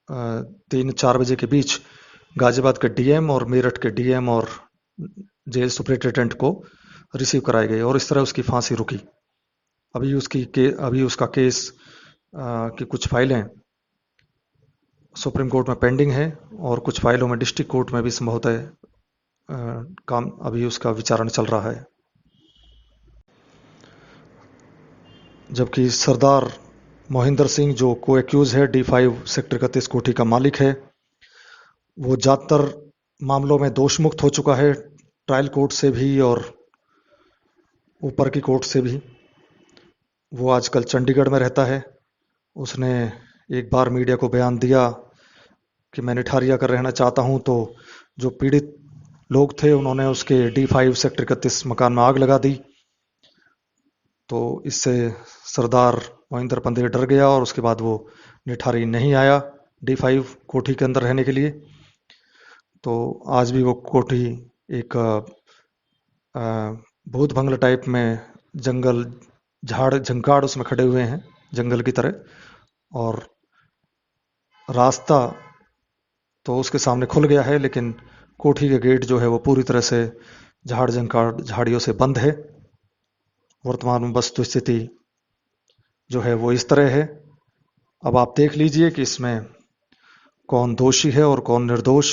3-4 बजे के बीच गाजियाबाद के डीएम और मेरठ के डीएम और जेल सुपरिटेंडेंट को रिसीव कराई गई और इस तरह उसकी फांसी रुकी। अभी उसका केस की कुछ फाइलें सुप्रीम कोर्ट में पेंडिंग है और कुछ फाइलों में डिस्ट्रिक्ट कोर्ट में भी संभवतः काम अभी उसका विचारण चल रहा है। जबकि सरदार मोहिंदर सिंह जो को एक्यूज है D5 सेक्टर 31 कोठी का मालिक है, वो ज़्यादातर मामलों में दोष मुक्त हो चुका है, ट्रायल कोर्ट से भी और ऊपर की कोर्ट से भी। वो आजकल चंडीगढ़ में रहता है। उसने एक बार मीडिया को बयान दिया कि मैं निठारिया कर रहना चाहता हूं, तो जो पीड़ित लोग थे उन्होंने उसके D5 सेक्टर 31 मकान में आग लगा दी। तो इससे सरदार मोहिंदर पंधे डर गया और उसके बाद वो निठारी नहीं आया D5 कोठी के अंदर रहने के लिए। तो आज भी वो कोठी एक भूत बंगला टाइप में जंगल झाड़ झंकाड़ उसमें खड़े हुए हैं जंगल की तरह, और रास्ता तो उसके सामने खुल गया है, लेकिन कोठी के गेट जो है वो पूरी तरह से झाड़ झंकाड़ झाड़ियों से बंद है। वर्तमान में वस्तु स्थिति जो है वो इस तरह है। अब आप देख लीजिए कि इसमें कौन दोषी है और कौन निर्दोष।